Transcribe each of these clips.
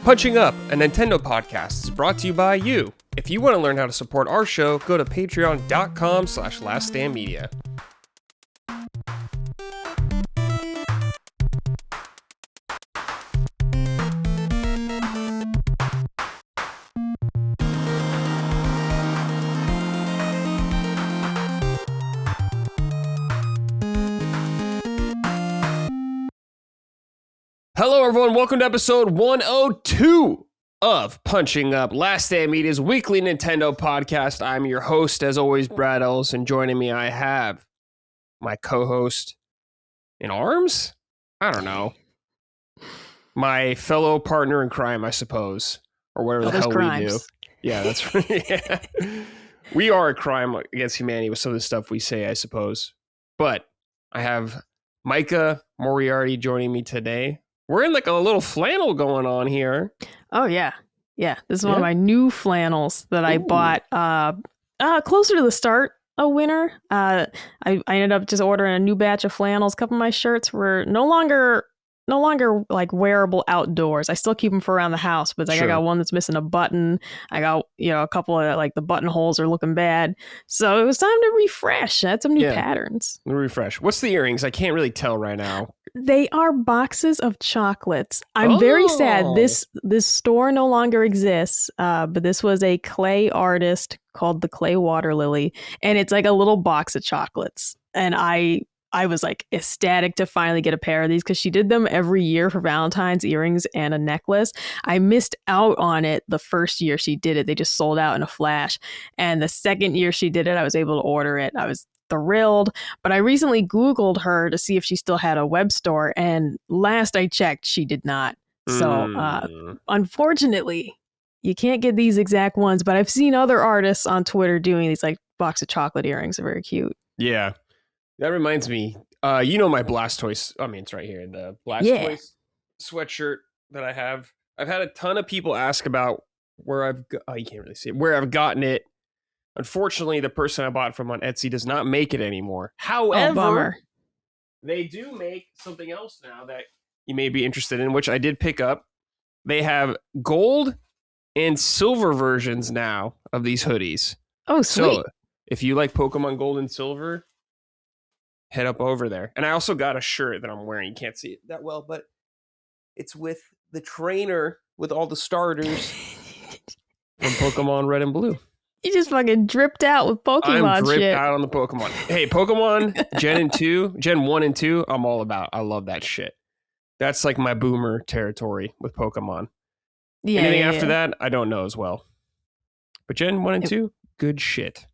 Punching Up, a Nintendo podcast, is brought to you by you. If you want to learn how to support our show, go to patreon.com/laststandmedia. Hello everyone, welcome to episode 102 of Punching Up, Last Stand Media's weekly Nintendo podcast. I'm your host, as always, Brad Ellis, and joining me I have my co-host in arms? I don't know. My fellow partner in crime, I suppose, or whatever the hell crimes. We do. Yeah, that's right. Yeah. We are a crime against humanity with some of the stuff we say, I suppose. But I have Micah Moriarty joining me today. We're in like a little flannel going on here. Oh, yeah. Yeah. This is one of my new flannels that I bought closer to the start of winter. I ended up just ordering a new batch of flannels. A couple of my shirts were no longer like wearable outdoors. I still keep them for around the house, but I got one that's missing a button. I got, a couple of like the buttonholes are looking bad. So it was time to refresh. I had some new patterns. Refresh. What's the earrings? I can't really tell right now. They are boxes of chocolates. I'm very sad. This store no longer exists, but this was a clay artist called the Clay Water Lily, and it's like a little box of chocolates. And I was like ecstatic to finally get a pair of these because she did them every year for Valentine's, earrings and a necklace. I missed out on it the first year she did it. They just sold out in a flash. And the second year she did it, I was able to order it. I was thrilled, but I recently Googled her to see if she still had a web store, and last I checked, she did not. So unfortunately, you can't get these exact ones, but I've seen other artists on Twitter doing these like box of chocolate earrings. They're very cute. Yeah. That reminds me, my Blastoise, it's right here, the Blastoise sweatshirt that I have. I've had a ton of people ask about where you can't really see it, where I've gotten it. Unfortunately, the person I bought from on Etsy does not make it anymore. However, they do make something else now that you may be interested in, which I did pick up. They have gold and silver versions now of these hoodies. Oh, sweet. So if you like Pokemon Gold and Silver, head up over there. And I also got a shirt that I'm wearing. You can't see it that well, but it's with the trainer with all the starters from Pokemon Red and Blue. You just fucking dripped out with Pokemon I'm dripped shit. out on the Pokemon. Hey, Pokemon Gen 1 and 2, I'm all about. I love that shit. That's like my boomer territory with Pokemon. Yeah, anything after that, I don't know as well. But Gen 1 and 2, good shit.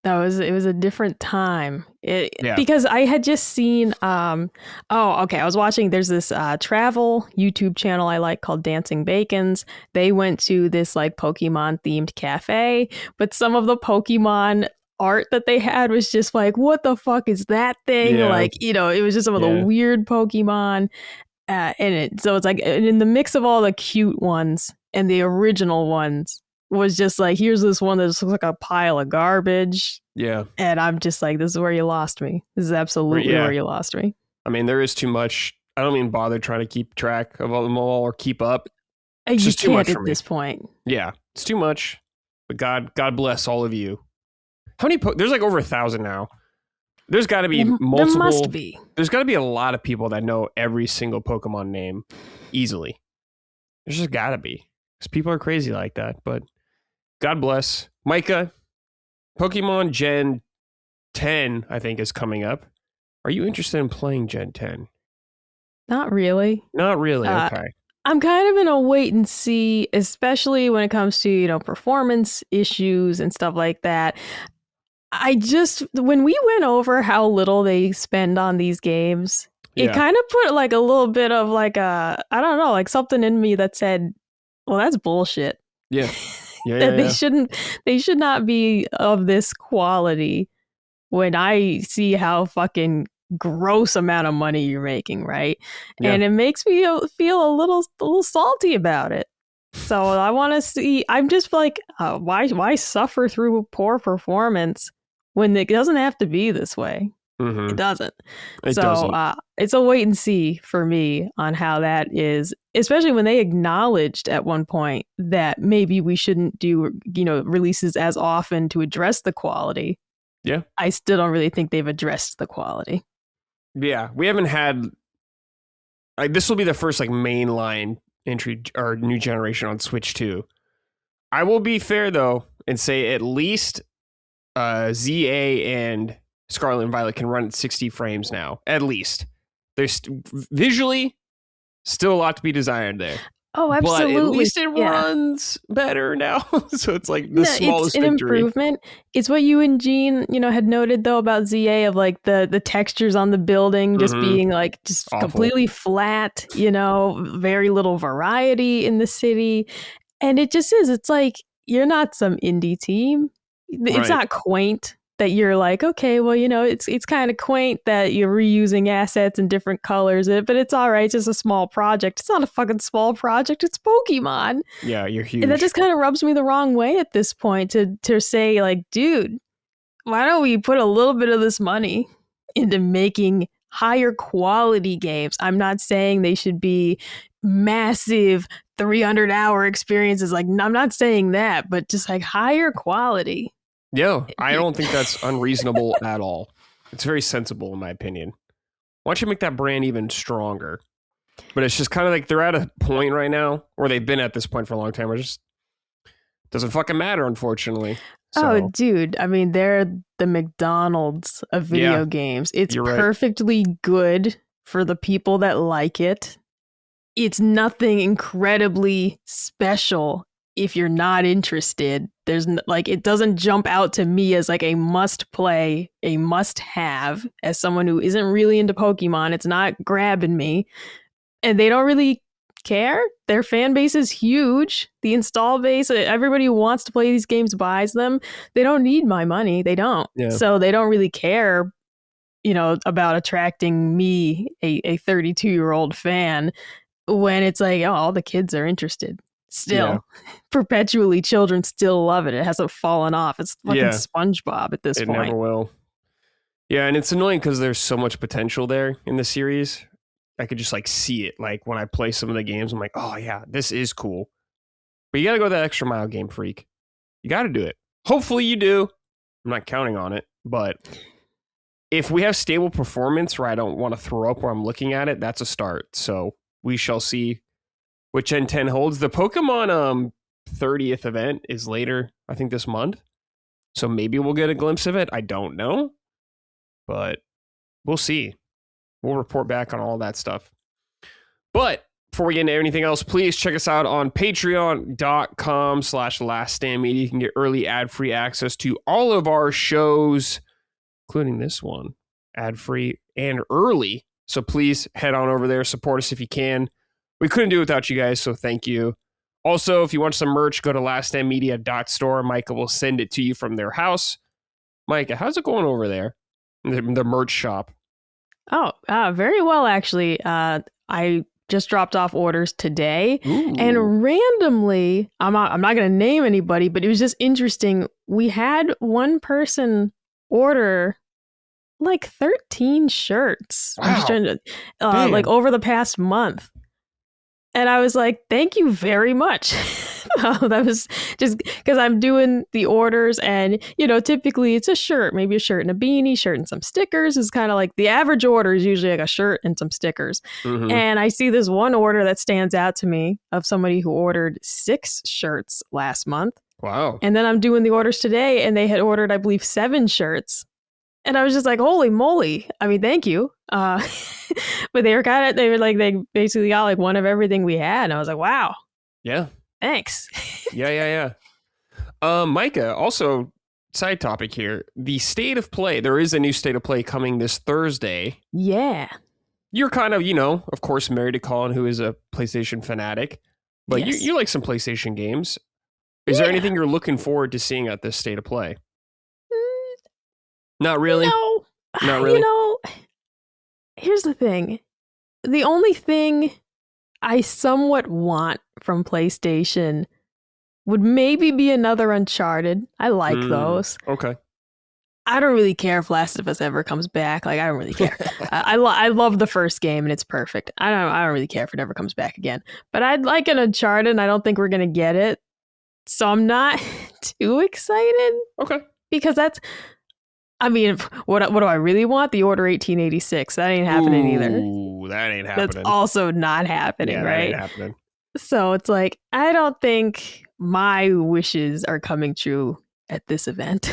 It was a different time. Because I had just seen I was watching, there's this travel YouTube channel I like called Dancing Bacons. They went to this like Pokemon themed cafe, but some of the Pokemon art that they had was just like, what the fuck is that thing? Like, it was just some of the weird Pokemon in it. So it's like in the mix of all the cute ones and the original ones was just like, here's this one that just looks like a pile of garbage. Yeah. And I'm just like, this is where you lost me. This is absolutely where you lost me. I mean, there is too much. I don't even bother trying to keep track of all them all or keep up. It's just too much at this point. Yeah, it's too much. But God bless all of you. How many? There's like over 1,000 now. There's got to be multiple. There must be. There's got to be a lot of people that know every single Pokemon name easily. There's just got to be. Because people are crazy like that. But God bless. Micah, Pokemon Gen 10, I think, is coming up. Are you interested in playing Gen 10? Not really. Not really, okay. I'm kind of in a wait and see, especially when it comes to, performance issues and stuff like that. When we went over how little they spend on these games, it kind of put like a little bit of like like something in me that said, well, that's bullshit. Yeah. They should not be of this quality when I see how fucking gross amount of money you're making, right? Yeah. And it makes me feel a little salty about it. So I want to see. I'm just like, why suffer through poor performance when it doesn't have to be this way? It doesn't. It So doesn't. it's a wait and see for me on how that is, especially when they acknowledged at one point that maybe we shouldn't do, releases as often to address the quality. Yeah. I still don't really think they've addressed the quality. Yeah. We haven't had, like, this will be the first like mainline entry or new generation on Switch 2. I will be fair though and say at least ZA and Scarlet and Violet can run at 60 frames now. At least. There's visually still a lot to be desired there. Oh, absolutely. But at least it runs better now. So it's like the smallest it's an victory. Improvement. It's what you and Gene, had noted though about ZA of like the textures on the building just being like just Awful. completely flat, very little variety in the city. And it just is. It's like you're not some indie team. It's not quaint that you're like, okay, well, it's kind of quaint that you're reusing assets in different colors, but it's all right. It's just a small project. It's not a fucking small project. It's Pokemon. Yeah, you're huge. And that just kind of rubs me the wrong way at this point to say like, dude, why don't we put a little bit of this money into making higher quality games? I'm not saying they should be massive 300-hour experiences. Like, I'm not saying that, but just like higher quality. Yeah, I don't think that's unreasonable at all. It's very sensible in my opinion. Why don't you make that brand even stronger? But it's just kind of like they're at a point right now, or they've been at this point for a long time, where it just doesn't fucking matter, unfortunately. So, oh, dude. I mean, they're the McDonald's of video games. It's perfectly good for the people that like it. It's nothing incredibly special if you're not interested. There's it doesn't jump out to me as like a must play, a must have. As someone who isn't really into Pokemon, it's not grabbing me. And they don't really care. Their fan base is huge. The install base, everybody who wants to play these games buys them. They don't need my money. They don't. Yeah. So they don't really care, about attracting me, a 32-year-old fan, when it's like, oh, all the kids are interested. Still, perpetually, children still love it. It hasn't fallen off. It's fucking SpongeBob at this point. It never will. Yeah, and it's annoying because there's so much potential there in the series. I could just like see it. Like when I play some of the games, I'm like, oh yeah, this is cool. But you got to go that extra mile, Game Freak. You got to do it. Hopefully you do. I'm not counting on it, but if we have stable performance where I don't want to throw up where I'm looking at it, that's a start. So we shall see what Gen 10 holds. The Pokemon 30th event is later, I think this month. So maybe we'll get a glimpse of it. I don't know, but we'll see. We'll report back on all that stuff. But before we get into anything else, please check us out on patreon.com/laststandmedia. You can get early ad-free access to all of our shows, including this one, ad-free and early. So please head on over there, support us if you can. We couldn't do it without you guys, so thank you. Also, if you want some merch, go to laststandmedia.store. Micah will send it to you from their house. Micah, how's it going over there? The merch shop. Oh, very well, actually. I just dropped off orders today. Ooh. And randomly, I'm not going to name anybody, but it was just interesting. We had one person order like 13 shirts. Wow. I'm just trying to, like over the past month. And I was like, thank you very much. That was just because I'm doing the orders and, typically it's a shirt, maybe a shirt and a beanie, shirt and some stickers is kind of like the average order is usually like a shirt and some stickers. Mm-hmm. And I see this one order that stands out to me of somebody who ordered 6 shirts last month. Wow. And then I'm doing the orders today and they had ordered, I believe, 7 shirts. And I was just like, holy moly. I mean, thank you. But they they basically got like one of everything we had. And I was like, wow. Yeah. Thanks. Yeah. Micah, also side topic here. The State of Play. There is a new State of Play coming this Thursday. Yeah. You're kind of, of course, married to Colin, who is a PlayStation fanatic. But yes. you like some PlayStation games. Is there anything you're looking forward to seeing at this State of Play? Not really? No. Not really? Here's the thing. The only thing I somewhat want from PlayStation would maybe be another Uncharted. I like those. Okay. I don't really care if Last of Us ever comes back. Like, I don't really care. I love the first game and it's perfect. I don't really care if it ever comes back again. But I'd like an Uncharted and I don't think we're going to get it. So I'm not too excited. Okay. Because that's, I mean, what do I really want? The Order 1886. That ain't happening either. Ooh, that ain't happening. That's also not happening, yeah, right? That ain't happening. So it's like, I don't think my wishes are coming true at this event.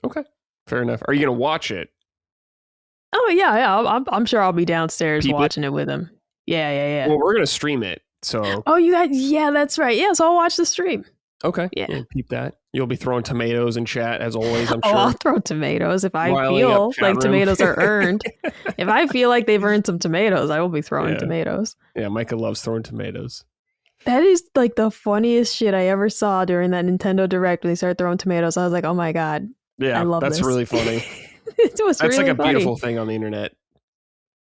Okay, fair enough. Are you going to watch it? Oh, yeah. I'm sure I'll be downstairs watching it with him. Yeah. Well, we're going to stream it, so... Oh, you guys... Yeah, that's right. Yeah, so I'll watch the stream. Okay. Yeah, peep that. You'll be throwing tomatoes in chat, as always, I'm sure. Oh, I'll throw tomatoes if I feel like tomatoes are earned. If I feel like they've earned some tomatoes, I will be throwing tomatoes. Yeah, Micah loves throwing tomatoes. That is like the funniest shit I ever saw during that Nintendo Direct when they started throwing tomatoes. I was like, oh my God. Yeah, I love that's this. really funny. That's really like a funny. Beautiful thing on the internet.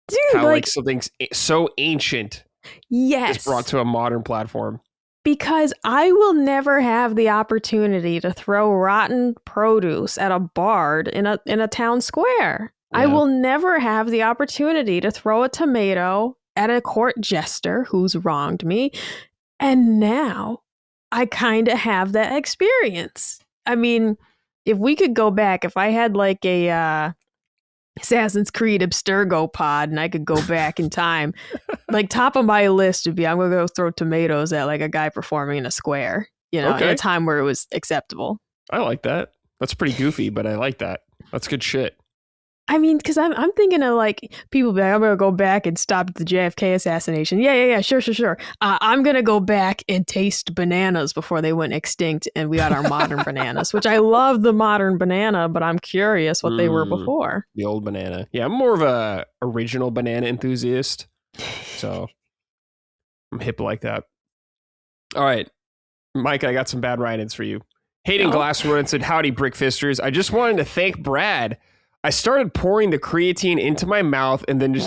Dude, how like something's so ancient is brought to a modern platform. Because I will never have the opportunity to throw rotten produce at a bard in a town square. Yeah. I will never have the opportunity to throw a tomato at a court jester who's wronged me. And now I kind of have that experience. I mean, if we could go back, if I had like a Assassin's Creed Abstergo pod and I could go back in time, like top of my list would be I'm going to go throw tomatoes at like a guy performing in a square, in a time where it was acceptable. I like that. That's pretty goofy, but I like that. That's good shit. I mean, because I'm thinking of like people be like, I'm going to go back and stop the JFK assassination. Yeah, sure. I'm going to go back and taste bananas before they went extinct and we got our modern bananas, which I love the modern banana, but I'm curious what they were before. The old banana. Yeah, I'm more of a original banana enthusiast. So I'm hip like that. All right, Mike, I got some bad write-ins for you. Hayden Glasswood said, howdy, Brickfisters. I just wanted to thank Brad. I started pouring the creatine into my mouth and then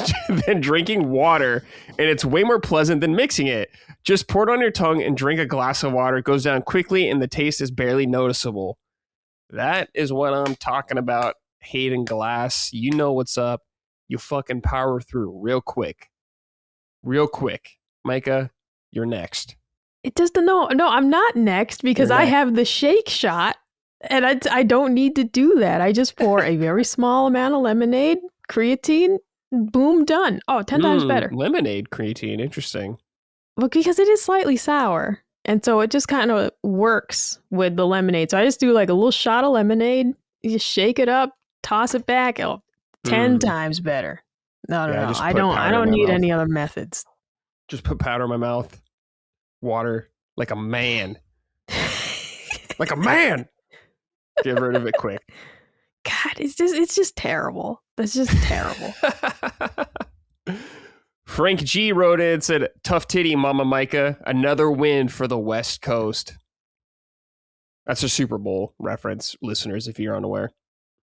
then drinking water, and it's way more pleasant than mixing it. Just pour it on your tongue and drink a glass of water. It goes down quickly, and the taste is barely noticeable. That is what I'm talking about, Hayden Glass. You know what's up. You fucking power through real quick. Micah, you're next. It just no, I'm not next because I have the shake shot. And I don't need to do that. I just pour a very small amount of lemonade, creatine, boom, done. Oh, 10 times better. Lemonade creatine, interesting. Well, because it is slightly sour. And so it just kind of works with the lemonade. So I just do like a little shot of lemonade, you just shake it up, toss it back. 10 times better. No. I don't need any other methods. Just put powder in my mouth. Water. Like a man. Like a man. Get rid of it quick. God, it's just terrible. That's just terrible. Frank G wrote in and said, tough titty, Mama Micah. Another win for the West Coast. That's a Super Bowl reference, listeners, if you're unaware.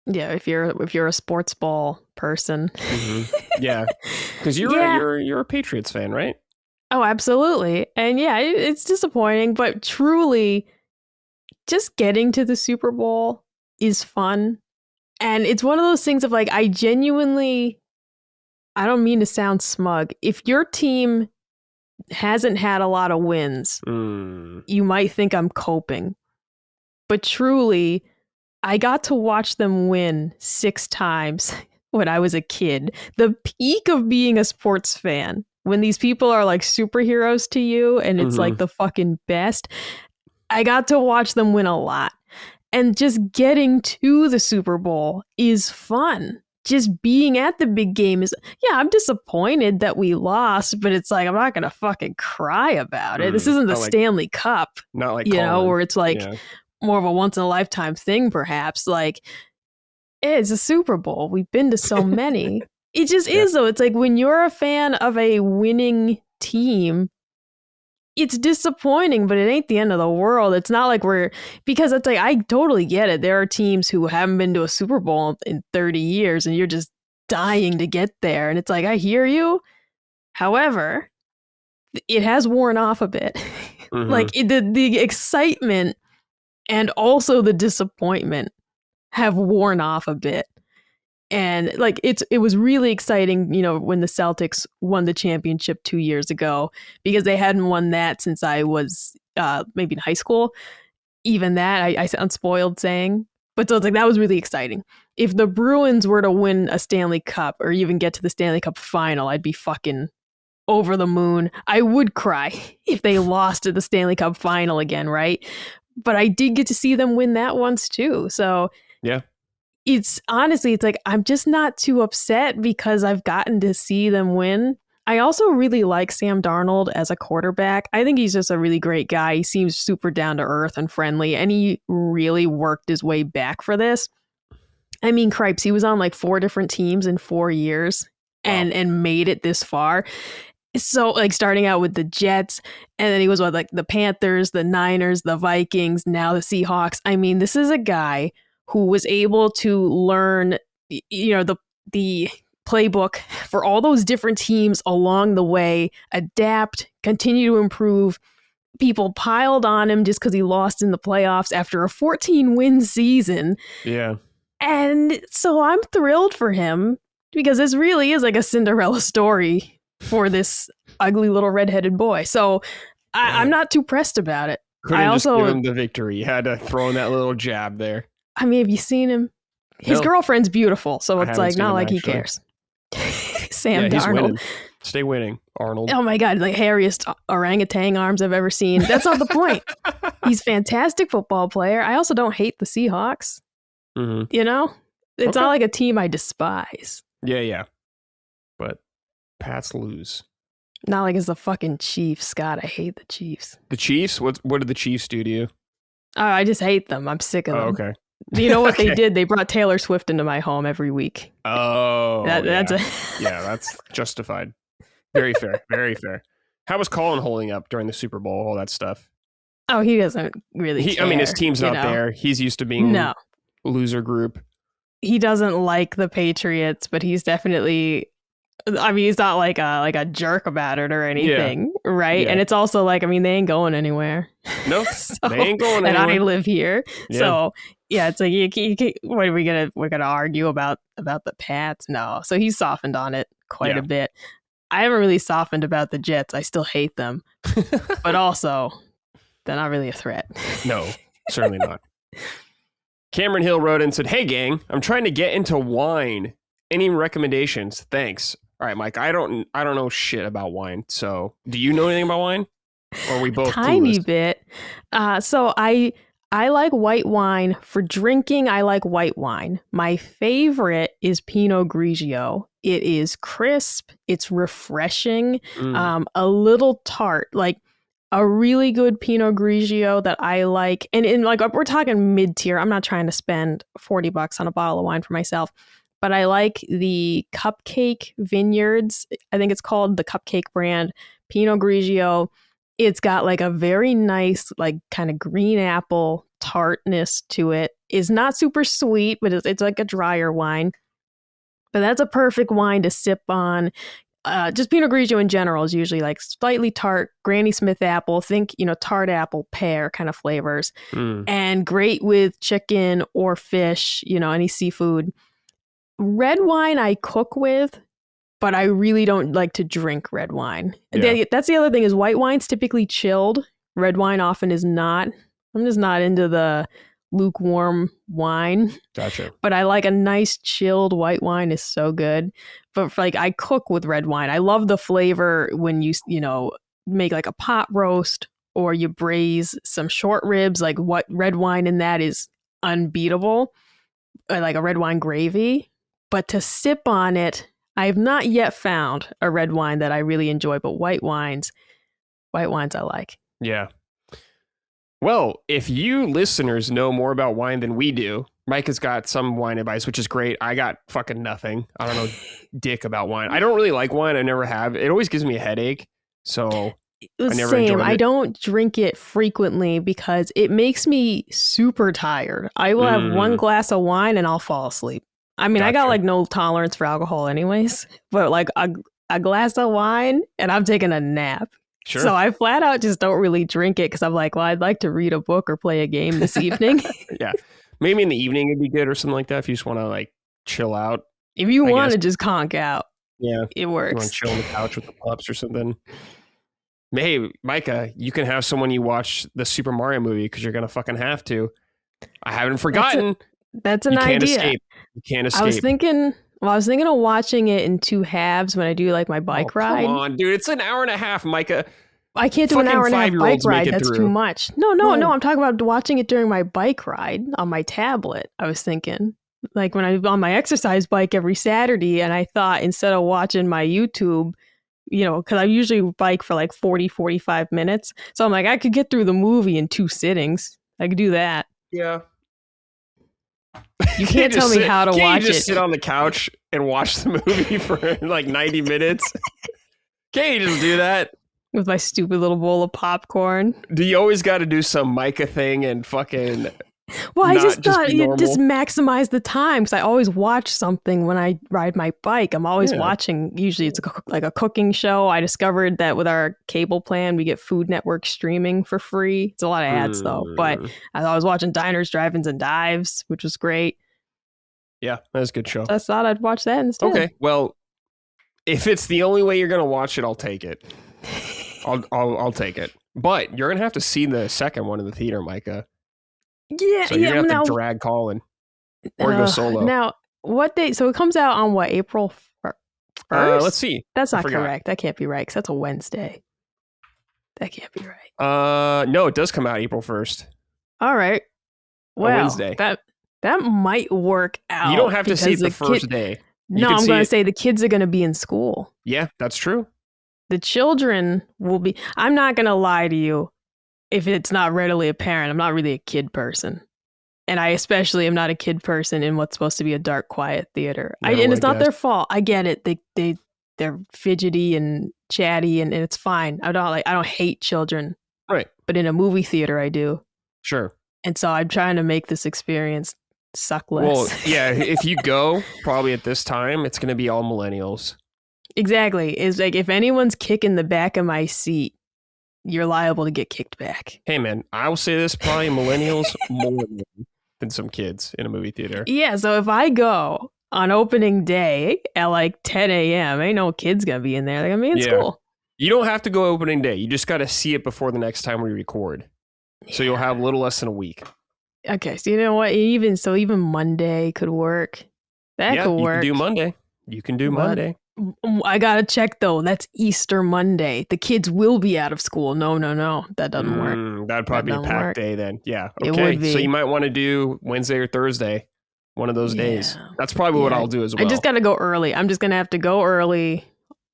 Yeah, if you're a sports ball person. Mm-hmm. Yeah, because you're a Patriots fan, right? Oh, absolutely. And yeah, it's disappointing, but truly, just getting to the Super Bowl is fun. And it's one of those things of like, I don't mean to sound smug. If your team hasn't had a lot of wins, you might think I'm coping. But truly, I got to watch them win 6 times when I was a kid. The peak of being a sports fan, when these people are like superheroes to you and it's like the fucking best. I got to watch them win a lot. And just getting to the Super Bowl is fun. Just being at the big game is, I'm disappointed that we lost, but it's like, I'm not going to fucking cry about it. This isn't the Stanley Cup, not like where it's like more of a once in a lifetime thing, perhaps. Like, it's a Super Bowl. We've been to so many. It just is, though. It's like when you're a fan of a winning team, it's disappointing, but it ain't the end of the world. It's not like because it's like, I totally get it. There are teams who haven't been to a Super Bowl in 30 years and you're just dying to get there. And it's like, I hear you. However, it has worn off a bit. Like the excitement and also the disappointment have worn off a bit. And like it was really exciting, you know, when the Celtics won the championship 2 years ago, because they hadn't won that since I was maybe in high school. Even that, I sound spoiled saying, but so it's like that was really exciting. If the Bruins were to win a Stanley Cup or even get to the Stanley Cup final, I'd be fucking over the moon. I would cry if they lost at the Stanley Cup final again, right? But I did get to see them win that once too. So yeah. It's honestly, it's like, I'm just not too upset because I've gotten to see them win. I also really like Sam Darnold as a quarterback. I think he's just a really great guy. He seems super down to earth and friendly, and he really worked his way back for this. I mean, cripes, he was on like 4 different teams in 4 years and made it this far. So like starting out with the Jets, and then he was with like the Panthers, the Niners, the Vikings, now the Seahawks. I mean, this is a guy who was able to learn, you know, the playbook for all those different teams along the way, adapt, continue to improve. People piled on him just because he lost in the playoffs after a 14-win season. Yeah. And so I'm thrilled for him because this really is like a Cinderella story for this ugly little redheaded boy. So I'm not too pressed about it. Couldn't just give him the victory. You had to throw in that little jab there. I mean, have you seen him? His girlfriend's beautiful, so it's like not like he cares. Sam Darnold. Winning. Stay winning, Arnold. Oh my God, like hairiest orangutan arms I've ever seen. That's not the point. He's a fantastic football player. I also don't hate the Seahawks. Mm-hmm. You know? It's not like a team I despise. Yeah. But Pats lose. Not like it's the fucking Chiefs. God, I hate the Chiefs. The Chiefs? What did the Chiefs do to you? Oh, I just hate them. I'm sick of them. Okay. You know what they did? They brought Taylor Swift into my home every week. Oh, that's that's justified. Very fair. Very fair. How was Colin holding up during the Super Bowl? All that stuff. Oh, he doesn't really care. I mean, his team's not there. He's used to being loser group. He doesn't like the Patriots, but he's definitely. I mean, he's not like a jerk about it or anything, right? Yeah. And it's also like, I mean, they ain't going anywhere. No, they ain't going anywhere. And I live here, so yeah, it's like what are we're gonna argue about the Pats? No, so he's softened on it quite a bit. I haven't really softened about the Jets. I still hate them, but also they're not really a threat. No, certainly not. Cameron Hill wrote in and said, "Hey gang, I'm trying to get into wine. Any recommendations? Thanks." All right, Mike, I don't know shit about wine. So do you know anything about wine? Or are we both tiny clueless? Bit. So I like white wine. For drinking, I like white wine. My favorite is Pinot Grigio. It is crisp. It's refreshing. A little tart. Like a really good Pinot Grigio that I like. And like we're talking mid-tier. I'm not trying to spend $40 on a bottle of wine for myself. But I like the Cupcake Vineyards. I think it's called the Cupcake brand. Pinot Grigio. It's got like a very nice, like kind of green apple tartness to it. It's not super sweet, but it's like a drier wine. But that's a perfect wine to sip on. Just Pinot Grigio in general is usually like slightly tart, Granny Smith apple. Think, tart apple, pear kind of flavors. And great with chicken or fish, any seafood. Red wine I cook with, but I really don't like to drink red wine. Yeah. That's the other thing is white wine's typically chilled. Red wine often is not. I'm just not into the lukewarm wine. Gotcha. But I like a nice chilled white wine is so good. But like I cook with red wine. I love the flavor when you make like a pot roast or you braise some short ribs. Like what red wine in that is unbeatable. Like a red wine gravy. But to sip on it, I have not yet found a red wine that I really enjoy, but white wines I like. Yeah. Well, if you listeners know more about wine than we do, Mike has got some wine advice, which is great. I got fucking nothing. I don't know dick about wine. I don't really like wine. I never have. It always gives me a headache. So I never enjoyed it. I don't drink it frequently because it makes me super tired. I will have one glass of wine and I'll fall asleep. I mean, I got like no tolerance for alcohol anyways, but like a glass of wine and I'm taking a nap. Sure. So I flat out just don't really drink it because I'm like, well, I'd like to read a book or play a game this evening. Yeah. Maybe in the evening it'd be good or something like that if you just want to like chill out. If you I want guess. to just conk out, Yeah. it You want works. to chill on the couch with the pups or something. Hey, Micah, you can have someone you watch the Super Mario movie because you're going to fucking have to. I haven't forgotten. That's an You can't idea. escape. You can't escape. I was thinking of watching it in 2 halves when I do like my bike ride. Come on, dude. It's an hour and a half, Micah. I can't do an Fucking hour and a half bike 5-year-olds make ride. it That's through. too much. No. I'm talking about watching it during my bike ride on my tablet. I was thinking, like when I'm on my exercise bike every Saturday, and I thought instead of watching my YouTube, because I usually bike for like 40, 45 minutes. So I'm like, I could get through the movie in 2 sittings. I could do that. Yeah. You can't tell me how to watch you just it. sit on the couch and watch the movie for like 90 minutes? Can't you just do that? With my stupid little bowl of popcorn. Do you always got to do some Micah thing and fucking... Well, I just thought be you normal? just maximize the time because I always watch something when I ride my bike. I'm always watching. Usually it's like a cooking show. I discovered that with our cable plan, we get Food Network streaming for free. It's a lot of ads though. But I was watching Diners, Drive-Ins, and Dives, which was great. Yeah, that's a good show. So I thought I'd watch that instead. Okay, well, if it's the only way you're going to watch it, I'll take it. I'll take it. But you're going to have to see the second one in the theater, Micah. Yeah, so you're gonna have to drag Colin or go solo. Now, what day? So it comes out on what, April 1st? Let's see. That's not correct. That can't be right because that's a Wednesday. That can't be right. No, it does come out April 1st. All right. Well, Wednesday. That might work out. You don't have to see it the first day. No, I'm going to say the kids are going to be in school. Yeah, that's true. The children will be. I'm not going to lie to you. If it's not readily apparent, I'm not really a kid person. And I especially am not a kid person in what's supposed to be a dark, quiet theater. And it's not their fault. I get it. They're fidgety and chatty and it's fine. I don't hate children. Right. But in a movie theater, I do. Sure. And so I'm trying to make this experience suck less. Well, yeah, if you go probably at this time, it's going to be all millennials. Exactly. It's like if anyone's kicking the back of my seat, you're liable to get kicked back. Hey, man, I will say this, probably millennials more than some kids in a movie theater. Yeah, so if I go on opening day at like 10 a.m., ain't no kids going to be in there. They're going to be in school. You don't have to go opening day. You just got to see it before the next time we record. Yeah. So you'll have a little less than a week. Okay, so you know what? Even Monday could work. That could work. You can do Monday. I gotta check though. That's Easter Monday. The kids will be out of school. No. That doesn't work. That'd probably be a packed day then. Yeah. Okay. It would be. So you might want to do Wednesday or Thursday, one of those days. That's probably what I'll do as well. I just gotta go early. I'm just gonna have to go early.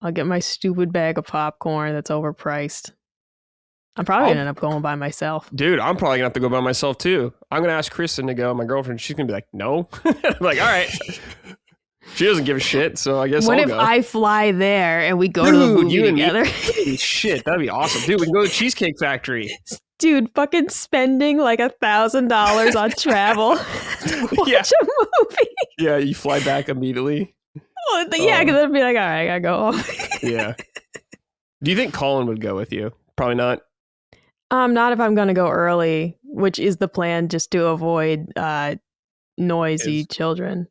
I'll get my stupid bag of popcorn that's overpriced. I'm probably gonna end up going by myself. Dude, I'm probably gonna have to go by myself too. I'm gonna ask Kristen to go, my girlfriend. She's gonna be like, no. I'm like, all right. She doesn't give a shit, so I guess I'll go. What if I fly there and we go to the movie together? Shit, that'd be awesome. Dude, we can go to the Cheesecake Factory. Dude, fucking spending like $1,000 on travel to watch a movie. Yeah, you fly back immediately. Well, yeah, because I'd be like, all right, I gotta go home. Yeah. Do you think Colin would go with you? Probably not. Not if I'm gonna go early, which is the plan, just to avoid noisy children.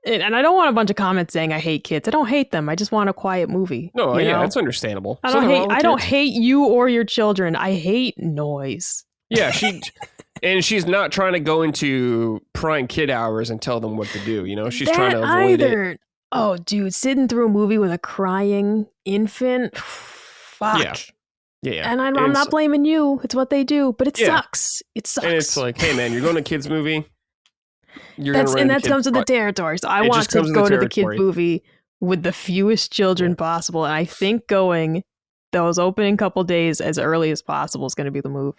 And I don't want a bunch of comments saying I hate kids. I don't hate them. I just want a quiet movie. No, yeah, that's understandable. I don't hate you or your children. I hate noise. Yeah, she's not trying to go into prime kid hours and tell them what to do. You know, she's trying to avoid it. Oh, dude, sitting through a movie with a crying infant. Fuck. Yeah. And I'm not blaming you. It's what they do, but it sucks. It sucks. And it's like, hey, man, you're going to a kids movie. That comes with the territory. So I want to go to the kids movie with the fewest children possible. And I think going those opening couple days as early as possible is going to be the move.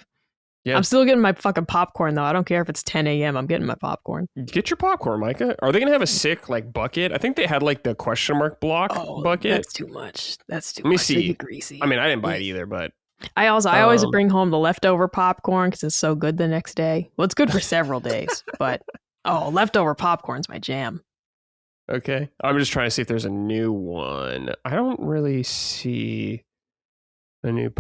Yeah. I'm still getting my fucking popcorn though. I don't care if it's 10 a.m. I'm getting my popcorn. Get your popcorn, Micah. Are they going to have a sick like bucket? I think they had like the question mark block bucket. That's too much. Let me see. Greasy. I mean, I didn't buy it either, but I always bring home the leftover popcorn because it's so good the next day. Well, it's good for several days, but leftover popcorn's my jam. Okay. I'm just trying to see if there's a new one. I don't really see. A new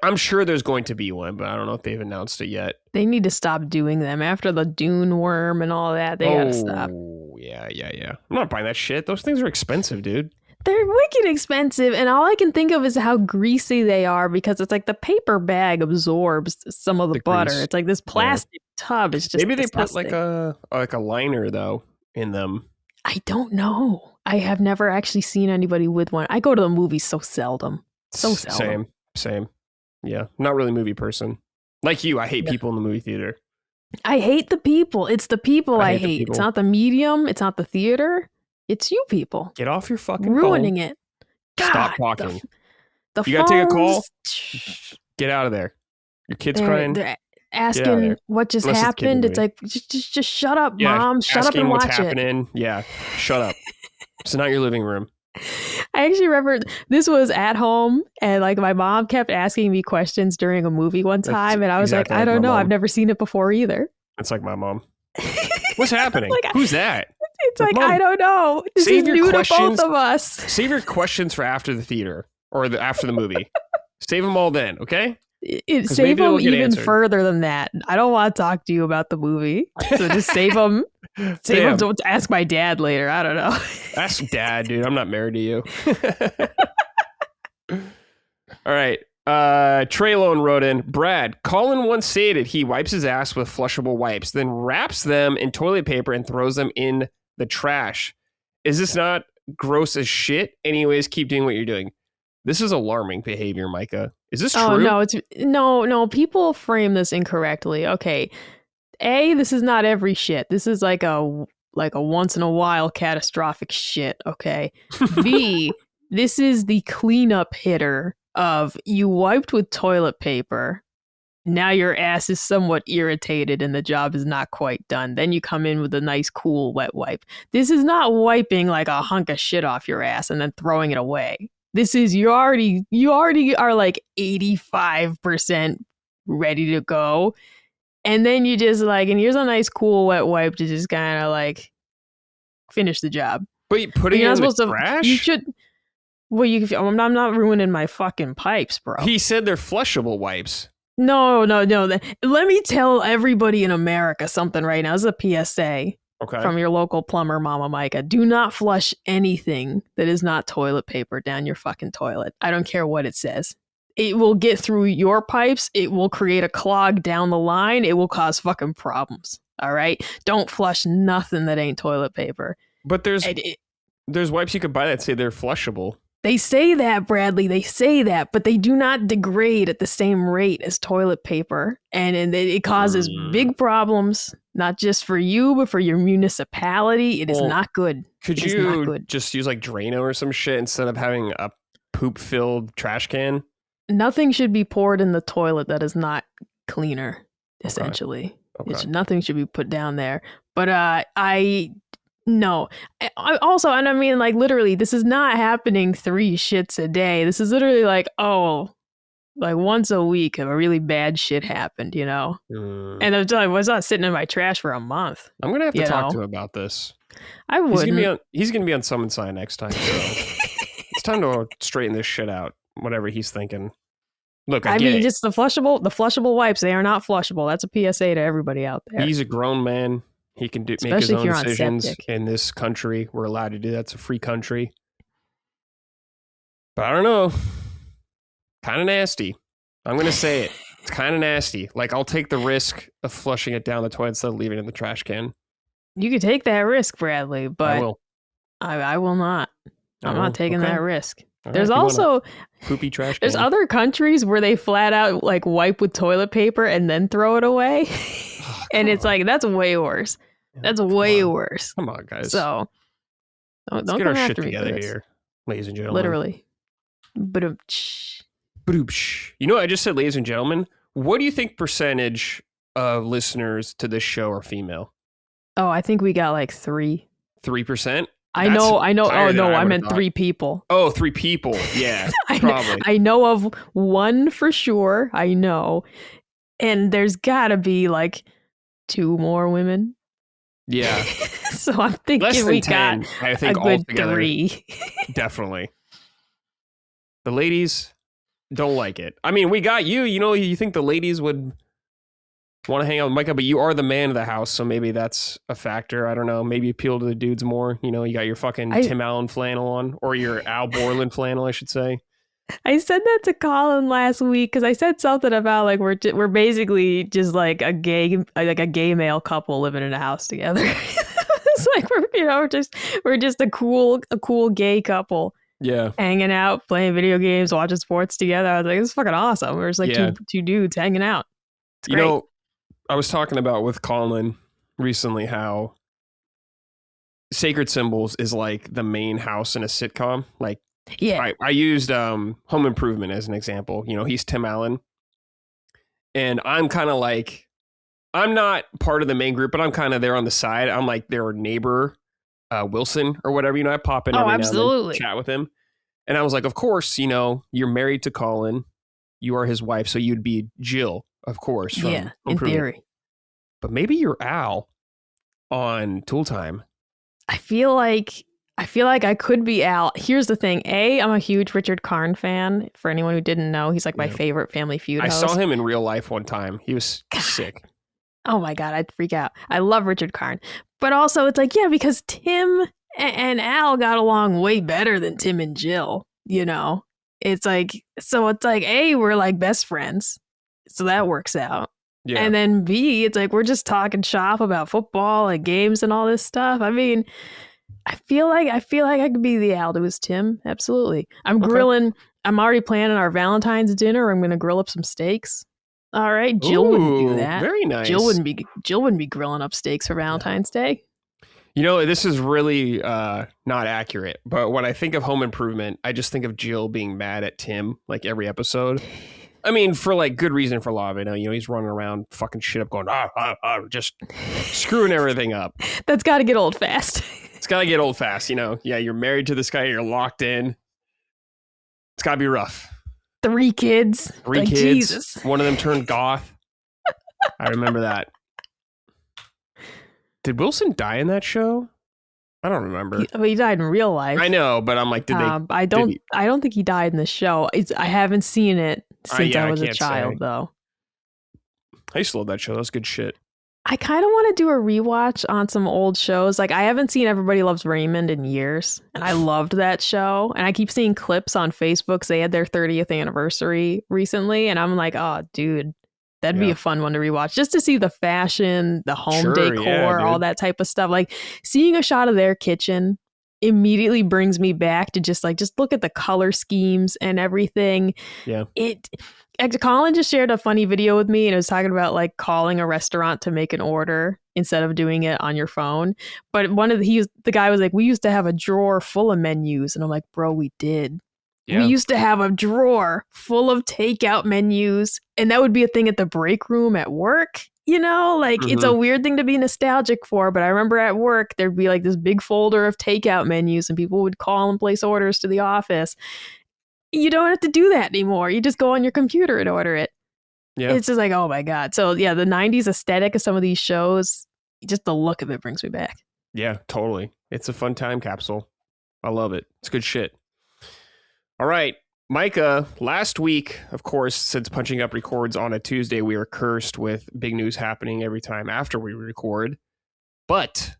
I'm sure there's going to be one, but I don't know if they've announced it yet. They need to stop doing them after the Dune worm and all that. They gotta stop. Oh, yeah. I'm not buying that shit. Those things are expensive, dude. They're wicked expensive, and all I can think of is how greasy they are because it's like the paper bag absorbs some of the butter. Grease. It's like this plastic tub. It's just maybe they disgusting. put like a liner though in them. I don't know. I have never actually seen anybody with one. I go to the movies so seldom. So seldom. Same. Yeah, not really a movie person. Like you, I hate people in the movie theater. I hate the people. It's the people I hate. It's not the medium. It's not the theater. It's you people. Get off your fucking ruining phone. it. God, stop talking. The you gotta take a call. Get out of there. Your kid's crying. They're asking what just happened. It's like just shut up, Mom. Shut up and watch what's happening. Yeah, shut up. It's not your living room. I actually remember this was at home, and like my mom kept asking me questions during a movie one time, and I was like, I don't know. I've never seen it before either. It's like my mom. What's happening? Who's that? It's like, Mom, I don't know. This is new to both of us. Save your questions for after the theater or after the movie. Save them all then, okay? Save them even further than that. I don't want to talk to you about the movie. So just save them. Save them. Don't ask my dad later. I don't know. Ask Dad, dude. I'm not married to you. All right. Traylone wrote in, Brad, Colin once stated he wipes his ass with flushable wipes, then wraps them in toilet paper and throws them in the trash. Is this not gross as shit? Anyways, keep doing what you're doing. This is alarming behavior, Micah. Is this true? Oh, no, no, people frame this incorrectly. Okay. A, this is not every shit. This is like a once in a while catastrophic shit, okay? B, this is the cleanup hitter of you wiped with toilet paper. Now your ass is somewhat irritated and the job is not quite done. Then you come in with a nice, cool, wet wipe. This is not wiping like a hunk of shit off your ass and then throwing it away. This is you already are like 85% ready to go. And then you just like, and here's a nice, cool, wet wipe to just kind of like finish the job. But putting it in the trash? You should. Well, I'm not ruining my fucking pipes, bro. He said they're flushable wipes. No. Let me tell everybody in America something right now. This is a PSA from your local plumber, Mama Micah. Do not flush anything that is not toilet paper down your fucking toilet. I don't care what it says. It will get through your pipes. It will create a clog down the line. It will cause fucking problems. All right? Don't flush nothing that ain't toilet paper. But there's wipes you could buy that say they're flushable. They say that, Bradley. They say that, but they do not degrade at the same rate as toilet paper. And it causes big problems, not just for you, but for your municipality. It is not good. Could you just use like Drano or some shit instead of having a poop-filled trash can? Nothing should be poured in the toilet that is not cleaner, essentially. Okay. Nothing should be put down there. But no. I also, and I mean, like, literally, this is not happening 3 shits a day. This is literally like, like once a week if a really bad shit happened, you know? And I was not sitting in my trash for a month. I'm going to have to talk to him about this. I wouldn't. He's going to be on Summon Sign next time, so it's time to straighten this shit out, whatever he's thinking. Look, I mean, just the flushable wipes, they are not flushable. That's a PSA to everybody out there. He's a grown man. He can make his own decisions in this country. We're allowed to do that. It's a free country. But I don't know. Kind of nasty. I'm going to say it. It's kind of nasty. Like, I'll take the risk of flushing it down the toilet instead of leaving it in the trash can. You could take that risk, Bradley, but I will not. I'm not taking that risk. All there's also poopy trash can. There's other countries where they flat out like wipe with toilet paper and then throw it away. And it's like, that's way worse. That's way worse. Come on, guys. So don't get our shit together here, ladies and gentlemen. Literally. You know what I just said, ladies and gentlemen? What do you think percentage of listeners to this show are female? Oh, I think we got like 3%. 3%? I know. Oh, no, I meant 3 people. Oh, 3 people. Yeah, probably. I know of 1 for sure. I know. And there's got to be like 2 more women. Yeah. So I'm thinking less than we 10, got I think a good altogether, 3. Definitely. The ladies, Don't like it. I mean, we got you. You know, you think the ladies would want to hang out with Micah, but you are the man of the house, so maybe that's a factor. I don't know. Maybe appeal to the dudes more. You know, you got your fucking Tim Allen flannel on, or your Al Borland flannel, I should say. I said that to Colin last week because I said something about like we're basically just like a gay male couple living in a house together. It's like we're just a cool gay couple. Yeah, hanging out, playing video games, watching sports together. I was like, this is fucking awesome. We're just like two dudes hanging out. It's great. You know, I was talking about with Colin recently how Sacred Symbols is like the main house in a sitcom. Like, yeah, I used Home Improvement as an example. You know, he's Tim Allen, and I'm kind of like, I'm not part of the main group, but I'm kind of there on the side. I'm like their neighbor, Wilson or whatever. You know, I pop in every now and then, chat with him, and I was like, of course, you know, you're married to Colin, you are his wife, so you'd be Jill, of course. From in theory. But maybe you're Al on Tool Time. I feel like I could be Al. Here's the thing. I'm a huge Richard Karn fan. For anyone who didn't know, he's like my favorite Family Feud host. I saw him in real life one time. He was sick. Oh my God, I'd freak out. I love Richard Karn. But also it's like, yeah, because Tim and Al got along way better than Tim and Jill, you know? It's like, A, we're like best friends. So that works out. Yeah. And then B, it's like we're just talking shop about football and games and all this stuff. I mean, I feel like I could be the Al to his Tim. Absolutely. I'm grilling. I'm already planning our Valentine's dinner. I'm going to grill up some steaks. All right. Jill wouldn't do that. Very nice. Jill wouldn't be grilling up steaks for Valentine's Day. You know, this is really not accurate, but when I think of Home Improvement, I just think of Jill being mad at Tim like every episode. I mean, for like good reason for a lot of it. You know, he's running around fucking shit up going, just screwing everything up. That's got to get old fast. It's got to get old fast, you know. Yeah, you're married to this guy, you're locked in. It's got to be rough. 3 kids. Three kids. Jesus. One of them turned goth. I remember that. Did Wilson die in that show? I don't remember. He died in real life. I know, but I'm like, did they? I don't think he died in the show. I haven't seen it since I was a child, though. I used to love that show. That was good shit. I kind of want to do a rewatch on some old shows. Like, I haven't seen Everybody Loves Raymond in years, and I loved that show. And I keep seeing clips on Facebook because they had their 30th anniversary recently, and I'm like, oh, dude, that'd be a fun one to rewatch, just to see the fashion, the home decor, all that type of stuff. Like, seeing a shot of their kitchen immediately brings me back to just look at the color schemes and everything. Yeah. Colin just shared a funny video with me, and it was talking about like calling a restaurant to make an order instead of doing it on your phone. But the guy was like, we used to have a drawer full of menus. And I'm like, bro, we did. Yeah. We used to have a drawer full of takeout menus, and that would be a thing at the break room at work. You know, like it's a weird thing to be nostalgic for, but I remember at work, there'd be like this big folder of takeout menus and people would call and place orders to the office. You don't have to do that anymore. You just go on your computer and order it. Yeah. It's just like, oh my God. So yeah, the 90s aesthetic of some of these shows, just the look of it brings me back. Yeah, totally. It's a fun time capsule. I love it. It's good shit. All right. Micah, last week, of course, since Punching Up records on a Tuesday, we are cursed with big news happening every time after we record. But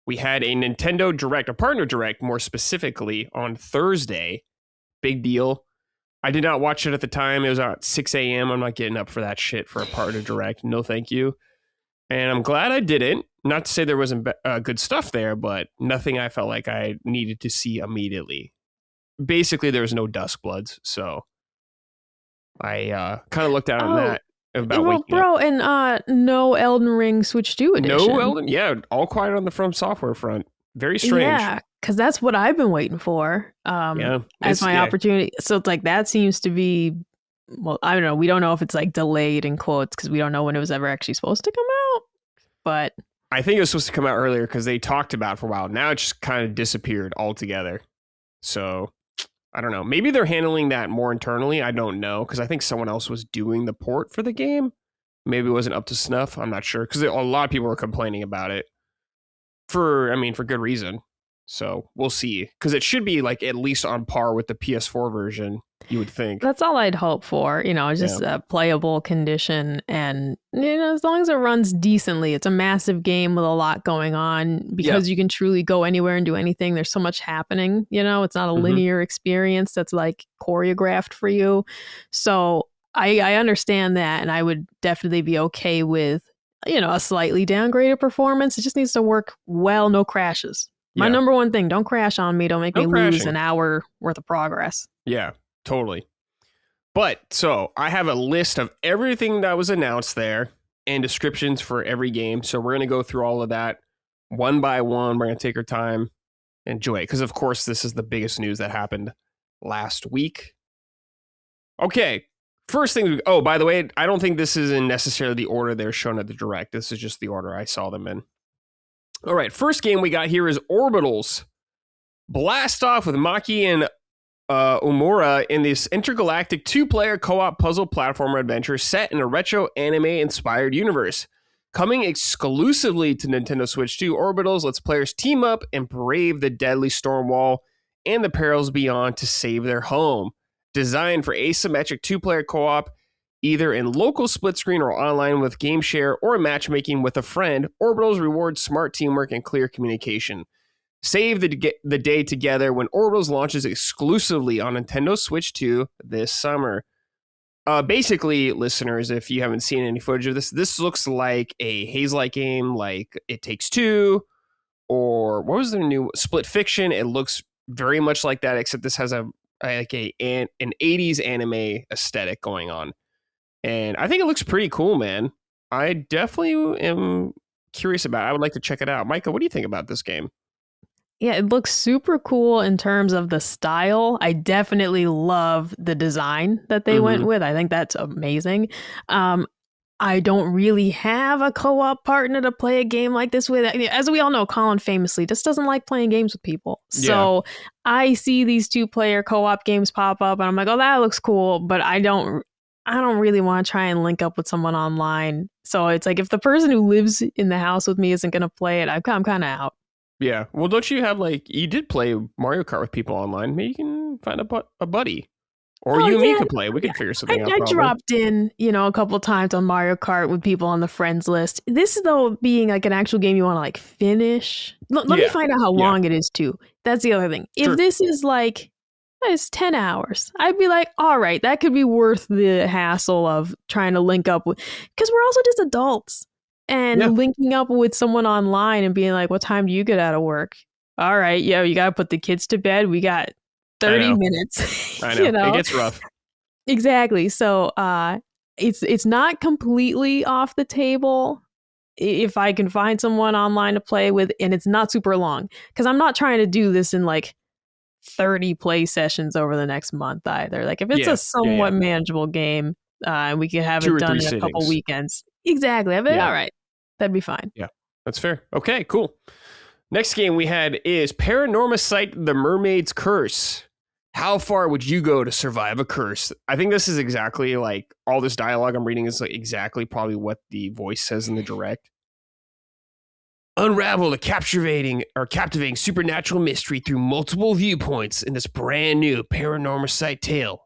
we had a Nintendo Direct, a partner Direct more specifically, on Thursday. Big deal. I did not watch it at the time. It was at 6 a.m. I'm not getting up for that shit for a partner Direct. No, thank you. And I'm glad I didn't. Not to say there wasn't good stuff there, but nothing I felt like I needed to see immediately. Basically, there was no Duskbloods, so I kind of looked out on that about waking up. And no Elden Ring Switch 2 edition. No Elden, yeah, all quiet on the From Software front. Very strange. Yeah, because that's what I've been waiting for as my opportunity. So it's like that seems to be, well, I don't know. We don't know if it's like delayed in quotes because we don't know when it was ever actually supposed to come out. But I think it was supposed to come out earlier because they talked about it for a while. Now it just kind of disappeared altogether. So I don't know. Maybe they're handling that more internally. I don't know because I think someone else was doing the port for the game. Maybe it wasn't up to snuff. I'm not sure because a lot of people were complaining about it for good reason. So we'll see because it should be like at least on par with the PS4 version. you would think. That's all I'd hope for. It's just a playable condition. And, as long as it runs decently, it's a massive game with a lot going on because you can truly go anywhere and do anything. There's so much happening. It's not a linear experience that's like choreographed for you. So I understand that. And I would definitely be okay with, a slightly downgraded performance. It just needs to work well. No crashes. My number one thing, don't crash on me. Don't make me lose an hour worth of progress. Yeah, totally. But so I have a list of everything that was announced there and descriptions for every game. So we're going to go through all of that one by one. We're going to take our time, enjoy it. Because, of course, this is the biggest news that happened last week. Okay. First thing. Oh, by the way, I don't think this is in necessarily the order they're shown at the Direct. This is just the order I saw them in. All right. First game we got here is Orbitals. Blast off with Maki and Umura in this intergalactic 2-player co-op puzzle platformer adventure set in a retro anime-inspired universe. Coming exclusively to Nintendo Switch 2, Orbitals lets players team up and brave the deadly storm wall and the perils beyond to save their home. Designed for asymmetric 2-player co-op, either in local split screen or online with game share or matchmaking with a friend, Orbitals rewards smart teamwork and clear communication. Save the day together when Orbitals launches exclusively on Nintendo Switch 2 this summer. Basically, listeners, if you haven't seen any footage of this looks like a Haze-like game like It Takes Two, or what was the new Split Fiction? It looks very much like that, except this has an 80s anime aesthetic going on. And I think it looks pretty cool, man. I definitely am curious about it. I would like to check it out. Micah, what do you think about this game? Yeah, it looks super cool in terms of the style. I definitely love the design that they went with. I think that's amazing. I don't really have a co-op partner to play a game like this with. As we all know, Colin famously just doesn't like playing games with people. So I see these 2-player co-op games pop up and I'm like, oh, that looks cool. But I don't really want to try and link up with someone online. So it's like if the person who lives in the house with me isn't going to play it, I'm kind of out. Yeah. Well, don't you have you did play Mario Kart with people online. Maybe you can find a buddy. Or you and me could play. We could figure something out. I dropped in, a couple times on Mario Kart with people on the friends list. This, though, being like an actual game you want to finish. Let me find out how long it is, too. That's the other thing. Sure. If this is it's 10 hours, I'd be like, all right, that could be worth the hassle of trying to link up with. Because we're also just adults. And linking up with someone online and being like, what time do you get out of work? All right, you got to put the kids to bed. We got 30 minutes. I know. It gets rough. Exactly. So it's not completely off the table if I can find someone online to play with, and it's not super long. Because I'm not trying to do this in 30 play sessions over the next month either. If it's a somewhat manageable game, we can have it done in a couple weekends. Exactly. I'd be all right. That'd be fine. Yeah, that's fair. Okay, cool. Next game we had is Paranormal Sight: The Mermaid's Curse. How far would you go to survive a curse? I think this is exactly all this dialogue I'm reading is exactly probably what the voice says in the Direct. Unravel a captivating supernatural mystery through multiple viewpoints in this brand new Paranormal Sight tale.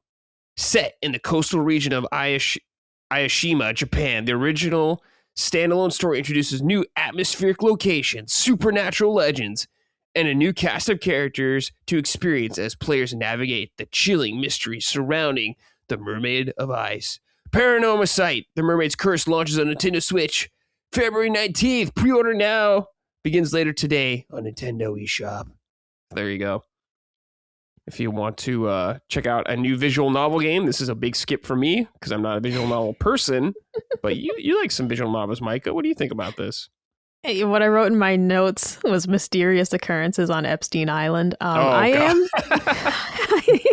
Set in the coastal region of Ayashima, Japan, the original standalone story introduces new atmospheric locations, supernatural legends, and a new cast of characters to experience as players navigate the chilling mystery surrounding the Mermaid of Ice. Paranormal Sight: The Mermaid's Curse launches on Nintendo Switch February 19th. Pre-order now. Begins later today on Nintendo eShop. There you go. If you want to check out a new visual novel game, this is a big skip for me because I'm not a visual novel person. But you like some visual novels, Micah. What do you think about this? Hey, what I wrote in my notes was mysterious occurrences on Epstein Island. I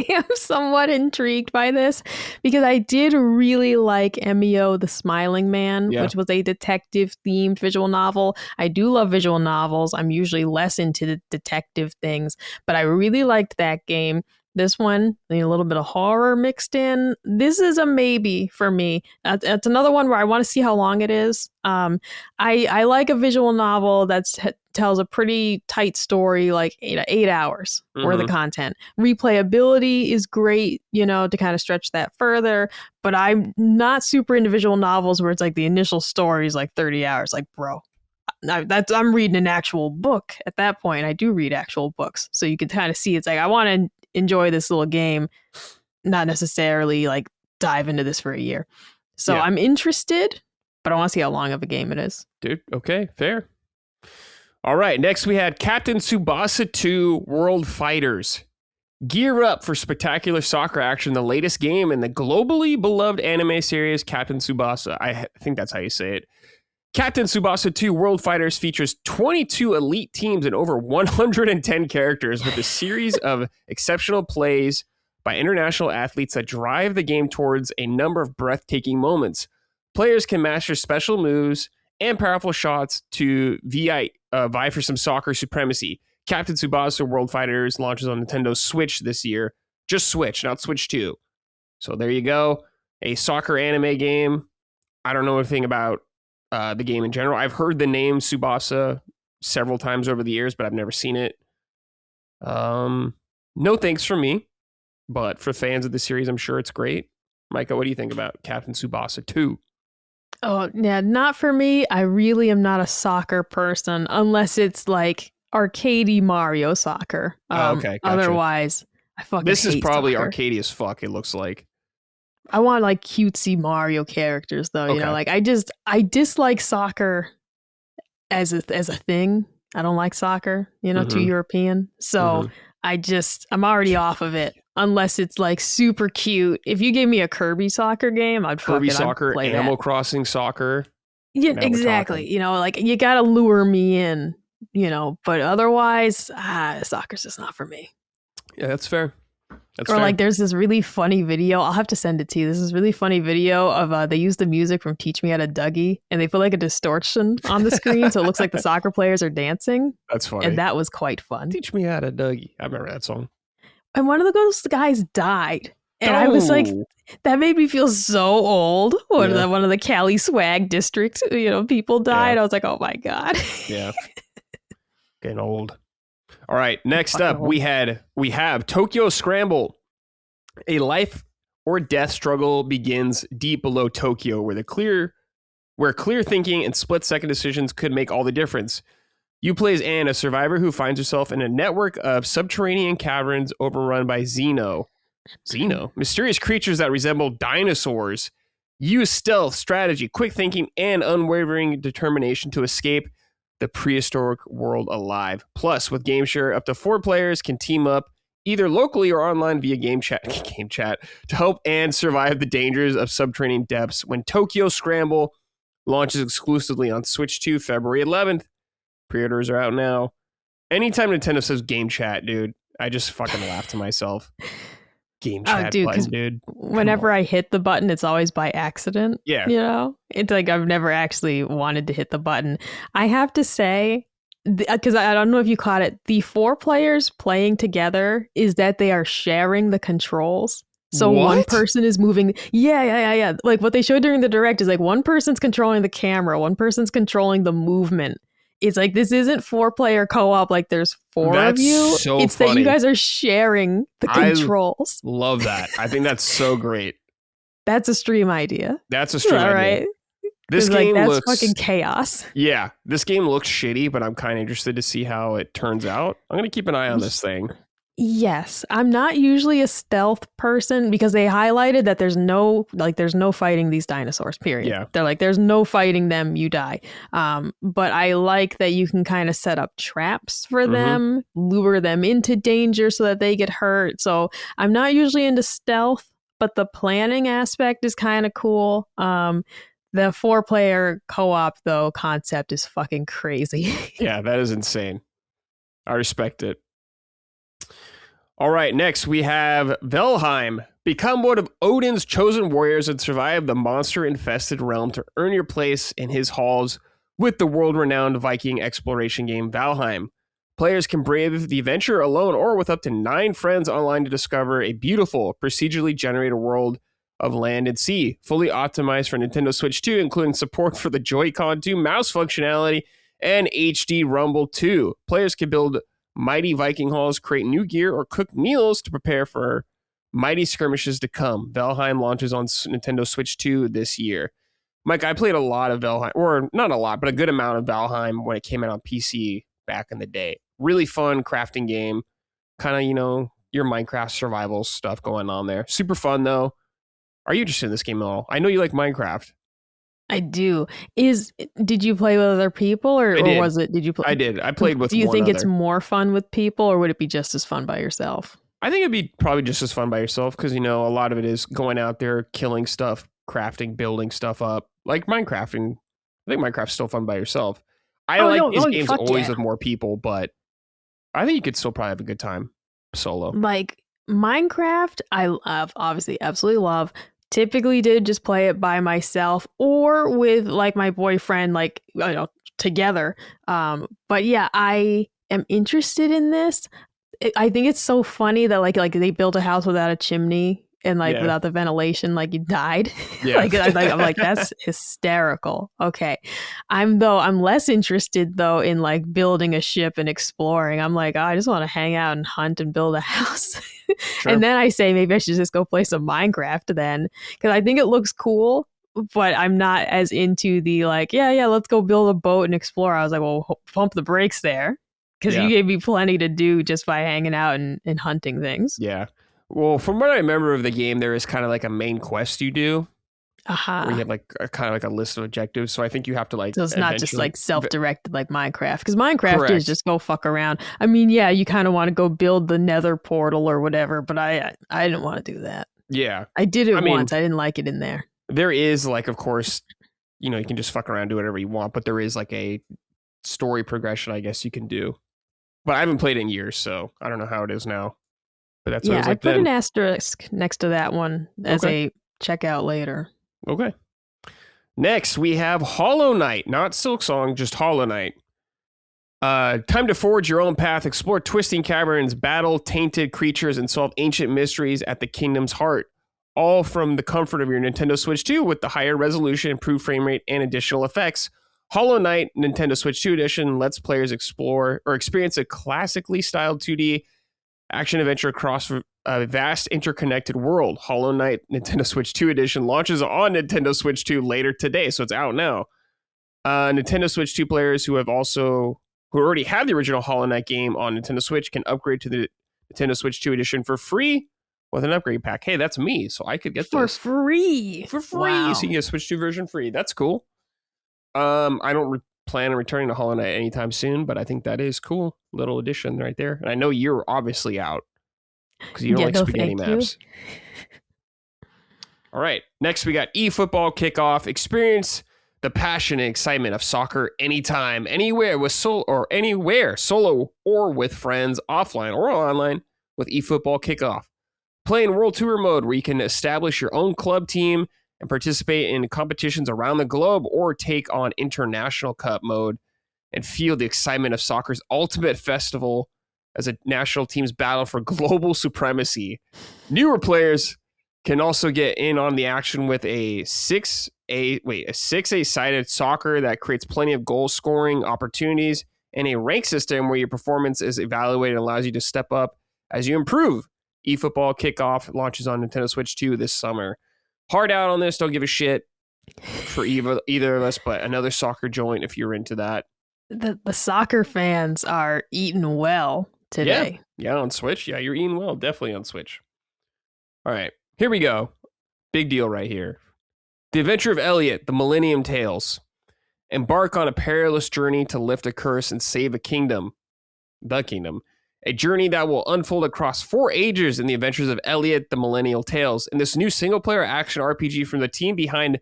am somewhat intrigued by this because I did really like Emio the Smiling Man, which was a detective-themed visual novel. I do love visual novels. I'm usually less into the detective things, but I really liked that game. This one, a little bit of horror mixed in. This is a maybe for me. It's another one where I want to see how long it is. I like a visual novel that tells a pretty tight story, like 8 hours worth of content. Replayability is great, to kind of stretch that further. But I'm not super into visual novels where it's like the initial story is like 30 hours. Like, bro, I'm reading an actual book at that point. I do read actual books. So you can kind of see it's like, I want to enjoy this little game, not necessarily like dive into this for a year. So I'm interested, but I want to see how long of a game it is. Dude, okay, fair. All right, next we had Captain Tsubasa 2 World Fighters. Gear up for spectacular soccer action, the latest game in the globally beloved anime series Captain Tsubasa. I think that's how you say it. Captain Tsubasa 2 World Fighters features 22 elite teams and over 110 characters with a series of exceptional plays by international athletes that drive the game towards a number of breathtaking moments. Players can master special moves and powerful shots to vie for some soccer supremacy. Captain Tsubasa World Fighters launches on Nintendo Switch this year. Just Switch, not Switch 2. So there you go. A soccer anime game. I don't know anything about the game in general. I've heard the name Tsubasa several times over the years, but I've never seen it. No thanks for me, but for fans of the series, I'm sure it's great. Micah, what do you think about Captain Tsubasa 2? Oh, yeah, not for me. I really am not a soccer person unless it's like arcadey Mario soccer. Okay, gotcha. Otherwise, I fucking This is hate probably soccer. arcadey as fuck, it looks like. I want like cutesy Mario characters though, like I dislike soccer as a thing. I don't like soccer, too European. So I'm already off of it unless it's like super cute. If you gave me a Kirby soccer game, I'd Kirby fucking soccer, play Animal that. Crossing soccer. Yeah, exactly. Like you got to lure me in, but otherwise, soccer's just not for me. Yeah, that's fair. Or like there's this really funny video. I'll have to send it to you. This is really funny video of they use the music from Teach Me How to Dougie and they put like a distortion on the screen so it looks like the soccer players are dancing. That's funny. And that was quite fun. Teach Me How to Dougie. I remember that song. And one of those guys died. And I was like, that made me feel so old. One of the Cali Swag District, people died. I was like, oh my God. Yeah. Getting old. All right, next up, we have Tokyo Scramble. A life or death struggle begins deep below Tokyo, where clear thinking and split-second decisions could make all the difference. You play as Anne, a survivor who finds herself in a network of subterranean caverns overrun by mysterious creatures that resemble dinosaurs. Use stealth, strategy, quick thinking, and unwavering determination to escape the prehistoric world alive. Plus, with Game Share, up to 4 players can team up either locally or online via game chat to help and survive the dangers of subterranean depths when Tokyo Scramble launches exclusively on Switch 2 February 11th. Pre-orders are out now. Anytime Nintendo says game chat, dude, I just fucking laugh to myself. Game chat button, dude. Whenever I hit the button, it's always by accident. Yeah. It's like I've never actually wanted to hit the button. I have to say, because I don't know if you caught it, the 4 players playing together is that they are sharing the controls. So one person is moving. Yeah. Like what they showed during the direct is like one person's controlling the camera, one person's controlling the movement. It's like, this isn't 4-player co-op like there's 4 of you. So it's funny. that you guys are sharing the controls. I love that. I think that's so great. That's a stream idea. That's a stream idea. Right? This game that's fucking chaos. Yeah, this game looks shitty, but I'm kind of interested to see how it turns out. I'm going to keep an eye on this thing. Yes, I'm not usually a stealth person because they highlighted that there's no fighting these dinosaurs, period. Yeah. They're like, there's no fighting them, you die. But I like that you can kind of set up traps for them, lure them into danger so that they get hurt. So I'm not usually into stealth, but the planning aspect is kind of cool. The 4-player co-op, though, concept is fucking crazy. Yeah, that is insane. I respect it. All right, next we have Valheim. Become one of Odin's chosen warriors and survive the monster-infested realm to earn your place in his halls with the world-renowned Viking exploration game Valheim. Players can brave the adventure alone or with up to 9 friends online to discover a beautiful, procedurally generated world of land and sea, fully optimized for Nintendo Switch 2, including support for the Joy-Con 2 mouse functionality and HD Rumble 2. Players can build mighty Viking halls, create new gear, or cook meals to prepare for mighty skirmishes to come. Valheim launches on Nintendo Switch 2 this year. Mike, I played a lot of Valheim, or not a lot, but a good amount of Valheim when it came out on PC back in the day. Really fun crafting game. Kind of, your Minecraft survival stuff going on there. Super fun, though. Are you interested in this game at all? I know you like Minecraft. I do. Did you play with other people or did you play? I did. I played with Do you one think other. It's more fun with people or would it be just as fun by yourself? I think it'd be probably just as fun by yourself because, a lot of it is going out there, killing stuff, crafting, building stuff up. Like Minecraft. And I think Minecraft's still fun by yourself. These games always with more people, but I think you could still probably have a good time solo. Like Minecraft, I obviously absolutely love. Typically did just play it by myself or with like my boyfriend, like, together. But yeah, I am interested in this. I think it's so funny that like they built a house without a chimney and without the ventilation, like you died. Yeah. I'm like, that's hysterical. Okay. I'm less interested though in like building a ship and exploring. I'm like, I just want to hang out and hunt and build a house. Sure. And then I say, maybe I should just go play some Minecraft then. Cause I think it looks cool, but I'm not as into the like, yeah, let's go build a boat and explore. I was like, well, pump the brakes there. Because you gave me plenty to do just by hanging out and hunting things. Yeah. Well, from what I remember of the game, there is kind of like a main quest you do. Where you have like kind of like a list of objectives. So I think you have to like. So it's not just like self-directed like Minecraft. Because Minecraft is just go fuck around. I mean, yeah, you kind of want to go build the nether portal or whatever, but I didn't want to do that. Yeah. I did it once. I didn't like it in there. There is like, of course, you can just fuck around, do whatever you want, but there is like a story progression, I guess you can do. But I haven't played it in years, so I don't know how it is now. But that's what it was like I put an asterisk next to that one as a checkout later. Okay. Next, we have Hollow Knight, not Silksong, just Hollow Knight. Time to forge your own path, explore twisting caverns, battle tainted creatures, and solve ancient mysteries at the kingdom's heart. All from the comfort of your Nintendo Switch 2 with the higher resolution, improved frame rate, and additional effects. Hollow Knight Nintendo Switch 2 edition lets players explore or experience a classically styled 2D action adventure across a vast interconnected world. Hollow Knight Nintendo Switch 2 edition launches on Nintendo Switch 2 later today, so it's out now. Nintendo Switch 2 players who already have the original Hollow Knight game on Nintendo Switch can upgrade to the Nintendo Switch 2 edition for free with an upgrade pack. Hey, that's me, so I could get this for free. Wow. So you can get a Switch 2 version free. That's cool. I don't plan on returning to Hollow Knight anytime soon, but I think that is cool. Little addition right there. And I know you're obviously out because you don't like spaghetti maps. All right. Next, we got eFootball Kickoff. Experience the passion and excitement of soccer anytime, anywhere solo or with friends, offline or online with eFootball Kickoff. Play in World Tour mode where you can establish your own club team and participate in competitions around the globe or take on International Cup mode and feel the excitement of soccer's ultimate festival as a national team's battle for global supremacy. Newer players can also get in on the action with a 6A sided soccer that creates plenty of goal scoring opportunities and a rank system where your performance is evaluated and allows you to step up as you improve. eFootball Kickoff launches on Nintendo Switch 2 this summer. Hard out on this, don't give a shit for either of us, but another soccer joint if you're into that. The soccer fans are eating well today. Yeah, on Switch. Yeah, you're eating well. Definitely on Switch. All right, here we go. Big deal right here. The Adventure of Elliot, the Millennium Tales. Embark on a perilous journey to lift a curse and save a kingdom. The kingdom. A journey that will unfold across 4 ages in the adventures of Elliot, the Millennial Tales. In this new single-player action RPG from the team behind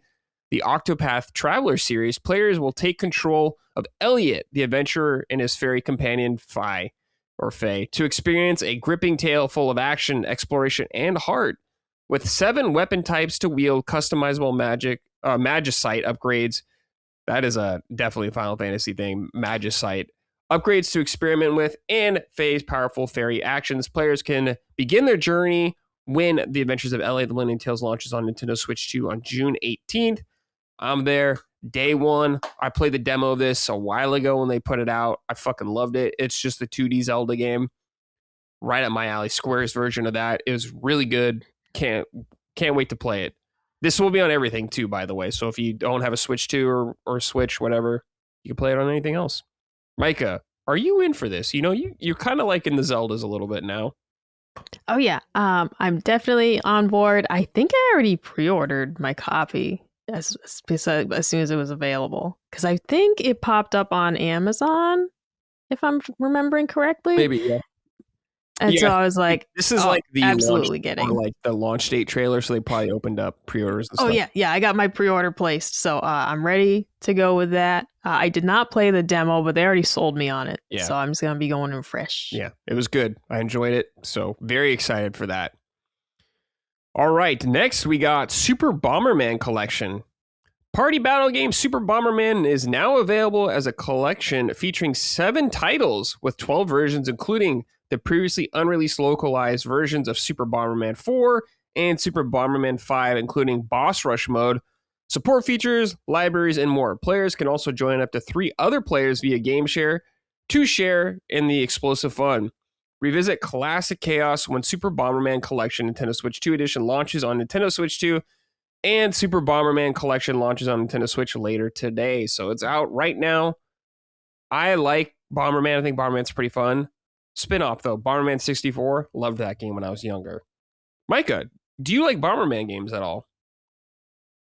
the Octopath Traveler series, players will take control of Elliot, the adventurer, and his fairy companion, Faye, to experience a gripping tale full of action, exploration, and heart. With 7 weapon types to wield, customizable Magicite upgrades. That is definitely a Final Fantasy thing, Magicite. upgrades to experiment with, and phase powerful fairy actions. Players can begin their journey when The Adventures of L.A. The Learning Tales launches on Nintendo Switch 2 on June 18th. I'm there day one. I played the demo of this a while ago when they put it out. I fucking loved it. It's just the 2D Zelda game. Right up my alley. Square's version of that is really good. Can't wait to play it. This will be on everything too, by the way. So if you don't have a Switch 2 or Switch, whatever, you can play it on anything else. Micah, are you in for this? You know, you're kind of liking the Zeldas a little bit now. Oh yeah, I'm definitely on board. I think I already pre-ordered my copy as soon as it was available, because I think it popped up on Amazon, if I'm remembering correctly. Maybe, yeah. And so I was like, this is like the absolutely getting like the launch date trailer, so they probably opened up pre-orders and stuff. Oh yeah, I got my pre-order placed, so I'm ready to go with that. I did not play the demo, but they already sold me on it, so I'm just gonna be going in fresh. Yeah, it was good. I enjoyed it, so very excited for that. All right, next we got Super Bomberman Collection. Party battle game Super Bomberman is now available as a collection featuring 7 titles with 12 versions, including the previously unreleased localized versions of Super Bomberman 4 and Super Bomberman 5, including boss rush mode, support features, libraries, and more. Players can also join up to 3 other players via game share to share in the explosive fun. Revisit classic chaos when Super Bomberman Collection Nintendo Switch 2 edition launches on Nintendo Switch 2, and Super Bomberman Collection launches on Nintendo Switch later today. So it's out right now. I like Bomberman. I think Bomberman's pretty fun. Spin-off, though, Bomberman 64. Loved that game when I was younger. Micah, do you like Bomberman games at all?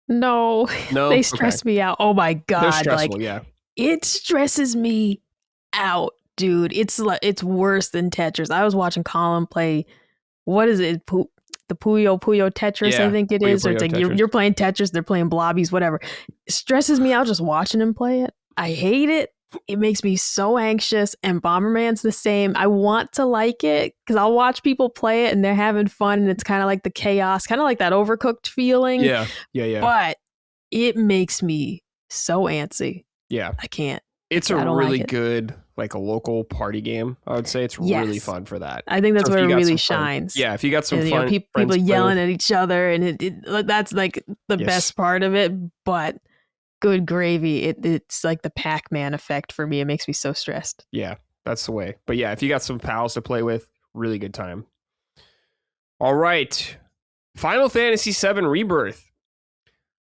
No, they stress me out. Oh my God. They're stressful, yeah. It stresses me out, dude. It's worse than Tetris. I was watching Colin play, what is it? The Puyo Tetris, I think it is. Or it's like you're playing Tetris, they're playing blobbies, whatever. It stresses me out just watching him play it. I hate it. It makes me so anxious, and Bomberman's the same. I want to like it because I'll watch people play it and they're having fun, and it's kind of like the chaos, kind of like that Overcooked feeling. Yeah. But it makes me so antsy. Yeah. I can't. It's a really good, like a local party game, I would say. It's really fun for that. I think that's where it really shines. Yeah, if you got some fun. People yelling at each other, and that's like the best part of it, but good gravy. It's like the Pac-Man effect for me. It makes me so stressed. Yeah, that's the way. But yeah, if you got some pals to play with, really good time. All right. Final Fantasy VII Rebirth.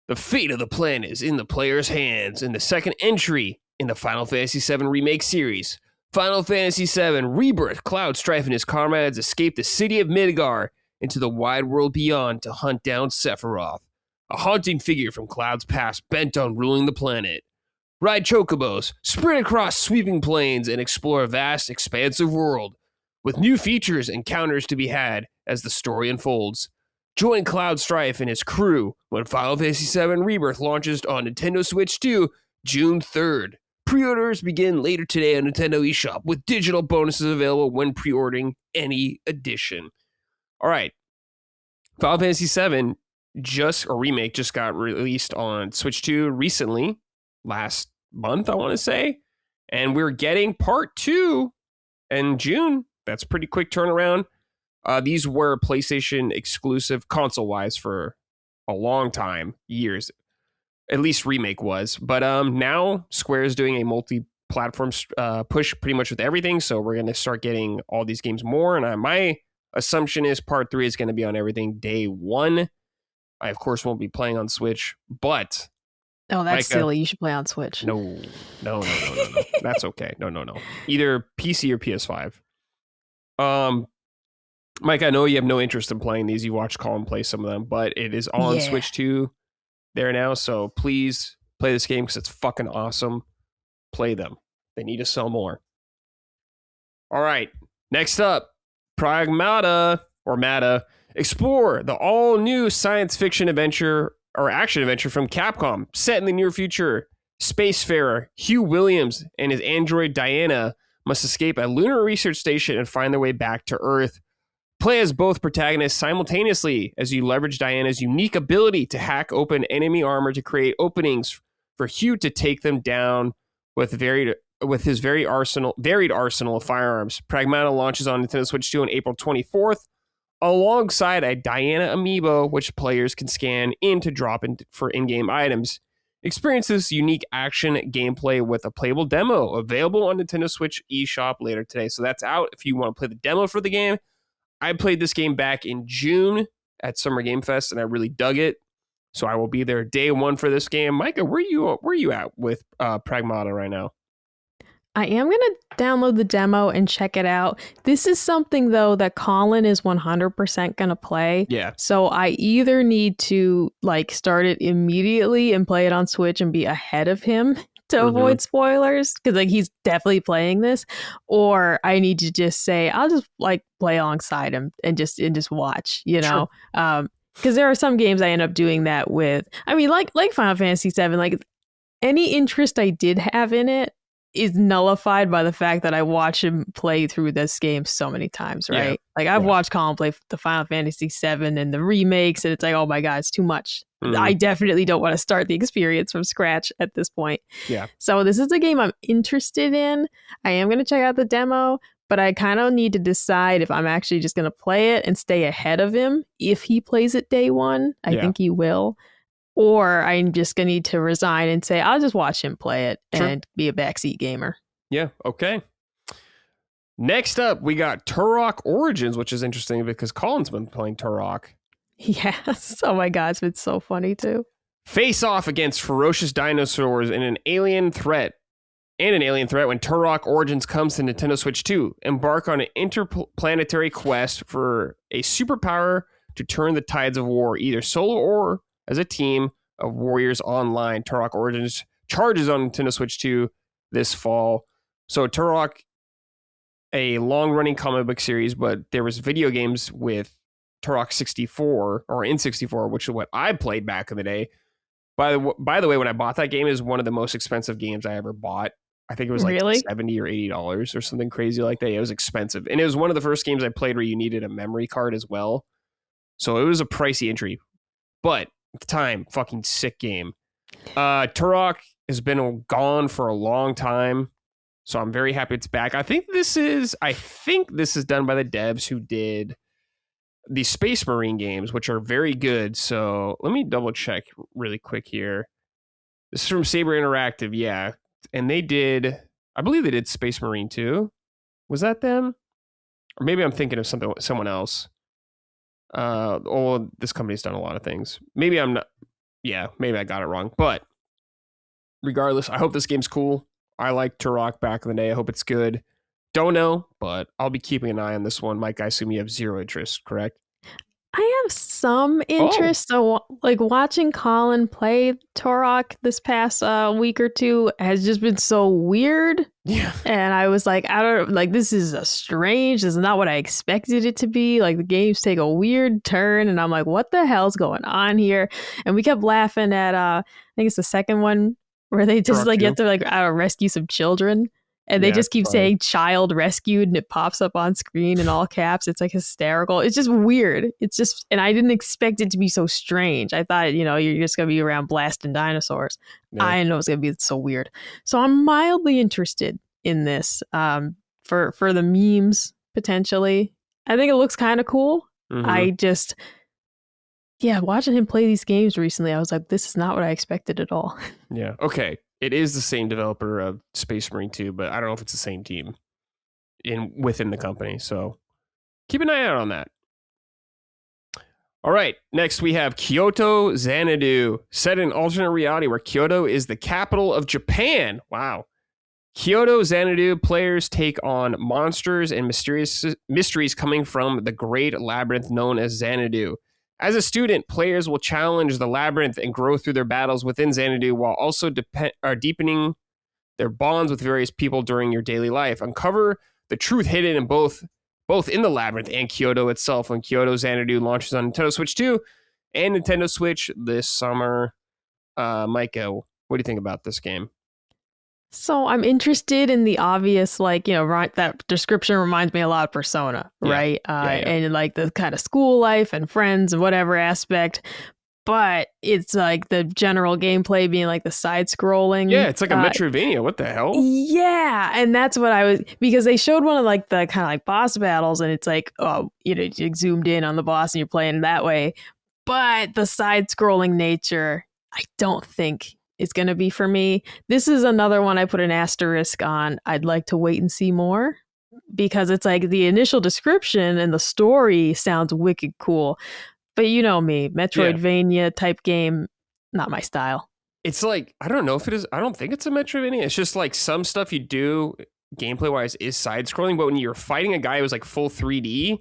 The fate of the planet is in the player's hands in the second entry in the Final Fantasy VII Remake series. Final Fantasy VII Rebirth. Cloud, Strife, and his comrades escape the city of Midgar into the wide world beyond to hunt down Sephiroth, a haunting figure from Cloud's past bent on ruling the planet. Ride chocobos, sprint across sweeping plains, and explore a vast, expansive world, with new features and encounters to be had as the story unfolds. Join Cloud, Strife and his crew when Final Fantasy VII Rebirth launches on Nintendo Switch 2, June 3rd. Pre-orders begin later today on Nintendo eShop, with digital bonuses available when pre-ordering any edition. All right. Final Fantasy VII Remake just got released on Switch 2 recently, last month, I want to say. And we're getting part 2 in June. That's pretty quick turnaround. These were PlayStation exclusive console-wise for a long time, years. At least Remake was. But now Square is doing a multi-platform push pretty much with everything. So we're going to start getting all these games more. And my assumption is part 3 is going to be on everything day 1. I, of course, won't be playing on Switch, but... Oh, that's silly. You should play on Switch. No. That's okay. No. Either PC or PS5. Mike, I know you have no interest in playing these. You watched Colin play some of them, but it is on Switch 2 there now, so please play this game because it's fucking awesome. Play them. They need to sell more. All right. Next up, Pragmata, or Mata. Explore the all-new science fiction adventure or action adventure from Capcom, set in the near future. Spacefarer Hugh Williams and his android Diana must escape a lunar research station and find their way back to Earth. Play as both protagonists simultaneously as you leverage Diana's unique ability to hack open enemy armor to create openings for Hugh to take them down with varied with his varied arsenal of firearms. Pragmata launches on Nintendo Switch 2 on April 24th, alongside a Diana amiibo, which players can scan in to drop in for in-game items. Experience this unique action gameplay with a playable demo available on Nintendo Switch eShop later today. So that's out if you want to play the demo for the game. I played this game back in June at Summer Game Fest, and I really dug it. So I will be there day one for this game. Micah, where you at with Pragmata right now? I am going to download the demo and check it out. This is something, though, that Colin is 100% going to play. Yeah. So I either need to start it immediately and play it on Switch and be ahead of him to avoid spoilers, because he's definitely playing this, or I need to just say I'll just play alongside him and just watch, know. Because there are some games I end up doing that with. I mean, like Final Fantasy VII, any interest I did have in it is nullified by the fact that I watch him play through this game so many times, right? Yeah. I've watched Colin play the Final Fantasy VII and the remakes, and it's oh my God, it's too much. I definitely don't want to start the experience from scratch at this point. Yeah. So this is a game I'm interested in. I am going to check out the demo, but I kind of need to decide if I'm actually just going to play it and stay ahead of him if he plays it day one. I think he will. Or I'm just going to need to resign and say, I'll just watch him play it and be a backseat gamer. Yeah, okay. Next up, we got Turok Origins, which is interesting because Colin's been playing Turok. Yes. Oh my God, it's been so funny too. Face off against ferocious dinosaurs and an alien threat. When Turok Origins comes to Nintendo Switch 2. Embark on an interplanetary quest for a superpower to turn the tides of war, either solo or as a team of warriors online. Turok Origins charges on Nintendo Switch 2 this fall. So Turok, a long-running comic book series, but there was video games with Turok 64 or N64, which is what I played back in the day. By the way, when I bought that game, it was one of the most expensive games I ever bought. I think it was $70 or $80 or something crazy like that. It was expensive. And it was one of the first games I played where you needed a memory card as well. So it was a pricey entry. But at the time, fucking sick game. Turok has been gone for a long time, so I'm very happy it's back. I think this is done by the devs who did the Space Marine games, which are very good. So let me double check really quick here. This is from Saber Interactive, yeah, and I believe they did Space Marine too. Was that them? Or maybe I'm thinking of someone else. This company's done a lot of things. Maybe I'm not. Yeah, maybe I got it wrong. But regardless, I hope this game's cool. I liked Turok back in the day. I hope it's good. Don't know, but I'll be keeping an eye on this one. Mike, I assume you have zero interest, correct? I have some interest. So, watching Colin play Turok this past week or two has just been so weird. Yeah. And I was this is this is not what I expected it to be. The games take a weird turn, and I'm what the hell's going on here? And we kept laughing at, I think it's the second one where they just you have to rescue some children. And they just keep saying child rescued, and it pops up on screen in all caps. It's hysterical. It's just weird. And I didn't expect it to be so strange. I thought, you're just going to be around blasting dinosaurs. Yeah. I didn't know it was going to be so weird. So I'm mildly interested in this for the memes, potentially. I think it looks kind of cool. I just, watching him play these games recently, I was this is not what I expected at all. Yeah. Okay. It is the same developer of Space Marine 2, but I don't know if it's the same team within the company. So keep an eye out on that. All right. Next, we have Kyoto Xanadu, set in alternate reality where Kyoto is the capital of Japan. Wow. Kyoto Xanadu players take on monsters and mysteries coming from the great labyrinth known as Xanadu. As a student, players will challenge the labyrinth and grow through their battles within Xanadu while also deepening their bonds with various people during your daily life. Uncover the truth hidden in both in the labyrinth and Kyoto itself when Kyoto Xanadu launches on Nintendo Switch 2 and Nintendo Switch this summer. Micah, what do you think about this game? So I'm interested in the obvious, that description reminds me a lot of Persona, right? And the kind of school life and friends and whatever aspect. but it's like the general gameplay being like the side scrolling. Yeah, it's like a Metroidvania. What the hell? Yeah, and that's what I was, because they showed one of like the kind of like boss battles, and it's like, oh, you zoomed in on the boss and you're playing that way. But the side scrolling nature, I don't think is going to be for me. This is another one I put an asterisk on. I'd like to wait and see more, because it's like the initial description and the story sounds wicked cool. But you know me, Metroidvania type game, not my style. It's like, I don't know if it is. I don't think it's a Metroidvania. It's just like some stuff you do gameplay wise is side scrolling, but when you're fighting a guy who's like full 3D,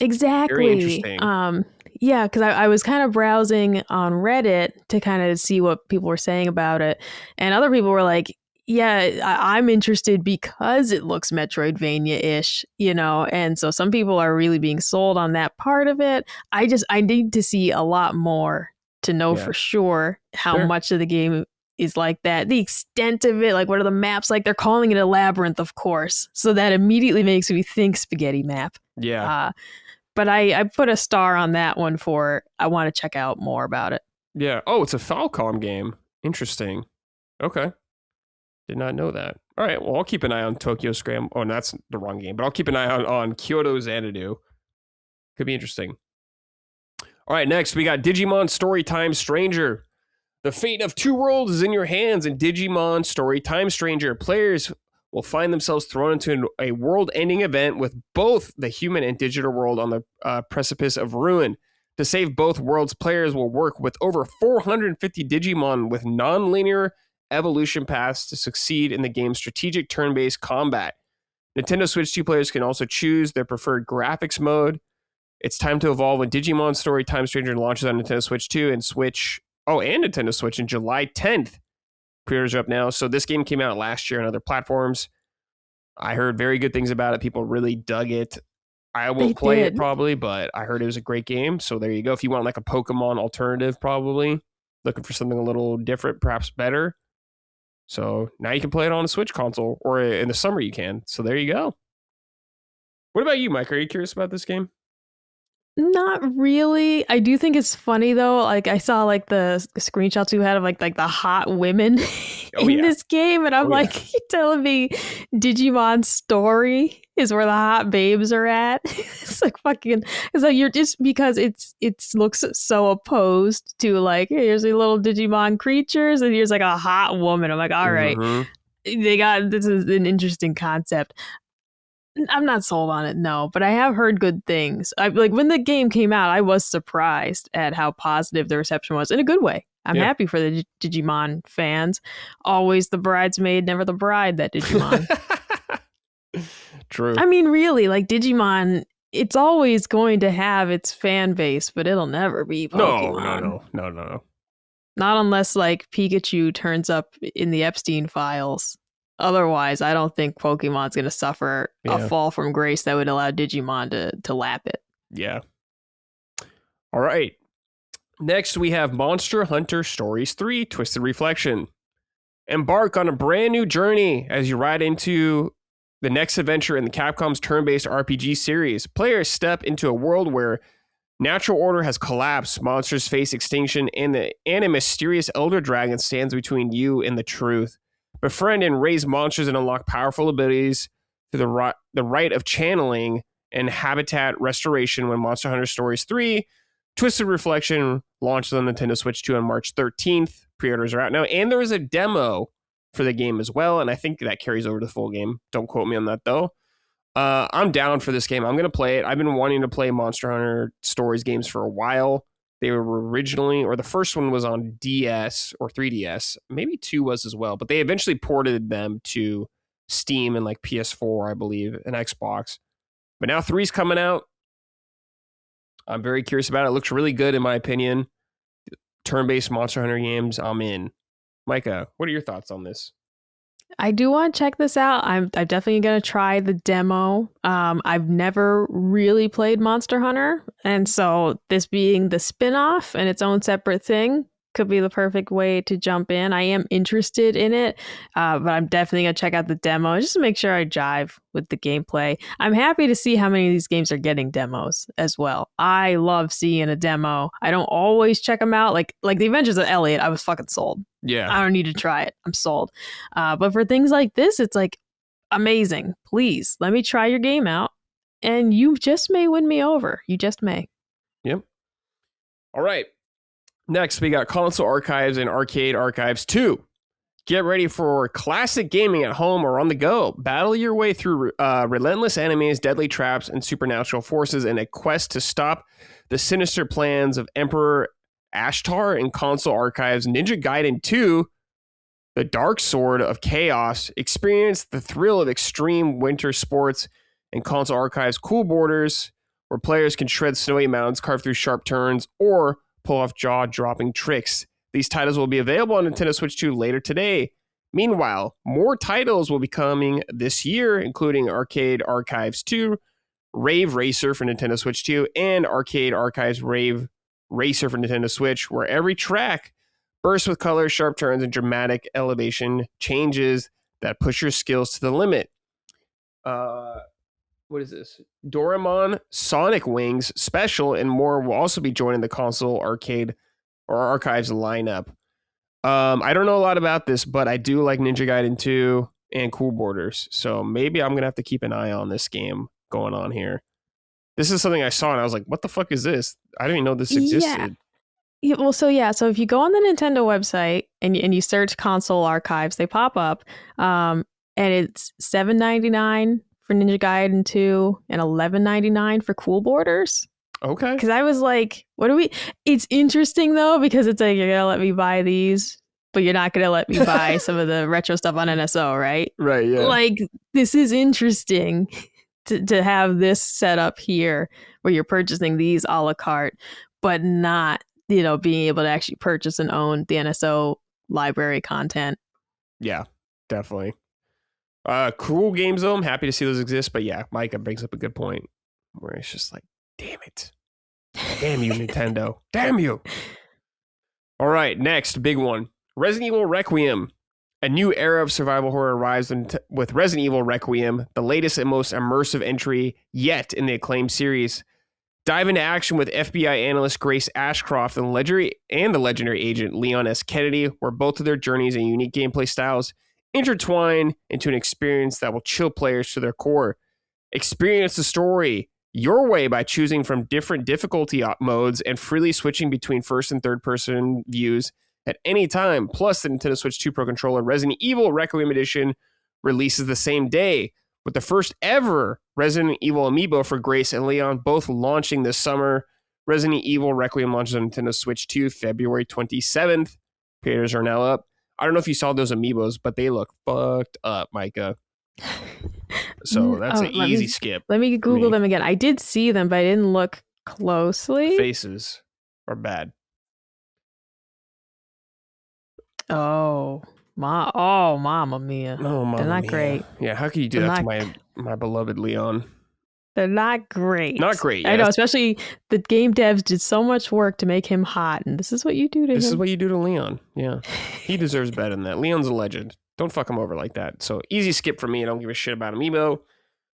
exactly. very interesting. Yeah, because I was kind of browsing on Reddit to kind of see what people were saying about it, and other people were like, yeah, I'm interested because it looks Metroidvania-ish, and so some people are really being sold on that part of it. I need to see a lot more to know for sure how much of the game is like that, the extent of it, like what are the maps like. They're calling it a labyrinth, of course, so that immediately makes me think spaghetti map. But I put a star on that one for I want to check out more about it. Yeah. Oh, it's a Falcom game. Interesting. Okay. Did not know that. All right. Well, I'll keep an eye on Tokyo Scram. Oh, no, that's the wrong game. But I'll keep an eye on Kyoto Xanadu. Could be interesting. All right. Next, we got Digimon Storytime Stranger. The fate of two worlds is in your hands in Digimon Storytime Stranger. Players will find themselves thrown into a world-ending event with both the human and digital world on the precipice of ruin. To save both worlds, players will work with over 450 Digimon with non-linear evolution paths to succeed in the game's strategic turn-based combat. Nintendo Switch 2 players can also choose their preferred graphics mode. It's time to evolve when Digimon Storytime Stranger launches on Nintendo Switch 2 and Nintendo Switch in July 10th. Pre-orders are up now. So this game came out last year on other platforms. I heard very good things about it. People really dug it. I won't play it probably, but I heard it was a great game. So there you go. If you want like a Pokemon alternative, probably looking for something a little different, perhaps better. So now you can play it on a Switch console, or in the summer you can. So there you go. What about you, Mike? Are you curious about this game? Not really. I do think it's funny though. Like I saw like the screenshots we had of like the hot women in this game, and I'm like, you're telling me Digimon Story is where the hot babes are at? It's like fucking. It's like you're just because it looks so opposed to like here's a little Digimon creatures and here's like a hot woman. I'm like, all right, this is an interesting concept. I'm not sold on it, no, but I have heard good things. Like when the game came out, I was surprised at how positive the reception was in a good way. I'm happy for the Digimon fans. Always the bridesmaid, never the bride, that Digimon. True. I mean, really, like Digimon, it's always going to have its fan base, but it'll never be Pokemon. No. Not unless like Pikachu turns up in the Epstein files. Otherwise, I don't think Pokemon's going to suffer a fall from grace that would allow Digimon to lap it. Yeah. All right. Next, we have Monster Hunter Stories 3 Twisted Reflection. Embark on a brand new journey as you ride into the next adventure in the Capcom's turn-based RPG series. Players step into a world where natural order has collapsed, monsters face extinction, and a mysterious elder dragon stands between you and the truth. Befriend and raise monsters and unlock powerful abilities through the rite of channeling and habitat restoration when Monster Hunter Stories 3 Twisted Reflection launched on Nintendo Switch 2 on March 13th. Pre-orders are out now, and there is a demo for the game as well, and I think that carries over to the full game. Don't quote me on that, though. I'm down for this game. I'm going to play it. I've been wanting to play Monster Hunter Stories games for a while. They were originally, or the first one was on DS or 3DS. Maybe 2 was as well, but they eventually ported them to Steam and like PS4, I believe, and Xbox. But now 3's coming out. I'm very curious about it. It looks really good, in my opinion. Turn-based Monster Hunter games, I'm in. Micah, what are your thoughts on this? I do want to check this out. I'm definitely going to try the demo. I've never really played Monster Hunter. And so this being the spinoff and its own separate thing, could be the perfect way to jump in. I am interested in it, but I'm definitely going to check out the demo just to make sure I jive with the gameplay. I'm happy to see how many of these games are getting demos as well. I love seeing a demo. I don't always check them out. Like the Adventures of Elliot, I was fucking sold. Yeah. I don't need to try it. I'm sold. But for things like this, it's like, amazing. Please, let me try your game out. And you just may win me over. You just may. Yep. All right. Next, we got Console Archives and Arcade Archives 2. Get ready for classic gaming at home or on the go. Battle your way through relentless enemies, deadly traps, and supernatural forces in a quest to stop the sinister plans of Emperor Ashtar in Console Archives Ninja Gaiden 2, The Dark Sword of Chaos. Experience the thrill of extreme winter sports in Console Archives Cool Borders, where players can shred snowy mountains, carve through sharp turns, or pull off jaw-dropping tricks. These titles will be available on Nintendo Switch 2 later today. Meanwhile, more titles will be coming this year, including Arcade Archives 2, Rave Racer for Nintendo Switch 2, and Arcade Archives Rave Racer for Nintendo Switch, where every track bursts with color, sharp turns, and dramatic elevation changes that push your skills to the limit. What is this? Doraemon Sonic Wings Special and more will also be joining the Console Arcade or Archives lineup. I don't know a lot about this, but I do like Ninja Gaiden 2 and Cool Borders. So maybe I'm going to have to keep an eye on this game going on here. This is something I saw and I was like, what the fuck is this? I didn't even know this existed. Yeah, so if you go on the Nintendo website and you search Console Archives, they pop up, and it's $7.99 for Ninja Gaiden 2 and $11.99 for Cool Borders. Okay. Because I was like, it's interesting though, because it's like, you're going to let me buy these, but you're not going to let me buy some of the retro stuff on NSO, right? Right, yeah. Like, this is interesting to have this set up here where you're purchasing these a la carte, but not, being able to actually purchase and own the NSO library content. Yeah, definitely. Cool games though. I'm happy to see those exist, but yeah, Micah brings up a good point where it's just like, damn it. Damn you, Nintendo. Damn you. All right, next big one. Resident Evil Requiem. A new era of survival horror arrives with Resident Evil Requiem, the latest and most immersive entry yet in the acclaimed series. Dive into action with FBI analyst Grace Ashcroft and the legendary agent Leon S. Kennedy, where both of their journeys and unique gameplay styles intertwine into an experience that will chill players to their core. Experience the story your way by choosing from different difficulty modes and freely switching between first and third person views at any time. Plus, the Nintendo Switch 2 Pro Controller Resident Evil Requiem Edition releases the same day, with the first ever Resident Evil amiibo for Grace and Leon both launching this summer. Resident Evil Requiem launches on Nintendo Switch 2 February 27th. Pre-orders are now up. I don't know if you saw those amiibos, but they look fucked up, Micah. So that's an easy skip. Let me Google them again. I did see them, but I didn't look closely. The faces are bad. Oh, Mamma Mia. Oh, Mamma They're not Mia. Great. Yeah, how can you do that to my beloved Leon? They're not great. Not great. I know, especially the game devs did so much work to make him hot, and this is what you do to him. This is what you do to Leon. Yeah. He deserves better than that. Leon's a legend. Don't fuck him over like that. So easy skip for me. I don't give a shit about amiibo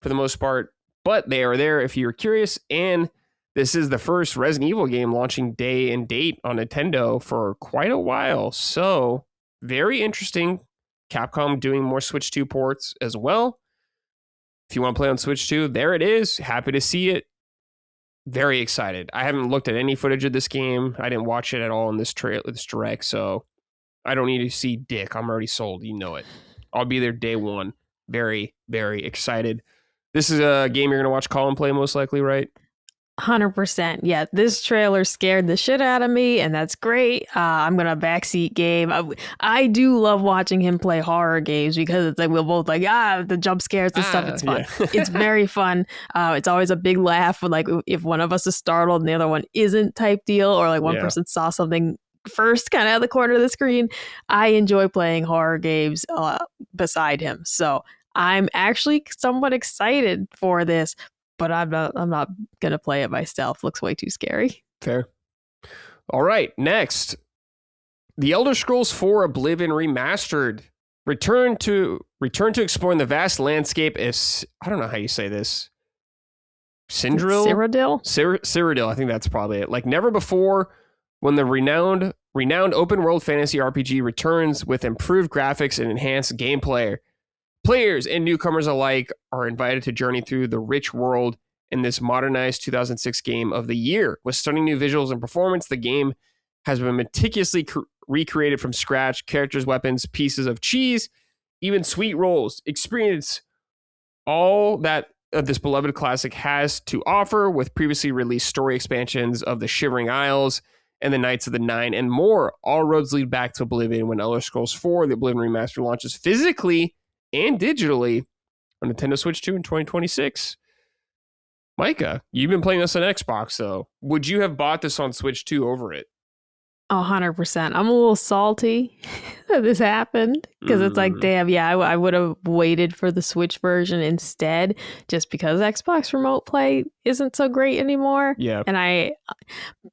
for the most part, but they are there if you're curious. And this is the first Resident Evil game launching day and date on Nintendo for quite a while. So very interesting. Capcom doing more Switch 2 ports as well. If you want to play on Switch 2, there it is. Happy to see it. Very excited. I haven't looked at any footage of this game. I didn't watch it at all in this direct, so I don't need to see dick. I'm already sold. You know it. I'll be there day one. Very, very excited. This is a game you're going to watch Colin play most likely, right? 100%. Yeah, this trailer scared the shit out of me, and that's great. I'm going to backseat game. I do love watching him play horror games because it's like we're both like, the jump scares and stuff. It's fun. Yeah. It's very fun. It's always a big laugh when, like, if one of us is startled and the other one isn't type deal, or like one person saw something first kind of at the corner of the screen. I enjoy playing horror games beside him. So I'm actually somewhat excited for this. But I'm not gonna play it myself. Looks way too scary. Fair. All right, next. The Elder Scrolls 4 Oblivion Remastered. Return to exploring the vast landscape is, I don't know how you say this. Cyrodiil? Cyrodiil, I think that's probably it. Like never before, when the renowned open world fantasy RPG returns with improved graphics and enhanced gameplay. Players and newcomers alike are invited to journey through the rich world in this modernized 2006 game of the year. With stunning new visuals and performance, the game has been meticulously recreated from scratch. Characters, weapons, pieces of cheese, even sweet rolls. Experience all that this beloved classic has to offer with previously released story expansions of the Shivering Isles and the Knights of the Nine and more. All roads lead back to Oblivion when Elder Scrolls 4, the Oblivion Remaster, launches physically and digitally on Nintendo Switch 2 in 2026. Micah, you've been playing this on Xbox, though. Would you have bought this on Switch 2 over it? 100%. I'm a little salty that this happened because it's like, damn, yeah, I would have waited for the Switch version instead just because Xbox Remote Play isn't so great anymore. Yeah.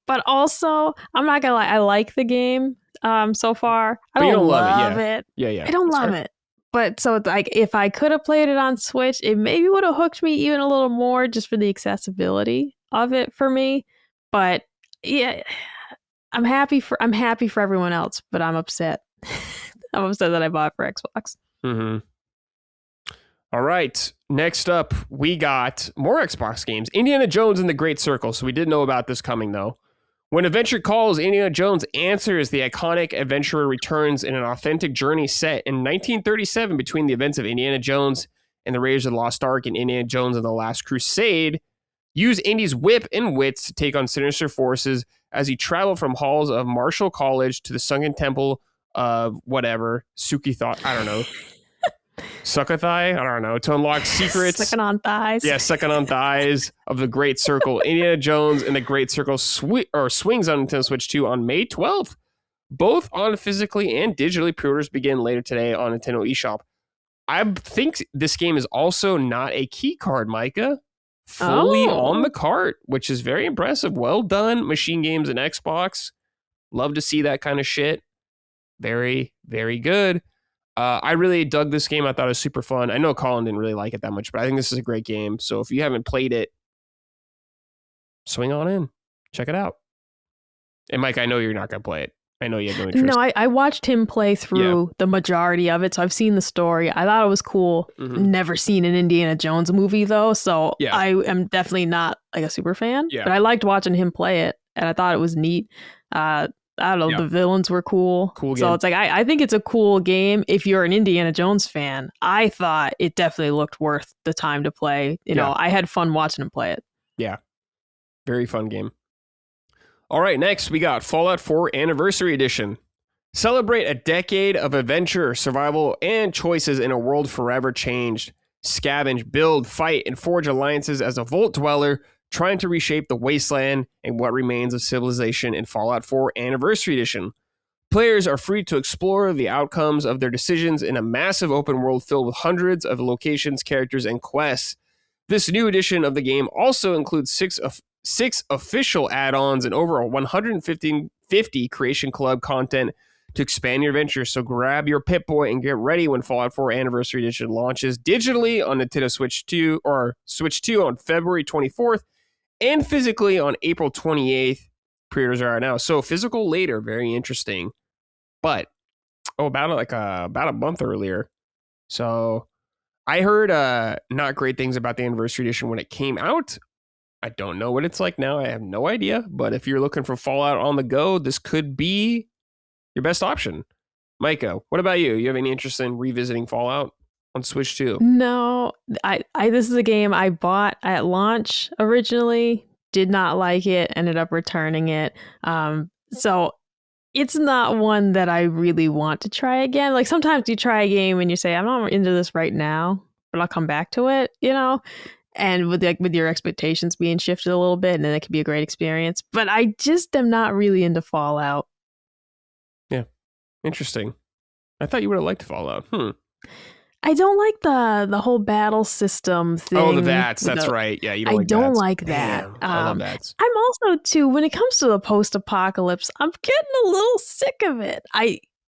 But also, I'm not gonna lie, I like the game so far. I don't love it. Yeah. I don't love it. But so it's like, if I could have played it on Switch, it maybe would have hooked me even a little more just for the accessibility of it for me. But yeah, I'm happy for everyone else, but I'm upset. I'm upset that I bought it for Xbox. Mm-hmm. All right. Next up, we got more Xbox games. Indiana Jones and the Great Circle. So we did know about this coming, though. When adventure calls, Indiana Jones answers. The iconic adventurer returns in an authentic journey set in 1937 between the events of Indiana Jones and the Raiders of the Lost Ark and Indiana Jones and the Last Crusade. Use Indy's whip and wits to take on sinister forces as he traveled from halls of Marshall College to the sunken temple of whatever, Sukithai, I don't know. Sukithai, I don't know, to unlock secrets. Sucking on thighs. Yeah, sucking on thighs of the Great Circle. Indiana Jones and the Great Circle swings on Nintendo Switch 2 on May 12th. Both on physically and digitally. Pre-orders begin later today on Nintendo eShop. I think this game is also not a key card, Micah. Fully on the cart, which is very impressive. Well done, Machine Games and Xbox. Love to see that kind of shit. Very, very good. I really dug this game. I thought it was super fun. I know Colin didn't really like it that much, but I think this is a great game. So if you haven't played it, swing on in. Check it out. And Mike, I know you're not going to play it. I know you have no interest. No, I watched him play through the majority of it, so I've seen the story. I thought it was cool. Mm-hmm. Never seen an Indiana Jones movie, though, so I am definitely not like a super fan. Yeah. But I liked watching him play it, and I thought it was neat. I don't know, the villains were cool. Cool game. So it's like, I think it's a cool game if you're an Indiana Jones fan. I thought it definitely looked worth the time to play. You know, I had fun watching him play it. Yeah. Very fun game. All right, next we got Fallout 4 Anniversary Edition. Celebrate a decade of adventure, survival, and choices in a world forever changed. Scavenge, build, fight, and forge alliances as a Vault Dweller, trying to reshape the wasteland and what remains of civilization in Fallout 4 Anniversary Edition. Players are free to explore the outcomes of their decisions in a massive open world filled with hundreds of locations, characters, and quests. This new edition of the game also includes six official add-ons and over 150 Creation Club content to expand your adventure. So grab your Pip-Boy and get ready when Fallout 4 Anniversary Edition launches digitally on Nintendo Switch 2 or Switch 2 on February 24th and physically on April 28th. Pre-orders are out now. So physical later, very interesting. But about a month earlier. So I heard not great things about the Anniversary Edition when it came out. I don't know what it's like now. I have no idea. But if you're looking for Fallout on the go, this could be your best option. Micah, what about you? You have any interest in revisiting Fallout on Switch 2? No, this is a game I bought at launch originally. Did not like it. Ended up returning it. So it's not one that I really want to try again. Like sometimes you try a game and you say, I'm not into this right now, but I'll come back to it, you know? And with your expectations being shifted a little bit, and then it could be a great experience. But I just am not really into Fallout. Yeah. Interesting. I thought you would have liked Fallout. I don't like the whole battle system thing. Oh, the VATS. That's right. Yeah, you don't I like don't VATS. like that. Damn, I love VATS. I'm also too, when it comes to the post-apocalypse, I'm getting a little sick of it.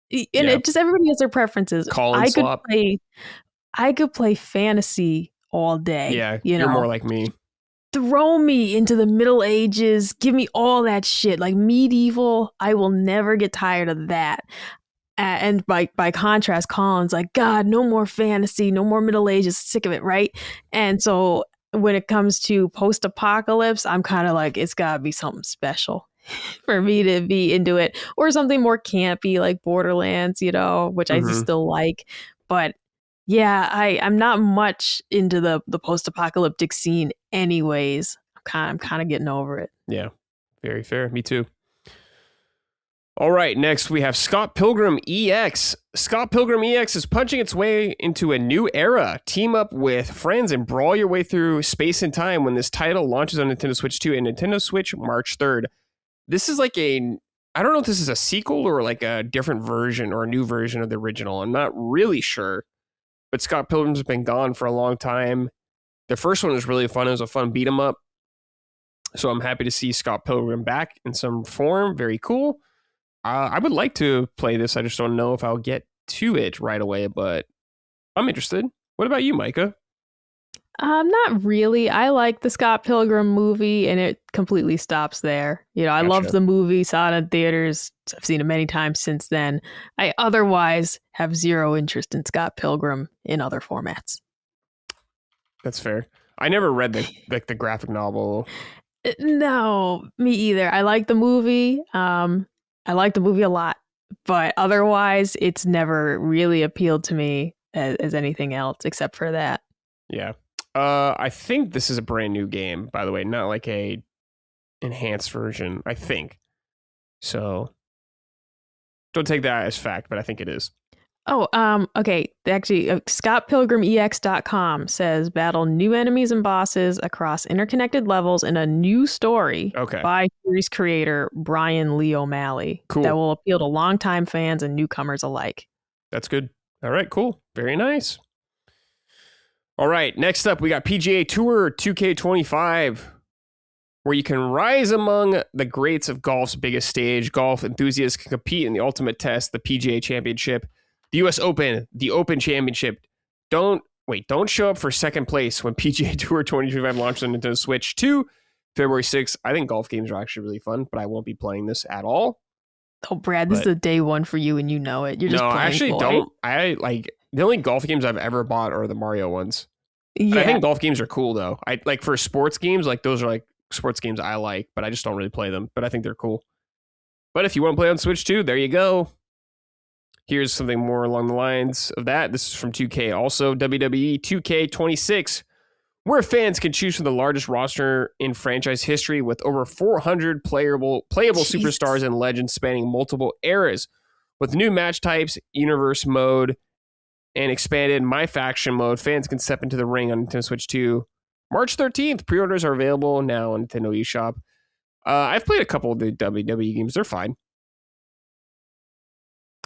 It just, everybody has their preferences. Call and slop. I could play fantasy all day. Yeah, you you're know? more like me. Throw me into the Middle Ages. Give me all that shit. Like medieval, I will never get tired of that. And by contrast, Colin's like, God, no more fantasy, no more Middle Ages, sick of it, right? And so when it comes to post-apocalypse, I'm kind of like, it's got to be something special for me to be into it, or something more campy like Borderlands, which I just still like. But yeah, I'm not much into the post-apocalyptic scene anyways. I'm kind of getting over it. Yeah, very fair. Me too. All right, next we have Scott Pilgrim EX. Scott Pilgrim EX is punching its way into a new era. Team up with friends and brawl your way through space and time when this title launches on Nintendo Switch 2 and Nintendo Switch March 3rd. This is like I don't know if this is a sequel or like a different version or a new version of the original. I'm not really sure. But Scott Pilgrim's been gone for a long time. The first one was really fun. It was a fun beat 'em up. So I'm happy to see Scott Pilgrim back in some form. Very cool. I would like to play this. I just don't know if I'll get to it right away, but I'm interested. What about you, Micah? Not really. I like the Scott Pilgrim movie, and it completely stops there. I loved the movie, saw it in theaters. I've seen it many times since then. I otherwise have zero interest in Scott Pilgrim in other formats. That's fair. I never read the graphic novel. No, me either. I like the movie. I like the movie a lot, but otherwise, it's never really appealed to me as anything else except for that. Yeah. I think this is a brand new game, by the way, not like a enhanced version, I think. So don't take that as fact, but I think it is. Oh, okay. Actually, ScottPilgrimEX.com says battle new enemies and bosses across interconnected levels in a new story by series creator Brian Lee O'Malley. Cool. That will appeal to longtime fans and newcomers alike. That's good. All right, cool. Very nice. All right, next up, we got PGA Tour 2K25, where you can rise among the greats of golf's biggest stage. Golf enthusiasts can compete in the ultimate test, the PGA Championship, the U.S. Open, the Open Championship. Don't show up for second place when PGA Tour 2025 launches on Nintendo Switch 2, February 6th. I think golf games are actually really fun, but I won't be playing this at all. Oh, Brad, this is a day one for you, and you know it. You're just playing. No, I actually don't. I like the only golf games I've ever bought are the Mario ones. Yeah. I think golf games are cool though. I like for sports games, like those are like sports games I like, but I just don't really play them. But I think they're cool. But if you want to play on Switch 2, there you go. Here's something more along the lines of that. This is from 2K. Also, WWE 2K26, where fans can choose from the largest roster in franchise history with over 400 playable superstars and legends spanning multiple eras. With new match types, universe mode, and expanded My Faction mode, fans can step into the ring on Nintendo Switch 2. March 13th, pre-orders are available now on Nintendo eShop. I've played a couple of the WWE games. They're fine.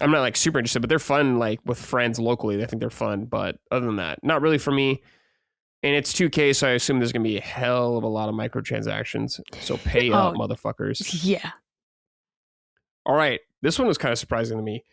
I'm not like super interested, but they're fun like with friends locally. I think they're fun, but other than that, not really for me. And it's 2K, so I assume there's going to be a hell of a lot of microtransactions. So pay up, motherfuckers. Yeah. All right. This one was kind of surprising to me.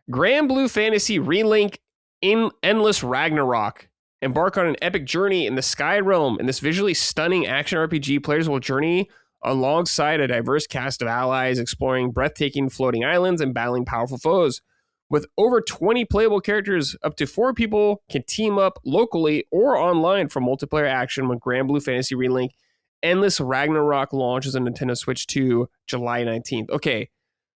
Grand Blue Fantasy Relink in Endless Ragnarok. Embark on an epic journey in the Sky Realm. In this visually stunning action RPG, players will journey alongside a diverse cast of allies, exploring breathtaking floating islands and battling powerful foes. With over 20 playable characters, up to 4 people can team up locally or online for multiplayer action when Grand Blue Fantasy Relink Endless Ragnarok launches on Nintendo Switch 2 July 19th. Okay,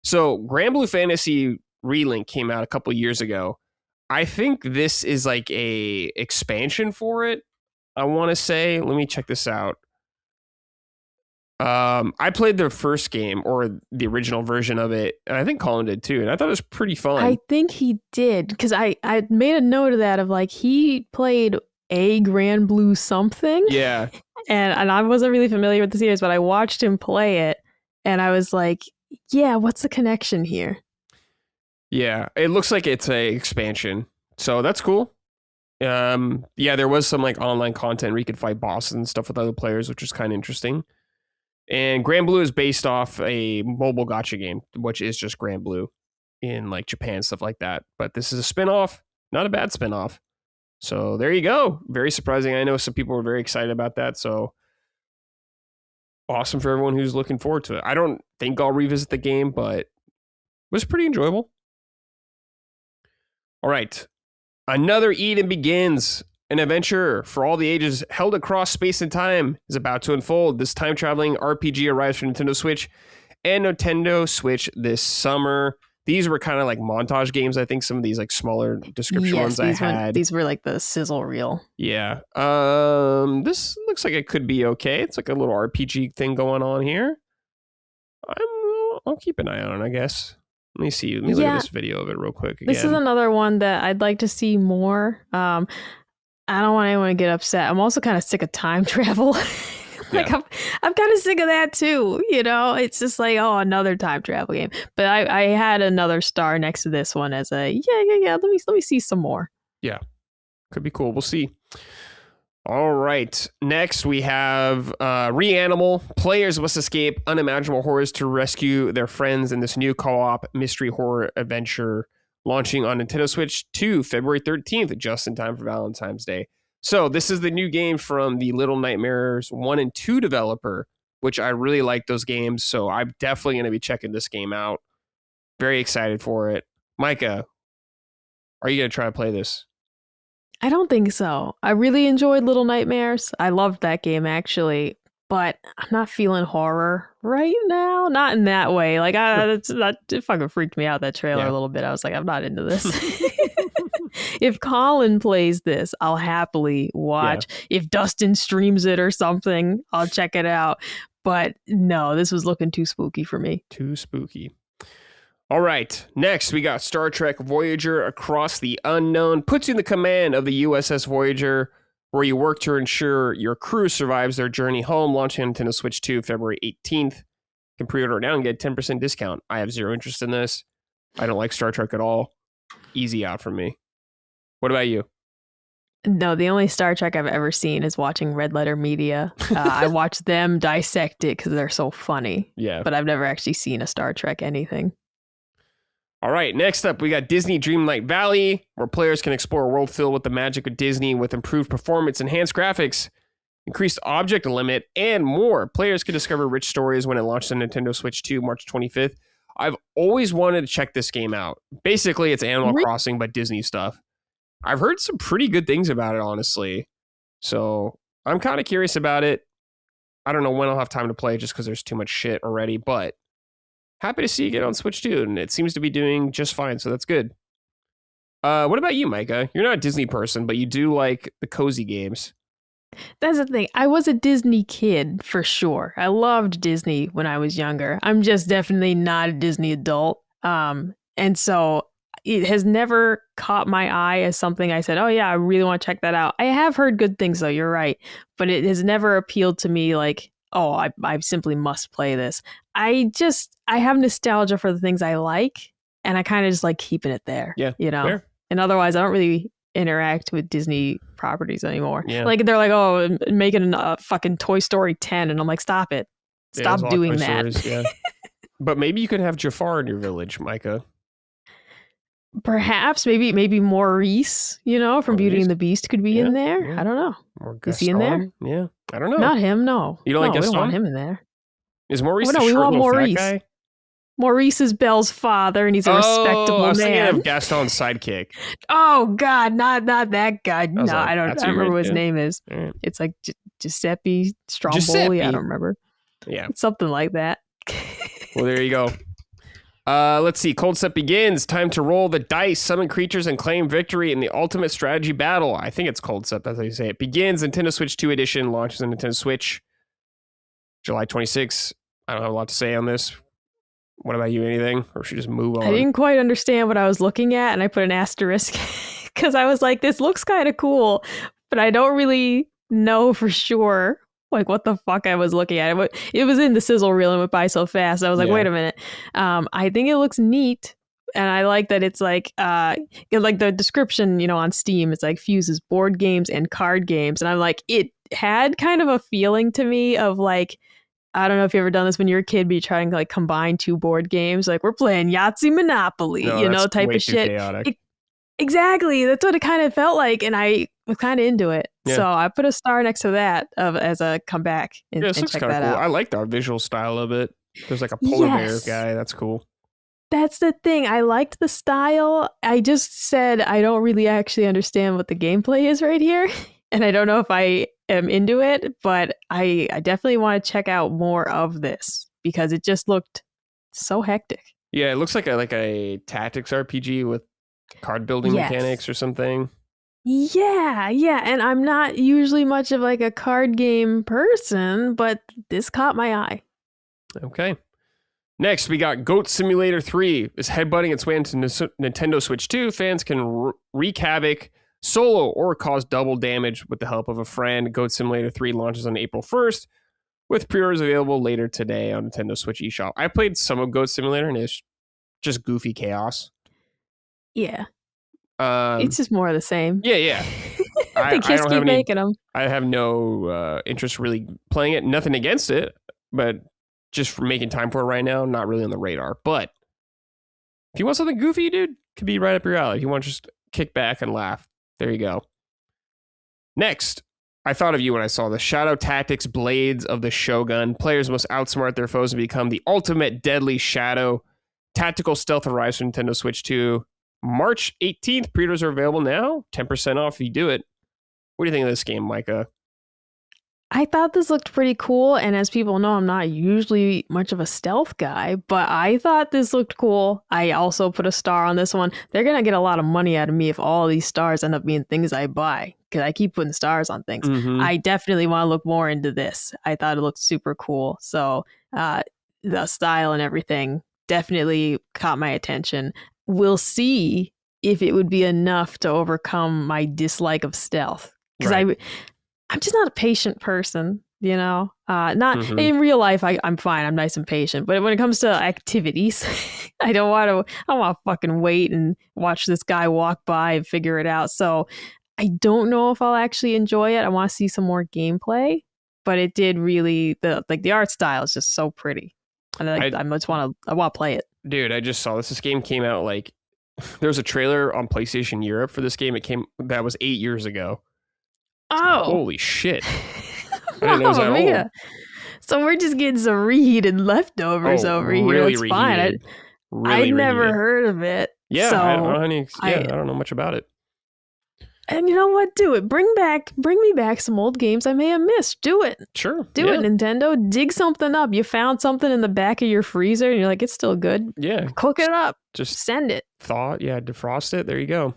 so Grand Blue Fantasy Relink came out a couple years ago. I think this is like a expansion for it, I want to say. Let me check this out. I played the first game or the original version of it, and I think Colin did too, and I thought it was pretty fun. I think he did, because I made a note of that, of like he played a Grand Blue something. Yeah. And I wasn't really familiar with the series, but I watched him play it, and I was like, yeah, what's the connection here? Yeah, it looks like it's a expansion, so that's cool. Yeah, there was some like online content where you could fight bosses and stuff with other players, which was kind of interesting. And Grand Blue is based off a mobile gacha game, which is just Grand Blue in like Japan, stuff like that. But this is a spin-off, not a bad spin-off. So there you go. Very surprising. I know some people were very excited about that. So awesome for everyone who's looking forward to it. I don't think I'll revisit the game, but it was pretty enjoyable. All right. Another Eden Begins. An adventure for all the ages held across space and time is about to unfold. This time-traveling RPG arrives for Nintendo Switch and Nintendo Switch this summer. These were kind of like montage games. I think some of these like smaller description ones I had. These were like the sizzle reel. Yeah. This looks like it could be okay. It's like a little RPG thing going on here. I'll keep an eye on it, I guess. Let me see. Let me look at this video of it real quick again. This is another one that I'd like to see more. I don't want anyone to get upset. I'm also kind of sick of time travel. I'm kind of sick of that too. You know, it's just like, oh, another time travel game. But I had another star next to this one as a yeah. Let me see some more. Yeah, could be cool. We'll see. All right. Next, we have Reanimal. Players must escape unimaginable horrors to rescue their friends in this new co-op mystery horror adventure launching on Nintendo Switch 2 February 13th, just in time for Valentine's Day. So this is the new game from the Little Nightmares 1 and 2 developer, which I really like those games. So I'm definitely going to be checking this game out. Very excited for it. Micah, are you going to try to play this? I don't think so. I really enjoyed Little Nightmares. I loved that game, actually. But I'm not feeling horror right now. Not in that way. Like, it fucking freaked me out, that trailer, a little bit. I was like, I'm not into this. If Colin plays this, I'll happily watch. Yeah. If Dustin streams it or something, I'll check it out. But no, this was looking too spooky for me. Too spooky. All right. Next, we got Star Trek Voyager Across the Unknown. Puts you in the command of the USS Voyager, where you work to ensure your crew survives their journey home, launching on Nintendo Switch 2 February 18th. You can pre-order it now and get a 10% discount. I have zero interest in this. I don't like Star Trek at all. Easy out for me. What about you? No, the only Star Trek I've ever seen is watching Red Letter Media. I watch them dissect it because they're so funny. Yeah. But I've never actually seen a Star Trek anything. All right, next up, we got Disney Dreamlight Valley, where players can explore a world filled with the magic of Disney with improved performance, enhanced graphics, increased object limit, and more. Players can discover rich stories when it launches on Nintendo Switch 2 March 25th. I've always wanted to check this game out. Basically, it's Animal Crossing, but Disney stuff. I've heard some pretty good things about it, honestly. So I'm kind of curious about it. I don't know when I'll have time to play just because there's too much shit already, but happy to see you get on Switch 2, and it seems to be doing just fine, so that's good. What about you, Micah? You're not a Disney person, but you do like the cozy games. That's the thing. I was a Disney kid, for sure. I loved Disney when I was younger. I'm just definitely not a Disney adult. And so it has never caught my eye as something I said, oh yeah, I really want to check that out. I have heard good things, though, you're right. But it has never appealed to me like, oh, I simply must play this. I have nostalgia for the things I like, and I kind of just like keeping it there. Yeah, you know. Fair. And otherwise, I don't really interact with Disney properties anymore. Yeah. Like they're like, oh, making a fucking Toy Story 10, and I'm like, stop it, stop doing that. Stories, yeah. But maybe you could have Jafar in your village, Micah. Perhaps, maybe Maurice, from Beauty and the Beast could be in there. Yeah. I don't know. Or Is he in there? Yeah, I don't know. Not him, no. You don't like Gaston? We don't want him in there. Is Maurice the short little fat guy? Maurice is Belle's father, and he's a respectable man. I was thinking of Gaston's sidekick. Oh God, not that guy. No, I don't remember what his name is. Right. It's like Giuseppe Stromboli. I don't remember. Yeah, it's something like that. Well, there you go. Let's see. Cold Step begins. Time to roll the dice, summon creatures, and claim victory in the ultimate strategy battle. I think it's Cold Step. That's how you say it. Begins. Nintendo Switch 2 edition launches on Nintendo Switch July 26th. I don't have a lot to say on this. What about you? Anything? Or should we just move on? I didn't quite understand what I was looking at, and I put an asterisk because I was like, this looks kind of cool, but I don't really know for sure like what the fuck I was looking at. It was in the sizzle reel and went by so fast. I was like, wait a minute. I think it looks neat. And I like that it's like the description, on Steam, it's like fuses board games and card games. And I'm like, it had kind of a feeling to me of like, I don't know if you ever done this when you're a kid, but you're trying to like combine two board games. Like we're playing Yahtzee Monopoly, No, that's type way of too shit. chaotic. Exactly. That's what it kind of felt like. And I was kind of into it. Yeah. So I put a star next to that as a comeback and, This and looks check kind of that cool. out. I like the visual style of it. There's like a polar bear guy. That's cool. That's the thing. I liked the style. I just said I don't really actually understand what the gameplay is right here. And I don't know if I am into it, but I definitely want to check out more of this because it just looked so hectic. Yeah, it looks like a tactics RPG with card building mechanics or something. Yeah. And I'm not usually much of like a card game person, but this caught my eye. Okay. Next, we got Goat Simulator 3 is headbutting its way into Nintendo Switch 2. Fans can wreak havoc solo or cause double damage with the help of a friend. Goat Simulator 3 launches on April 1st, with pre-orders available later today on Nintendo Switch eShop. I played some of Goat Simulator, and it's just goofy chaos. Yeah. It's just more of the same. Yeah. They just keep making them. I have no interest really playing it. Nothing against it, but just for making time for it right now, not really on the radar. But if you want something goofy, dude, could be right up your alley. If you want to just kick back and laugh, there you go. Next, I thought of you when I saw the Shadow Tactics Blades of the Shogun. Players must outsmart their foes and become the ultimate deadly shadow. Tactical stealth arrives for Nintendo Switch 2. March 18th. Pre-orders are available now. 10% off if you do it. What do you think of this game, Micah? I thought this looked pretty cool, and as people know, I'm not usually much of a stealth guy, but I thought this looked cool. I also put a star on this one. They're going to get a lot of money out of me if all these stars end up being things I buy, because I keep putting stars on things. Mm-hmm. I definitely want to look more into this. I thought it looked super cool. So the style and everything definitely caught my attention. We'll see if it would be enough to overcome my dislike of stealth, because I'm just not a patient person, in real life. I'm fine. I'm nice and patient. But when it comes to activities, I don't want to fucking wait and watch this guy walk by and figure it out. So I don't know if I'll actually enjoy it. I want to see some more gameplay, but it did really, the art style is just so pretty. And I want to play it. Dude, I just saw this. This game came out there was a trailer on PlayStation Europe for this game. that was 8 years ago. Oh, holy shit. I didn't know it was that old. So we're just getting some reheated leftovers over here. It's fine. I'd never heard of it. Yeah, so I don't know much about it. And you know what? Do it. Bring me back some old games I may have missed. Do it. Sure. Do it, Nintendo. Dig something up. You found something in the back of your freezer and you're like, it's still good. Yeah. Cook it up. Just send it. Defrost it. There you go.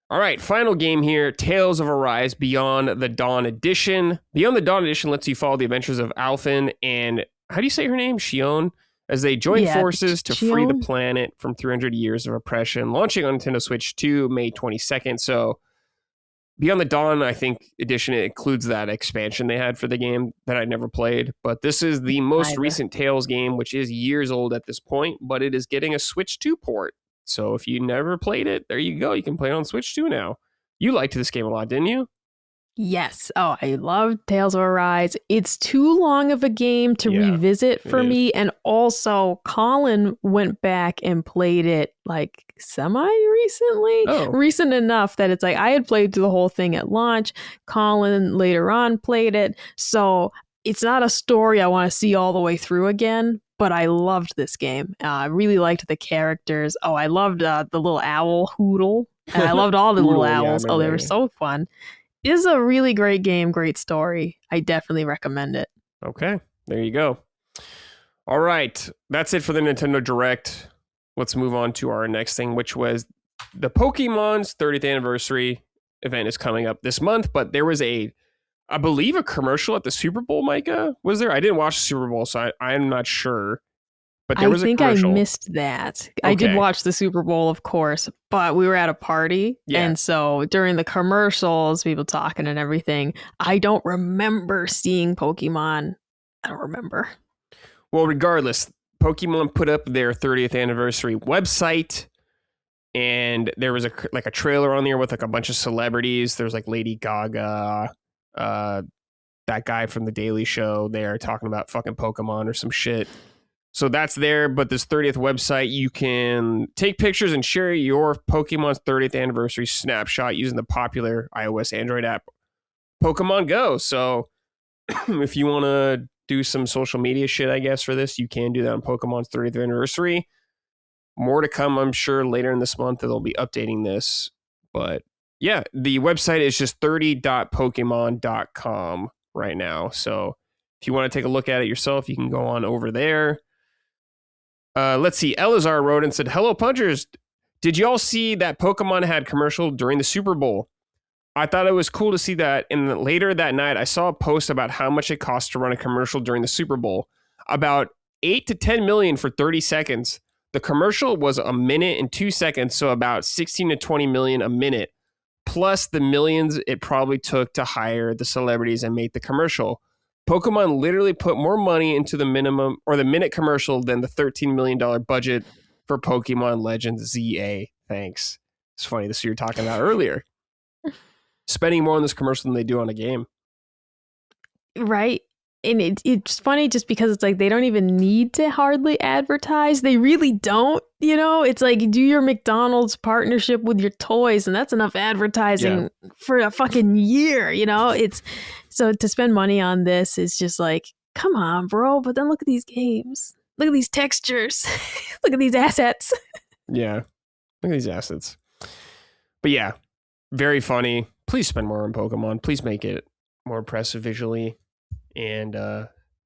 All right, final game here, Tales of Arise Beyond the Dawn Edition. Beyond the Dawn Edition lets you follow the adventures of Alphen and, how do you say her name? Shion? As they join forces to free the planet from 300 years of oppression, launching on Nintendo Switch 2, May 22nd. So Beyond the Dawn, I think, edition, it includes that expansion they had for the game that I never played. But this is the most recent Tales game, which is years old at this point, but it is getting a Switch 2 port. So if you never played it, there you go. You can play it on Switch 2 now. You liked this game a lot, didn't you? Yes. Oh, I love Tales of Arise. It's too long of a game to revisit for me. And also, Colin went back and played it like semi-recently. Oh. Recent enough that it's like I had played through the whole thing at launch. Colin later on played it. So it's not a story I want to see all the way through again. But I loved this game. I really liked the characters. Oh, I loved the little owl, Hootle. And I loved all the little owls. They were so fun. It is a really great game, great story. I definitely recommend it. Okay, there you go. All right, that's it for the Nintendo Direct. Let's move on to our next thing, which was the Pokemon's 30th anniversary event is coming up this month, but there was I believe a commercial at the Super Bowl, Micah. Was there? I didn't watch the Super Bowl, so I'm not sure. But there was a commercial. I think I missed that. Okay. I did watch the Super Bowl, of course, but we were at a party. Yeah. And so during the commercials, people talking and everything, I don't remember seeing Pokemon. I don't remember. Well, regardless, Pokemon put up their 30th anniversary website, and there was a trailer on there with like a bunch of celebrities. There's like Lady Gaga, that guy from the Daily Show there talking about fucking Pokemon or some shit. So that's there, but this 30th website, you can take pictures and share your Pokemon's 30th anniversary snapshot using the popular iOS Android app Pokemon Go. So if you want to do some social media shit, I guess, for this, you can do that on Pokemon's 30th anniversary. More to come, I'm sure, later in this month. They'll be updating this. But yeah, the website is just 30.pokemon.com right now. So if you want to take a look at it yourself, you can go on over there. Let's see. Elazar wrote and said, "Hello, Punchers. Did y'all see that Pokemon had commercial during the Super Bowl? I thought it was cool to see that. And later that night, I saw a post about how much it costs to run a commercial during the Super Bowl. About 8 to 10 million for 30 seconds. The commercial was a minute and 2 seconds, so about 16 to 20 million a minute, plus the millions it probably took to hire the celebrities and make the commercial. Pokemon literally put more money into the minimum or the minute commercial than the $13 million budget for Pokemon Legends ZA. Thanks." It's funny. This is what you were talking about earlier. Spending more on this commercial than they do on a game. Right. And it's funny just because it's like they don't even need to hardly advertise. They really don't, you know? It's like do your McDonald's partnership with your toys and that's enough advertising for a fucking year, you know? It's so to spend money on this is just like, come on, bro. But then look at these games. Look at these textures. Look at these assets. Yeah. Look at these assets. But yeah, very funny. Please spend more on Pokemon. Please make it more impressive visually and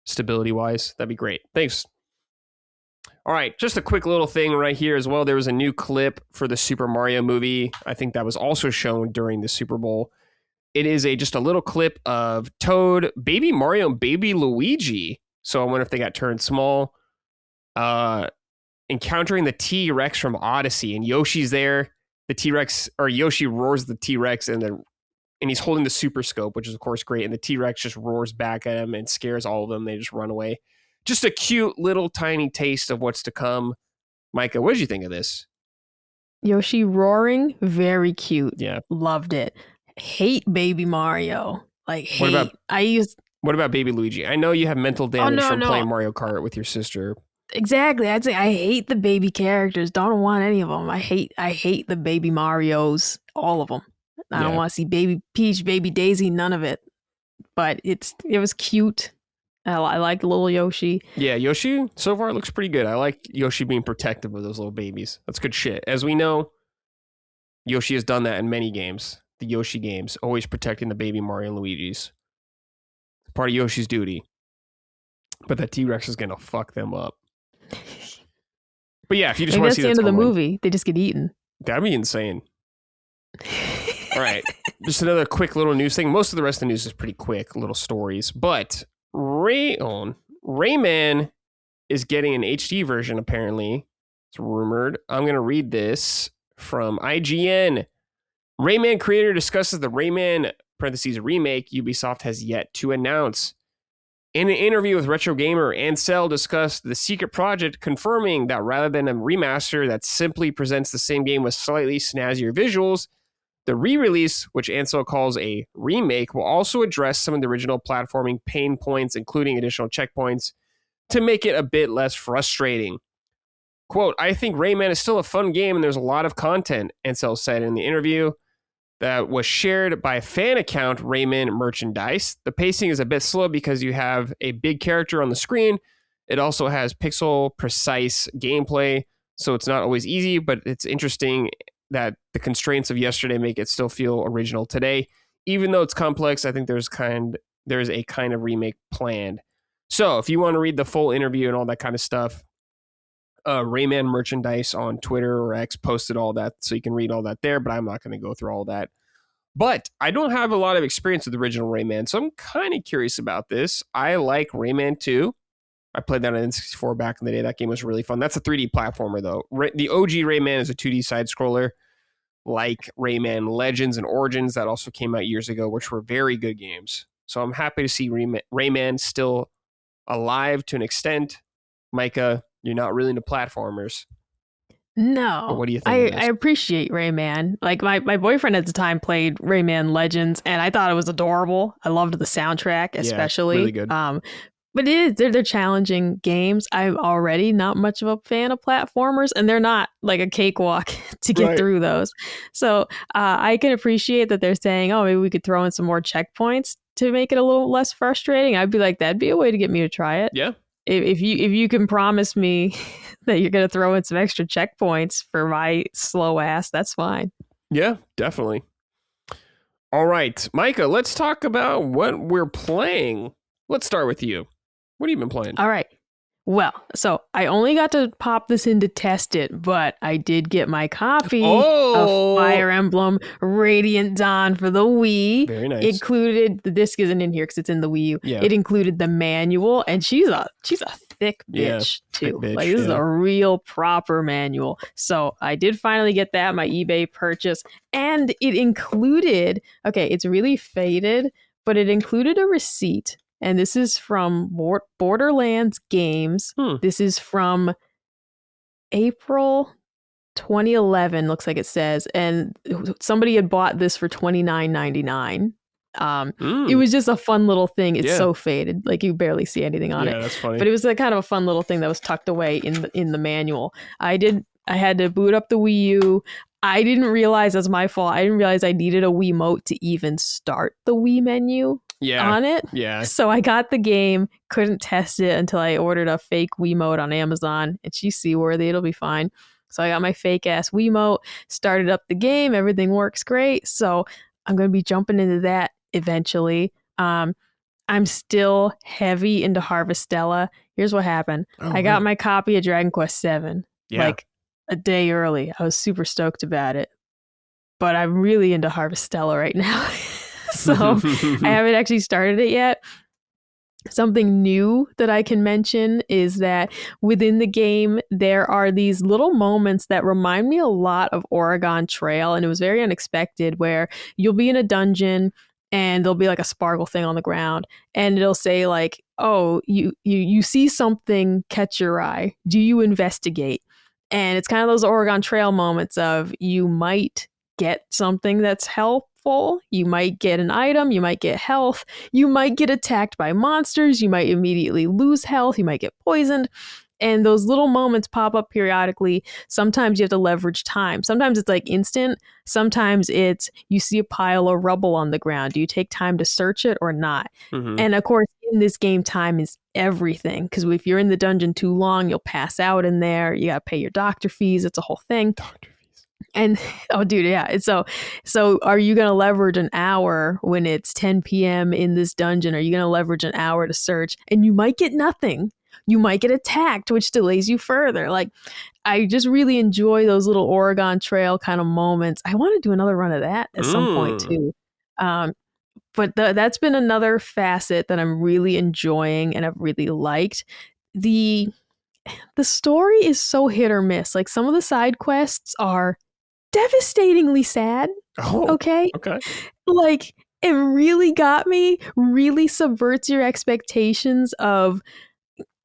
stability wise. That'd be great. Thanks. All right, just a quick little thing right here as well. There was a new clip for the Super Mario movie. I think that was also shown during the Super Bowl. It is just a little clip of Toad, Baby Mario, and Baby Luigi. So I wonder if they got turned small. Encountering the T-Rex from Odyssey, and Yoshi's there. The T-Rex, or Yoshi roars the T-Rex, and he's holding the Super Scope, which is of course great. And the T-Rex just roars back at him and scares all of them. They just run away. Just a cute little tiny taste of what's to come. Micah, what did you think of this? Yoshi roaring, very cute. Yeah, loved it. Hate Baby Mario. Like hate. What about Baby Luigi? I know you have mental damage from playing Mario Kart with your sister. Exactly. I'd say I hate the baby characters. Don't want any of them. I hate the Baby Marios. All of them. I don't want to see Baby Peach, Baby Daisy, none of it. But it was cute. I like little Yoshi. Yeah, Yoshi so far looks pretty good. I like Yoshi being protective of those little babies. That's good shit. As we know, Yoshi has done that in many games. The Yoshi games, always protecting the baby Mario and Luigi's. Part of Yoshi's duty. But that T-Rex is going to fuck them up. But yeah, if you just want to see that's the end of the movie, they just get eaten. That'd be insane. All right. Just another quick little news thing. Most of the rest of the news is pretty quick, little stories. But Rayman is getting an HD version, apparently. It's rumored. I'm going to read this from IGN. Rayman creator discusses the Rayman remake Ubisoft has yet to announce. In an interview with Retro Gamer, Ansel discussed the secret project, confirming that rather than a remaster that simply presents the same game with slightly snazzier visuals, the re-release, which Ansel calls a remake, will also address some of the original platforming pain points, including additional checkpoints, to make it a bit less frustrating. Quote, "I think Rayman is still a fun game and there's a lot of content," Ansel said in the interview that was shared by a fan account, Rayman Merchandise. The pacing is a bit slow because you have a big character on the screen. It also has pixel-precise gameplay, so it's not always easy, but it's interesting that the constraints of yesterday make it still feel original today. Even though it's complex, I think there's a kind of remake planned. So if you want to read the full interview and all that kind of stuff, Rayman Merchandise on Twitter or X posted all that, so you can read all that there, but I'm not going to go through all that. But I don't have a lot of experience with the original Rayman, so I'm kind of curious about this. I like Rayman 2. I played that on N64 back in the day. That game was really fun. That's a 3D platformer, though. The OG Rayman is a 2D side-scroller, like Rayman Legends and Origins that also came out years ago, which were very good games. So I'm happy to see Rayman still alive to an extent. Micah, You're not really into platformers. No, But what do you think? I appreciate Rayman. Like my boyfriend at the time played Rayman Legends, and I thought it was adorable. I loved the soundtrack, especially. Yeah, really good. But it is they're challenging games. I'm already not much of a fan of platformers, and they're not like a cakewalk to get through those. So I can appreciate that they're saying, oh, maybe we could throw in some more checkpoints to make it a little less frustrating. I'd be like, that'd be a way to get me to try it. Yeah. If you can promise me that you're going to throw in some extra checkpoints for my slow ass, that's fine. Yeah, definitely. All right, Micah, let's talk about what we're playing. Let's start with you. What have you been playing? All right. Well, so I only got to pop this in to test it, but I did get my copy of Fire Emblem Radiant Dawn for the Wii. Very nice. Included, the disc isn't in here because it's in the Wii U. Yeah. It included the manual, and she's a thick bitch too. Bitch, like this is a real proper manual. So I did finally get that, my eBay purchase, and it included, okay, it's really faded, but it included a receipt. And this is from Borderlands Games. This is from April 2011, looks like it says. And somebody had bought this for $29.99. It was just a fun little thing. It's so faded. Like you barely see anything on it. Yeah, that's funny. But it was like kind of a fun little thing that was tucked away in the manual. I had to boot up the Wii U. I didn't realize, that's my fault. I didn't realize I needed a Wiimote to even start the Wii menu on it. Yeah. So I got the game, couldn't test it until I ordered a fake Wiimote on Amazon, and she's seaworthy. It'll be fine. So I got my fake ass Wiimote, started up the game. Everything works great. So I'm going to be jumping into that eventually. I'm still heavy into Harvestella. Here's what happened. I got my copy of Dragon Quest VII like a day early. I was super stoked about it. But I'm really into Harvestella right now. So I haven't actually started it yet. Something new that I can mention is that within the game, there are these little moments that remind me a lot of Oregon Trail. And it was very unexpected, where you'll be in a dungeon and there'll be like a sparkle thing on the ground, and it'll say like, oh, you see something catch your eye. Do you investigate? And it's kind of those Oregon Trail moments of, you might get something that's helpful. You might get an item. You might get health. You might get attacked by monsters. You might immediately lose health. You might get poisoned. And those little moments pop up periodically. Sometimes you have to leverage time. Sometimes it's like instant. Sometimes it's, you see a pile of rubble on the ground. Do you take time to search it or not? And of course, in this game, time is everything. Because if you're in the dungeon too long, you'll pass out in there. You got to pay your doctor fees. It's a whole thing. And oh, dude, yeah. So are you going to leverage an hour when it's 10 p.m. in this dungeon? Are you going to leverage an hour to search? And you might get nothing. You might get attacked, which delays you further. Like, I just really enjoy those little Oregon Trail kind of moments. I want to do another run of that at some point too. But that's been another facet that I'm really enjoying and I've really liked. The story is so hit or miss. Like, some of the side quests are devastatingly sad. Okay. Like, it really got me, really subverts your expectations of,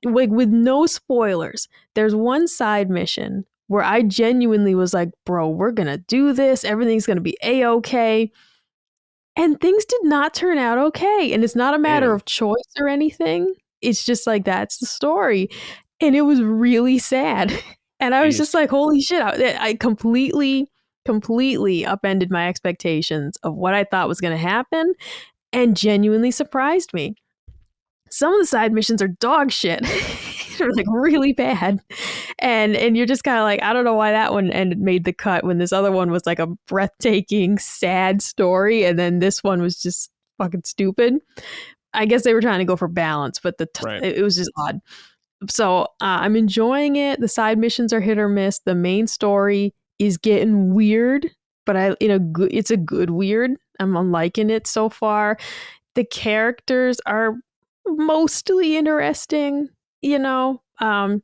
like, with no spoilers. There's one side mission where I genuinely was like, bro, we're gonna do this, everything's gonna be a-okay, and things did not turn out okay. And it's not a matter of choice or anything. It's just like, that's the story. And it was really sad. And I was just like, holy shit, I completely upended my expectations of what I thought was going to happen, and genuinely surprised me. Some of the side missions are dog shit. They're like really bad. And you're just kind of like, I don't know why that one made the cut when this other one was like a breathtaking, sad story. And then this one was just fucking stupid. I guess they were trying to go for balance, but it was just odd. So I'm enjoying it. The side missions are hit or miss. The main story is getting weird, but it's a good weird. I'm liking it so far. The characters are mostly interesting, but I'm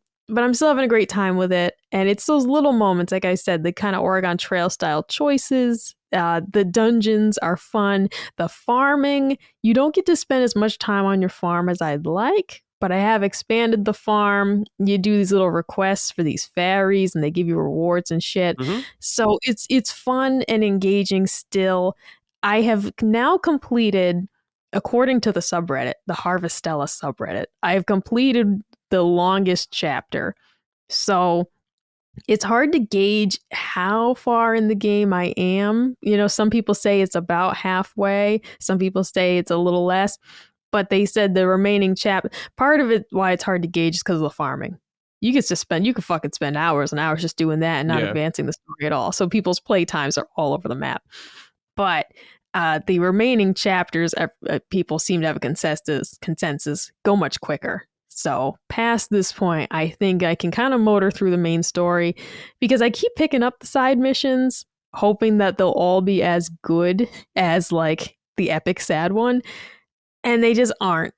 still having a great time with it. And it's those little moments, like I said, the kind of Oregon Trail style choices. The dungeons are fun. The farming, you don't get to spend as much time on your farm as I'd like, but I have expanded the farm. You do these little requests for these fairies and they give you rewards and shit. Mm-hmm. So it's fun and engaging still. I have now completed, according to the subreddit, the Harvestella subreddit, I have completed the longest chapter. So it's hard to gauge how far in the game I am. You know, some people say it's about halfway. Some people say it's a little less. But they said the remaining part of it, why it's hard to gauge is because of the farming. You could fucking spend hours and hours just doing that and not advancing the story at all. So people's play times are all over the map. But the remaining chapters, people seem to have a consensus, go much quicker. So past this point, I think I can kind of motor through the main story because I keep picking up the side missions, hoping that they'll all be as good as like the epic sad one. And they just aren't.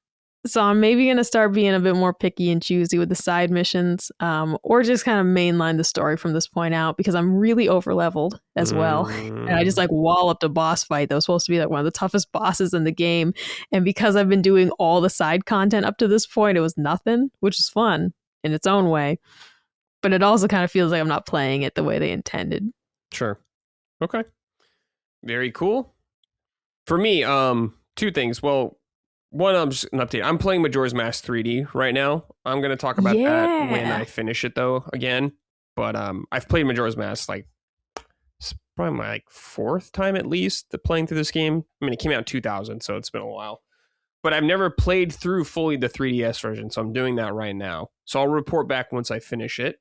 So I'm maybe going to start being a bit more picky and choosy with the side missions, or just kind of mainline the story from this point out because I'm really over leveled as well. And I just like walloped a boss fight that was supposed to be like one of the toughest bosses in the game. And because I've been doing all the side content up to this point, it was nothing, which is fun in its own way. But it also kind of feels like I'm not playing it the way they intended. Sure. Okay. Very cool. For me, two things. Well, one, I'm just an update. I'm playing Majora's Mask 3D right now. I'm going to talk about that when I finish it, though, again. But I've played Majora's Mask, like, it's probably my like fourth time at least playing through this game. I mean, it came out in 2000, so it's been a while. But I've never played through fully the 3DS version, so I'm doing that right now. So I'll report back once I finish it.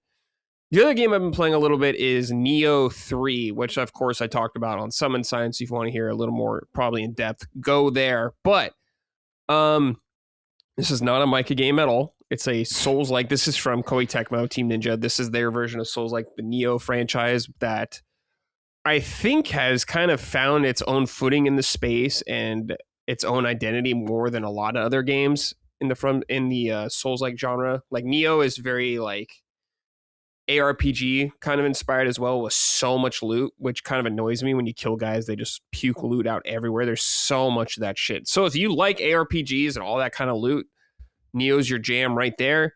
The other game I've been playing a little bit is Neo 3, which, of course, I talked about on Summon Science. If you want to hear a little more, probably in depth, go there. But this is not a Micah game at all. It's a Souls-like. This is from Koei Tecmo, Team Ninja. This is their version of Souls-like, the Neo franchise that I think has kind of found its own footing in the space and its own identity more than a lot of other games in the Souls-like genre. Like Neo is very like ARPG kind of inspired as well, with so much loot, which kind of annoys me when you kill guys. They just puke loot out everywhere. There's so much of that shit. So if you like ARPGs and all that kind of loot, Neo's your jam right there.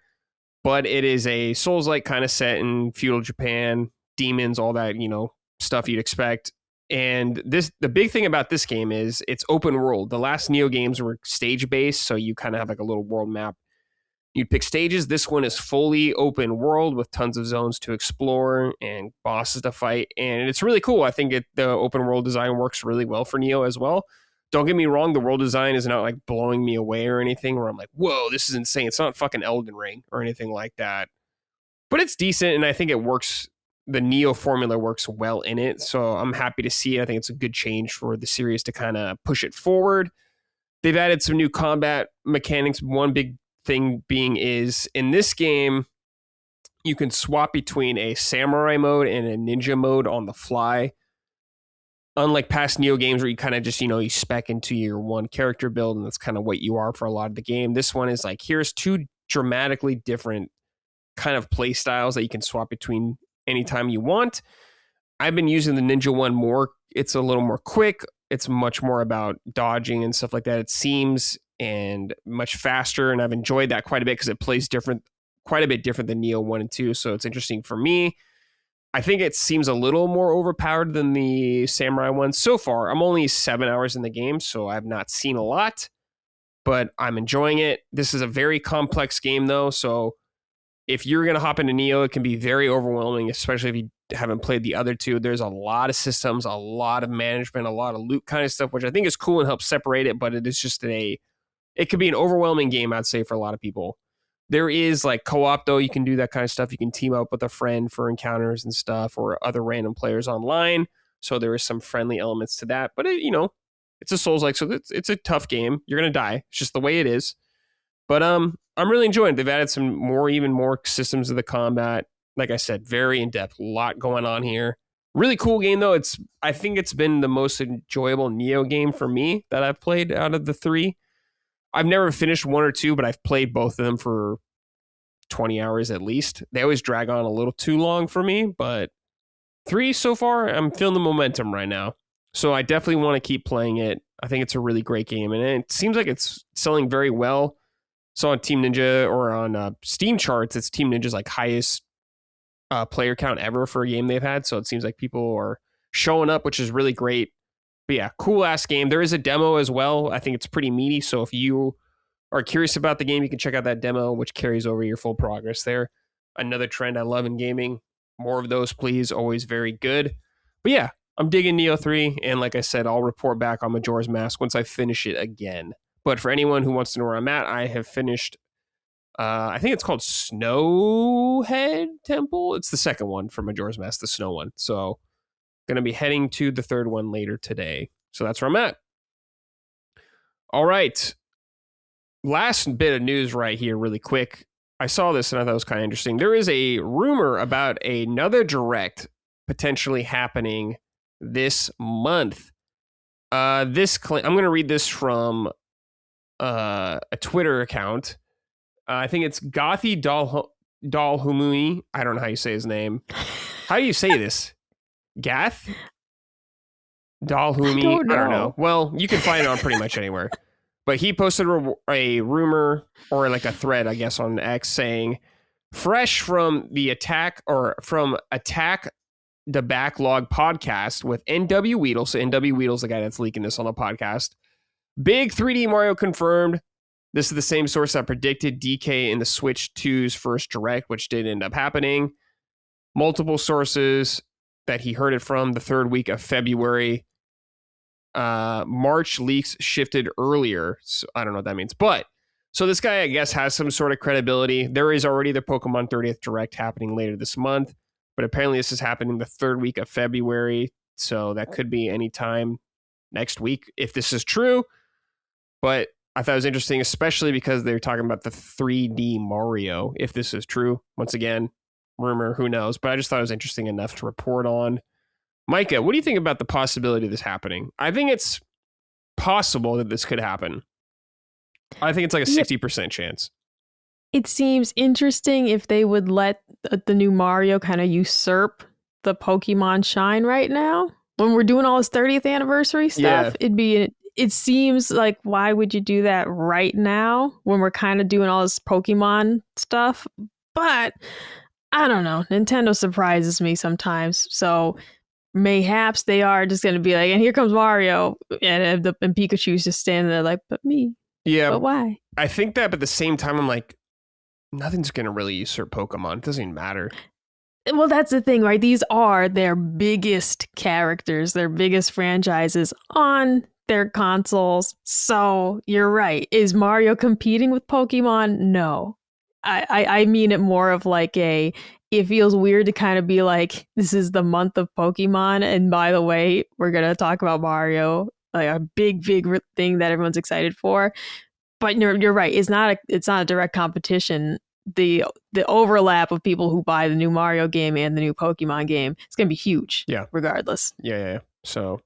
But it is a Souls-like kind of set in feudal Japan, demons, all that, stuff you'd expect. And the big thing about this game is it's open world. The last Neo games were stage-based, so you kind of have like a little world map. You'd pick stages. This one is fully open world with tons of zones to explore and bosses to fight. And it's really cool. I think the open world design works really well for Neo as well. Don't get me wrong. The world design is not like blowing me away or anything where I'm like, whoa, this is insane. It's not fucking Elden Ring or anything like that. But it's decent. And I think it works. The Neo formula works well in it. So I'm happy to see it. I think it's a good change for the series to kind of push it forward. They've added some new combat mechanics. One big thing being is in this game you can swap between a samurai mode and a ninja mode on the fly, unlike past Neo games where you kind of just you spec into your one character build and that's kind of what you are for a lot of the game. This one is like, here's two dramatically different kind of play styles that you can swap between anytime you want. I've been using the ninja one more. It's a little more quick. It's much more about dodging and stuff like that, it seems, and much faster. And I've enjoyed that quite a bit because it plays quite a bit different than Neo 1 and 2. So it's interesting for me. I think it seems a little more overpowered than the Samurai one so far. I'm only 7 hours in the game, so I've not seen a lot, but I'm enjoying it. This is a very complex game, though. So if you're going to hop into Neo, it can be very overwhelming, especially if you haven't played the other two. There's a lot of systems, a lot of management, a lot of loot kind of stuff, which I think is cool and helps separate it, but it is just it could be an overwhelming game, I'd say, for a lot of people. There is like co-op, though. You can do that kind of stuff. You can team up with a friend for encounters and stuff, or other random players online. So there is some friendly elements to that. But it's a Souls-like, so it's a tough game. You're gonna die. It's just the way it is. But I'm really enjoying it. They've added even more systems to the combat. Like I said, very in depth. A lot going on here. Really cool game, though. I think it's been the most enjoyable Neo game for me that I've played out of the three. I've never finished 1 or 2, but I've played both of them for 20 hours at least. They always drag on a little too long for me, but 3 so far, I'm feeling the momentum right now. So I definitely want to keep playing it. I think it's a really great game, and it seems like it's selling very well. So on Team Ninja or on Steam charts, it's Team Ninja's like highest player count ever for a game they've had. So it seems like people are showing up, which is really great. But yeah, cool ass game. There is a demo as well. I think it's pretty meaty. So if you are curious about the game, you can check out that demo, which carries over your full progress there. Another trend I love in gaming. More of those, please. Always very good. But yeah, I'm digging Neo 3. And like I said, I'll report back on Majora's Mask once I finish it again. But for anyone who wants to know where I'm at, I have finished, I think it's called Snowhead Temple. It's the second one for Majora's Mask, the snow one. So going to be heading to the third one later today. So that's where I'm at. All right. Last bit of news right here, really quick. I saw this and I thought it was kind of interesting. There is a rumor about another direct potentially happening this month. I'm going to read this from a Twitter account. I think it's Gothi Dalhumui. I don't know how you say his name. How do you say this? Gath? Dalhumi? I don't know. Well, you can find it on pretty much anywhere. But he posted a rumor or like a thread, I guess, on X saying, fresh from Attack the Backlog podcast with NW Weedle. So NW Weedle's the guy that's leaking this on the podcast. Big 3D Mario confirmed. This is the same source that predicted DK in the Switch 2's first direct, which did end up happening. Multiple sources that he heard it from the third week of February. March leaks shifted earlier. So I don't know what that means. But so this guy, I guess, has some sort of credibility. There is already the Pokemon 30th Direct happening later this month. But apparently this is happening the third week of February. So that could be any time next week if this is true. But I thought it was interesting, especially because they're talking about the 3D Mario. If this is true, once again, rumor, who knows? But I just thought it was interesting enough to report on. Micah, what do you think about the possibility of this happening? I think it's possible that this could happen. I think it's like a 60% chance. It seems interesting if they would let the new Mario kind of usurp the Pokemon shine right now. When we're doing all this 30th anniversary stuff, it seems like, why would you do that right now when we're kind of doing all this Pokemon stuff? But I don't know. Nintendo surprises me sometimes. So mayhaps they are just going to be like, and here comes Mario. And Pikachu's just standing there like, but me. Yeah. But why? I think that, but at the same time, I'm like, nothing's going to really usurp Pokemon. It doesn't even matter. Well, that's the thing, right? These are their biggest characters, their biggest franchises on their consoles. So you're right. Is Mario competing with Pokemon? No. I mean it more of like it feels weird to kind of be like, this is the month of Pokemon. And by the way, we're going to talk about Mario, like a big thing that everyone's excited for. But you're right. It's not a direct competition. The overlap of people who buy the new Mario game and the new Pokemon game, it's going to be huge. Yeah. Regardless. Yeah. So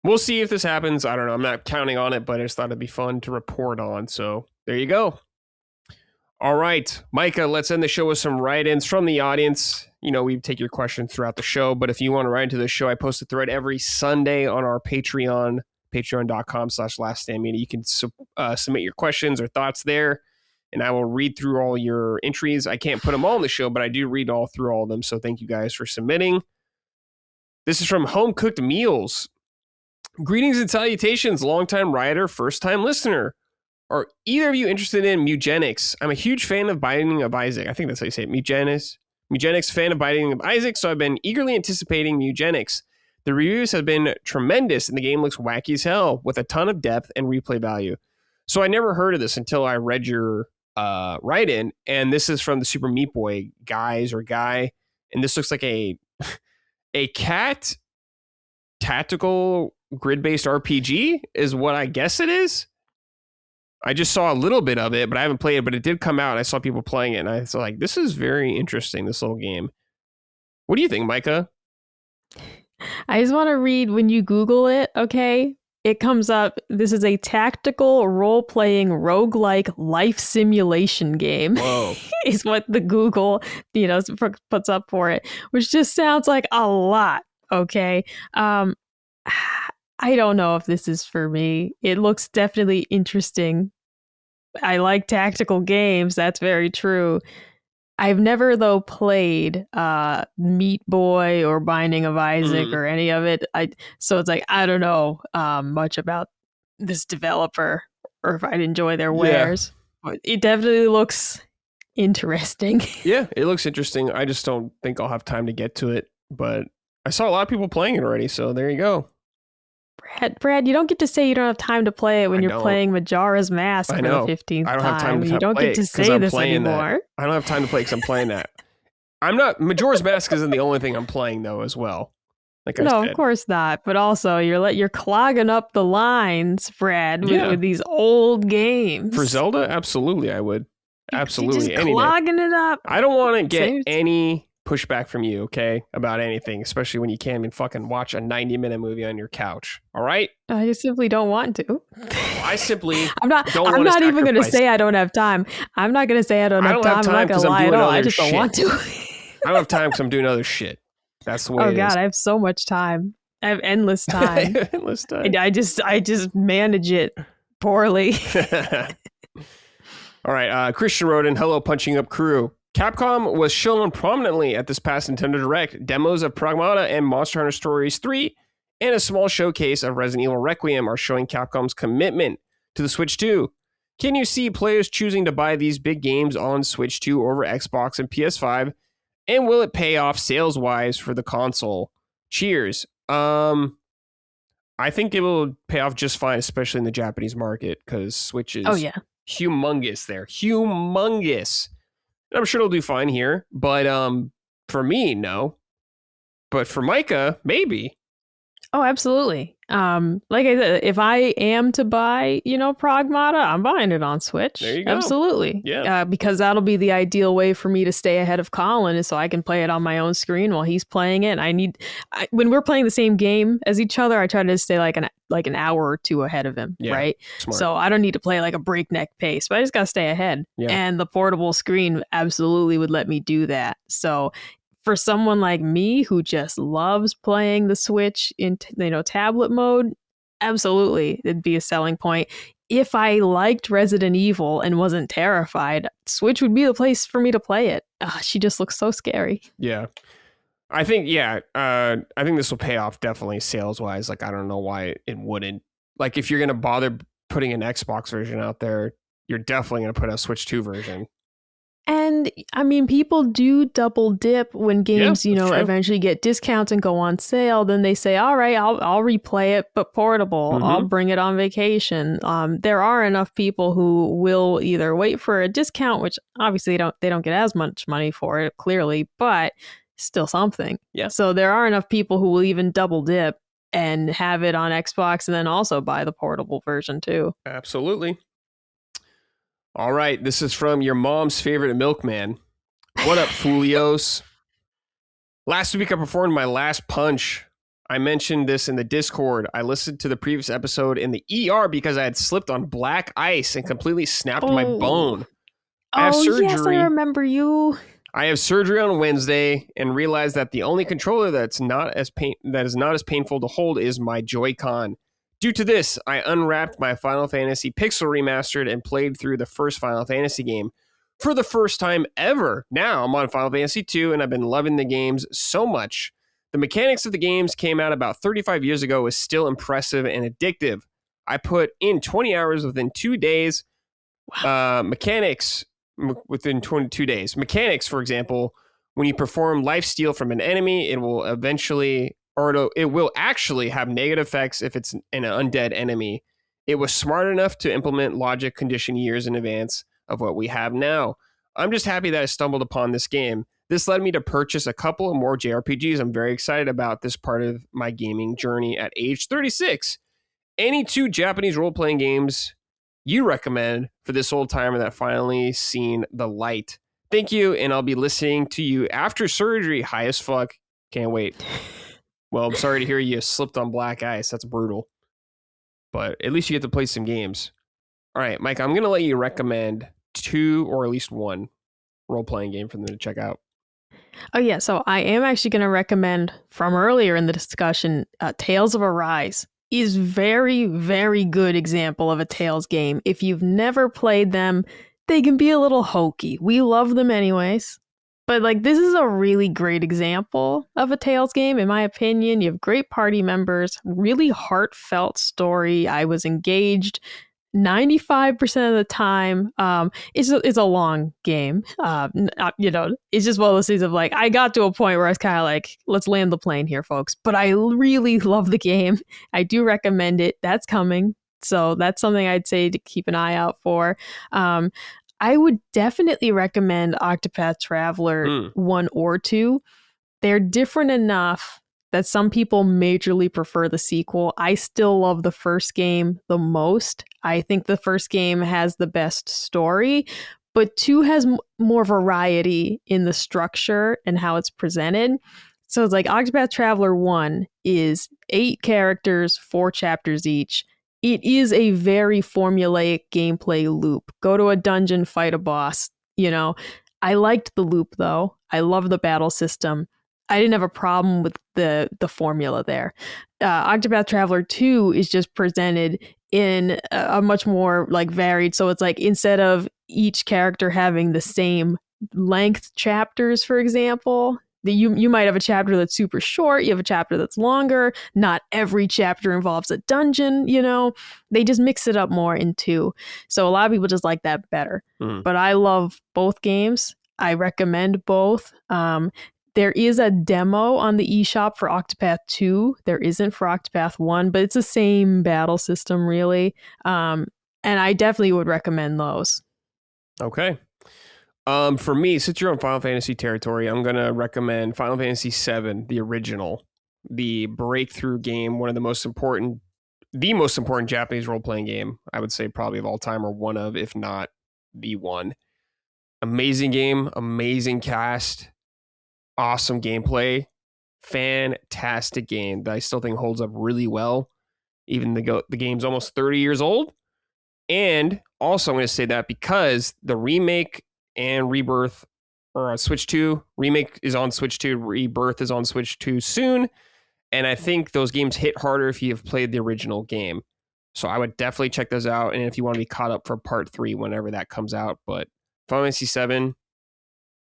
we'll see if this happens. I don't know. I'm not counting on it, but I just thought it'd be fun to report on. So there you go. All right, Micah, let's end the show with some write-ins from the audience. You know, we take your questions throughout the show, but if you want to write into the show, I post a thread every Sunday on our Patreon, patreon.com/laststandmedia. You can submit your questions or thoughts there, and I will read through all your entries. I can't put them all in the show, but I do read through all of them, so thank you guys for submitting. This is from Home Cooked Meals. Greetings and salutations, longtime writer, first-time listener. Are either of you interested in Mugenics? I'm a huge fan of Binding of Isaac. I think that's how you say it. Mugenics, fan of Binding of Isaac, so I've been eagerly anticipating Mugenics. The reviews have been tremendous, and the game looks wacky as hell, with a ton of depth and replay value. So I never heard of this until I read your write-in, and this is from the Super Meat Boy guy, and this looks like a cat tactical grid-based RPG is what I guess it is. I just saw a little bit of it, but I haven't played it, but it did come out. And I saw people playing it, and I was like, this is very interesting, this little game. What do you think, Micah? I just want to read when you Google it, okay? It comes up, this is a tactical role-playing roguelike life simulation game. Whoa. Is what the Google, puts up for it, which just sounds like a lot, okay? I don't know if this is for me. It looks definitely interesting. I like tactical games. That's very true. I've never though played Meat Boy or Binding of Isaac or any of it. So it's like I don't know much about this developer or if I'd enjoy their wares. But it definitely looks interesting. Yeah, it looks interesting. I just don't think I'll have time to get to it. But I saw a lot of people playing it already, so there you go. Brad, you don't get to say you don't have time to play it when you're playing Majora's Mask for the 15th time. I don't have time to You don't get to say this anymore. I don't have time to play because I'm playing that. Majora's Mask isn't the only thing I'm playing though as well. Like I said. Of course not. But also you're clogging up the lines, Brad, with these old games. For Zelda, absolutely I would. Absolutely. You're just clogging it up. I don't want to get any pushback from you, okay, about anything, especially when you can't even fucking watch a 90-minute movie on your couch. All right? I just simply don't want to. I simply I'm not even going to say I don't have time. I'm not going to say I don't have time. I'm not going to lie at all. I just don't want to. I don't have time because I'm doing other shit. That's the way it is. Oh God, I have so much time. I have endless time. Endless time. I just manage it poorly. All right, Christian wrote in, hello, Punching Up crew. Capcom was shown prominently at this past Nintendo Direct. Demos of Pragmata and Monster Hunter Stories 3 and a small showcase of Resident Evil Requiem are showing Capcom's commitment to the Switch 2. Can you see players choosing to buy these big games on Switch 2 over Xbox and PS5? And will it pay off sales-wise for the console? Cheers. I think it will pay off just fine, especially in the Japanese market, because Switch is humongous there. Humongous. I'm sure it'll do fine here, but for me, no. But for Micah, maybe. Oh, absolutely. Like I said, if I am to buy, Pragmata, I'm buying it on Switch. There you go. Absolutely. Yeah. Because that'll be the ideal way for me to stay ahead of Colin, is so I can play it on my own screen while he's playing it. When we're playing the same game as each other, I try to stay like an hour or two ahead of him, right? Smart. So I don't need to play like a breakneck pace, but I just gotta stay ahead. Yeah. And the portable screen absolutely would let me do that. So for someone like me who just loves playing the Switch in tablet mode, absolutely, it'd be a selling point. If I liked Resident Evil and wasn't terrified, Switch would be the place for me to play it. She just looks so scary. Yeah. I think this will pay off definitely sales-wise. Like, I don't know why it wouldn't. Like, if you're going to bother putting an Xbox version out there, you're definitely going to put a Switch 2 version. And I mean, people do double dip when games, eventually get discounts and go on sale. Then they say, all right, I'll replay it, but portable. Mm-hmm. I'll bring it on vacation. There are enough people who will either wait for a discount, which obviously they don't get as much money for it, clearly, but still something. Yeah. So there are enough people who will even double dip and have it on Xbox and then also buy the portable version too. Absolutely. All right, this is from your mom's favorite milkman. What up, Fulios? Last week I performed my last punch. I mentioned this in the Discord. I listened to the previous episode in the ER because I had slipped on black ice and completely snapped my bone. I have surgery. Yes, I remember you. I have surgery on Wednesday and realized that the only controller that is not as painful to hold is my Joy-Con. Due to this, I unwrapped my Final Fantasy Pixel Remastered and played through the first Final Fantasy game for the first time ever. Now I'm on Final Fantasy 2 and I've been loving the games so much. The mechanics of the games came out about 35 years ago is still impressive and addictive. I put in 20 hours within 2 days. Mechanics within 22 days. Mechanics, for example, when you perform lifesteal from an enemy, it will actually have negative effects if it's an undead enemy. It was smart enough to implement logic condition years in advance of what we have now. I'm just happy that I stumbled upon this game. This led me to purchase a couple of more JRPGs. I'm very excited about this part of my gaming journey at age 36. Any 2 Japanese role-playing games you recommend for this old timer that finally seen the light? Thank you, and I'll be listening to you after surgery. High as fuck. Can't wait. Well, I'm sorry to hear you slipped on black ice. That's brutal. But at least you get to play some games. All right, Mike, I'm going to let you recommend 2 or at least 1 role-playing game for them to check out. Oh, yeah. So I am actually going to recommend from earlier in the discussion, Tales of Arise. is very, very good example of a Tales game. If you've never played them, they can be a little hokey. We love them anyways. But like this is a really great example of a Tales game, in my opinion. You have great party members, really heartfelt story. I was engaged 95% of the time. It's a long game. It's just one of those things of like, I got to a point where I was kind of like, let's land the plane here, folks. But I really love the game. I do recommend it. That's coming. So that's something I'd say to keep an eye out for. I would definitely recommend Octopath Traveler 1 or 2. They're different enough that some people majorly prefer the sequel. I still love the first game the most. I think the first game has the best story, but 2 has more variety in the structure and how it's presented. So it's like Octopath Traveler 1 is 8 characters, 4 chapters each. It is a very formulaic gameplay loop. Go to a dungeon, fight a boss. I liked the loop though. I love the battle system. I didn't have a problem with the formula there. Octopath Traveler 2 is just presented in a much more like varied. So it's like instead of each character having the same length chapters, for example, you might have a chapter that's super short, you have a chapter that's longer. Not every chapter involves a dungeon, They just mix it up more in 2. So a lot of people just like that better. But I love both games. I recommend both. There is a demo on the eShop for Octopath 2. There isn't for Octopath 1, but it's the same battle system, really. And I definitely would recommend those. Okay. For me, since you're on Final Fantasy territory, I'm going to recommend Final Fantasy VII, the original, the breakthrough game, one of the most important Japanese role-playing game, I would say probably of all time, or one of, if not the one. Amazing game, amazing cast, awesome gameplay, fantastic game that I still think holds up really well. Even the game's almost 30 years old. And also I'm going to say that because the remake and Rebirth are on Switch 2. Remake is on Switch 2. Rebirth is on Switch 2 soon. And I think those games hit harder if you have played the original game. So I would definitely check those out. And if you want to be caught up for part 3 whenever that comes out. But Final Fantasy 7,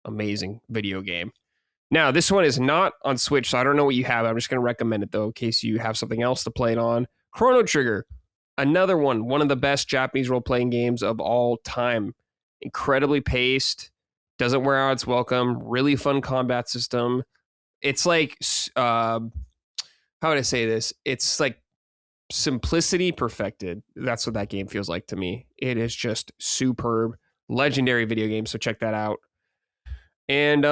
amazing video game. Now, this one is not on Switch, so I don't know what you have. I'm just going to recommend it, though, in case you have something else to play it on. Chrono Trigger, another one of the best Japanese role-playing games of all time. Incredibly paced, doesn't wear out its welcome, really fun combat system. It's like, how would I say this? It's like simplicity perfected. That's what that game feels like to me. It is just superb, legendary video game, so check that out. And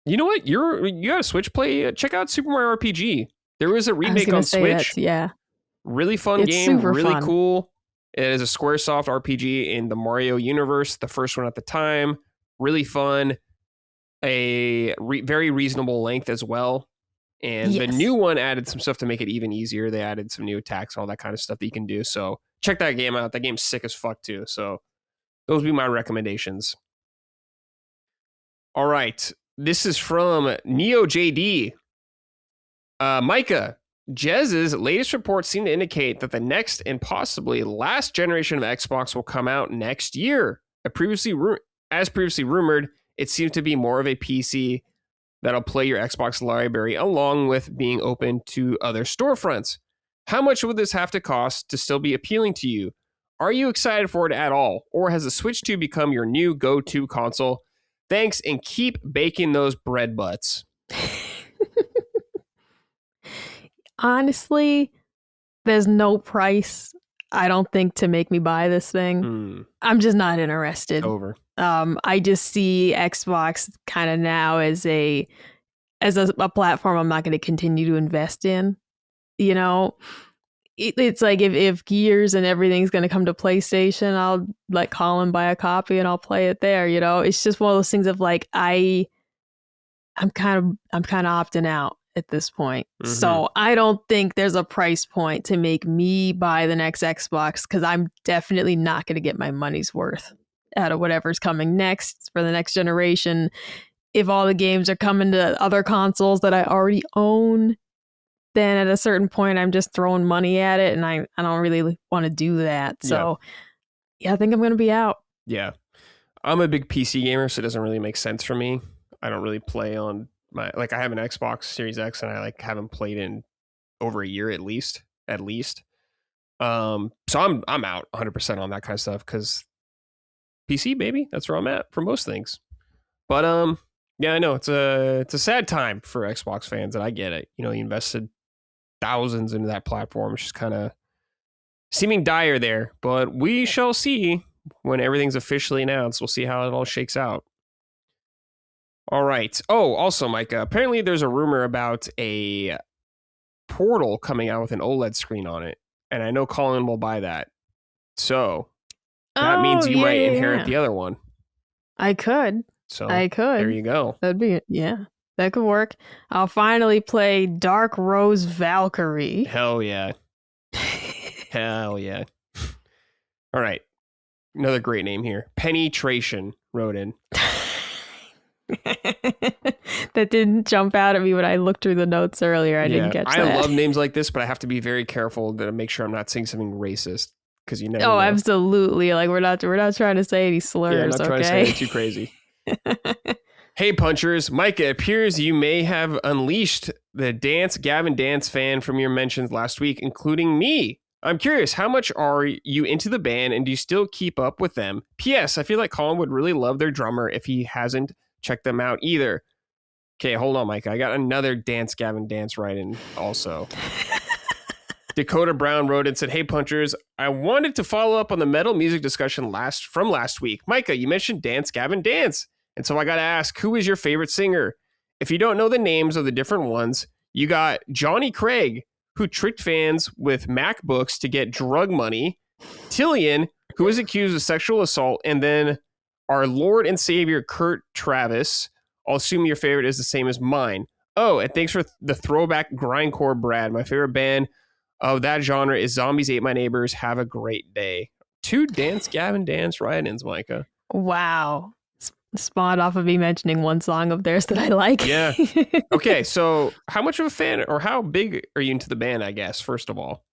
you know what? You got a Switch play. Check out Super Mario RPG. There was a remake on Switch. Yeah. Really fun It's game. super Really fun. Cool. It is a Squaresoft RPG in the Mario universe. The first one at the time. Really fun. Very reasonable length as well. And the new one added some stuff to make it even easier. They added some new attacks, all that kind of stuff that you can do. So check that game out. That game's sick as fuck too. So those would be my recommendations. All right. This is from Neo JD. Micah, Jez's latest reports seem to indicate that the next and possibly last generation of Xbox will come out next year. As previously rumored, it seems to be more of a PC that'll play your Xbox library along with being open to other storefronts. How much would this have to cost to still be appealing to you? Are you excited for it at all? Or has the Switch 2 become your new go-to console? Thanks, and keep baking those bread butts. Honestly, there's no price, I don't think, to make me buy this thing. I'm just not interested. Over. I just see Xbox kind of now as a platform I'm not going to continue to invest in. It's like if Gears and everything's going to come to PlayStation, I'll like call and buy a copy and I'll play it there. It's just one of those things of like I'm kind of opting out at this point. Mm-hmm. So I don't think there's a price point to make me buy the next Xbox, because I'm definitely not going to get my money's worth out of whatever's coming next for the next generation. If all the games are coming to other consoles that I already own, then at a certain point I'm just throwing money at it, and I don't really want to do that. So yeah, I think I'm gonna be out. Yeah. I'm a big PC gamer, so it doesn't really make sense for me. I don't really play on I have an Xbox Series X, and I haven't played in over a year at least. So I'm out 100% on that kind of stuff because PC, baby, that's where I'm at for most things. But yeah, I know it's a sad time for Xbox fans, and I get it. You invested thousands into that platform. It's just kind of seeming dire there, but we shall see when everything's officially announced. We'll see how it all shakes out. All right. Oh, also, Micah, apparently there's a rumor about a Portal coming out with an OLED screen on it, and I know Colin will buy that. So that means you might inherit the other one. I could. There you go. That'd be that could work. I'll finally play Dark Rose Valkyrie. Hell yeah. Hell yeah. All right. Another great name here. Penetration wrote in. That didn't jump out at me when I looked through the notes earlier. I didn't catch that. I love names like this, but I have to be very careful to make sure I'm not saying something racist because you never know. Absolutely. Like we're not trying to say any slurs. Yeah, I'm not trying to say anything too crazy. Hey Punchers, Micah, it appears you may have unleashed the Gavin Dance fan from your mentions last week, including me. I'm curious, how much are you into the band and do you still keep up with them? P.S. I feel like Colin would really love their drummer if he hasn't checked them out either. Okay, hold on, Micah. I got another Gavin Dance right in also. Dakota Brown wrote and said, hey Punchers, I wanted to follow up on the metal music discussion from last week. Micah, you mentioned Gavin Dance. And so I got to ask, who is your favorite singer? If you don't know the names of the different ones, you got Johnny Craig, who tricked fans with MacBooks to get drug money, Tillian, who was accused of sexual assault, and then our Lord and Savior, Kurt Travis. I'll assume your favorite is the same as mine. Oh, and thanks for the throwback grindcore, Brad. My favorite band of that genre is Zombies Ate My Neighbors. Have a great day. 2 Gavin Dance write-ins, Micah. Wow. Spawned off of me mentioning one song of theirs that I like. Yeah. Okay, so how much of a fan or how big are you into the band, I guess, first of all?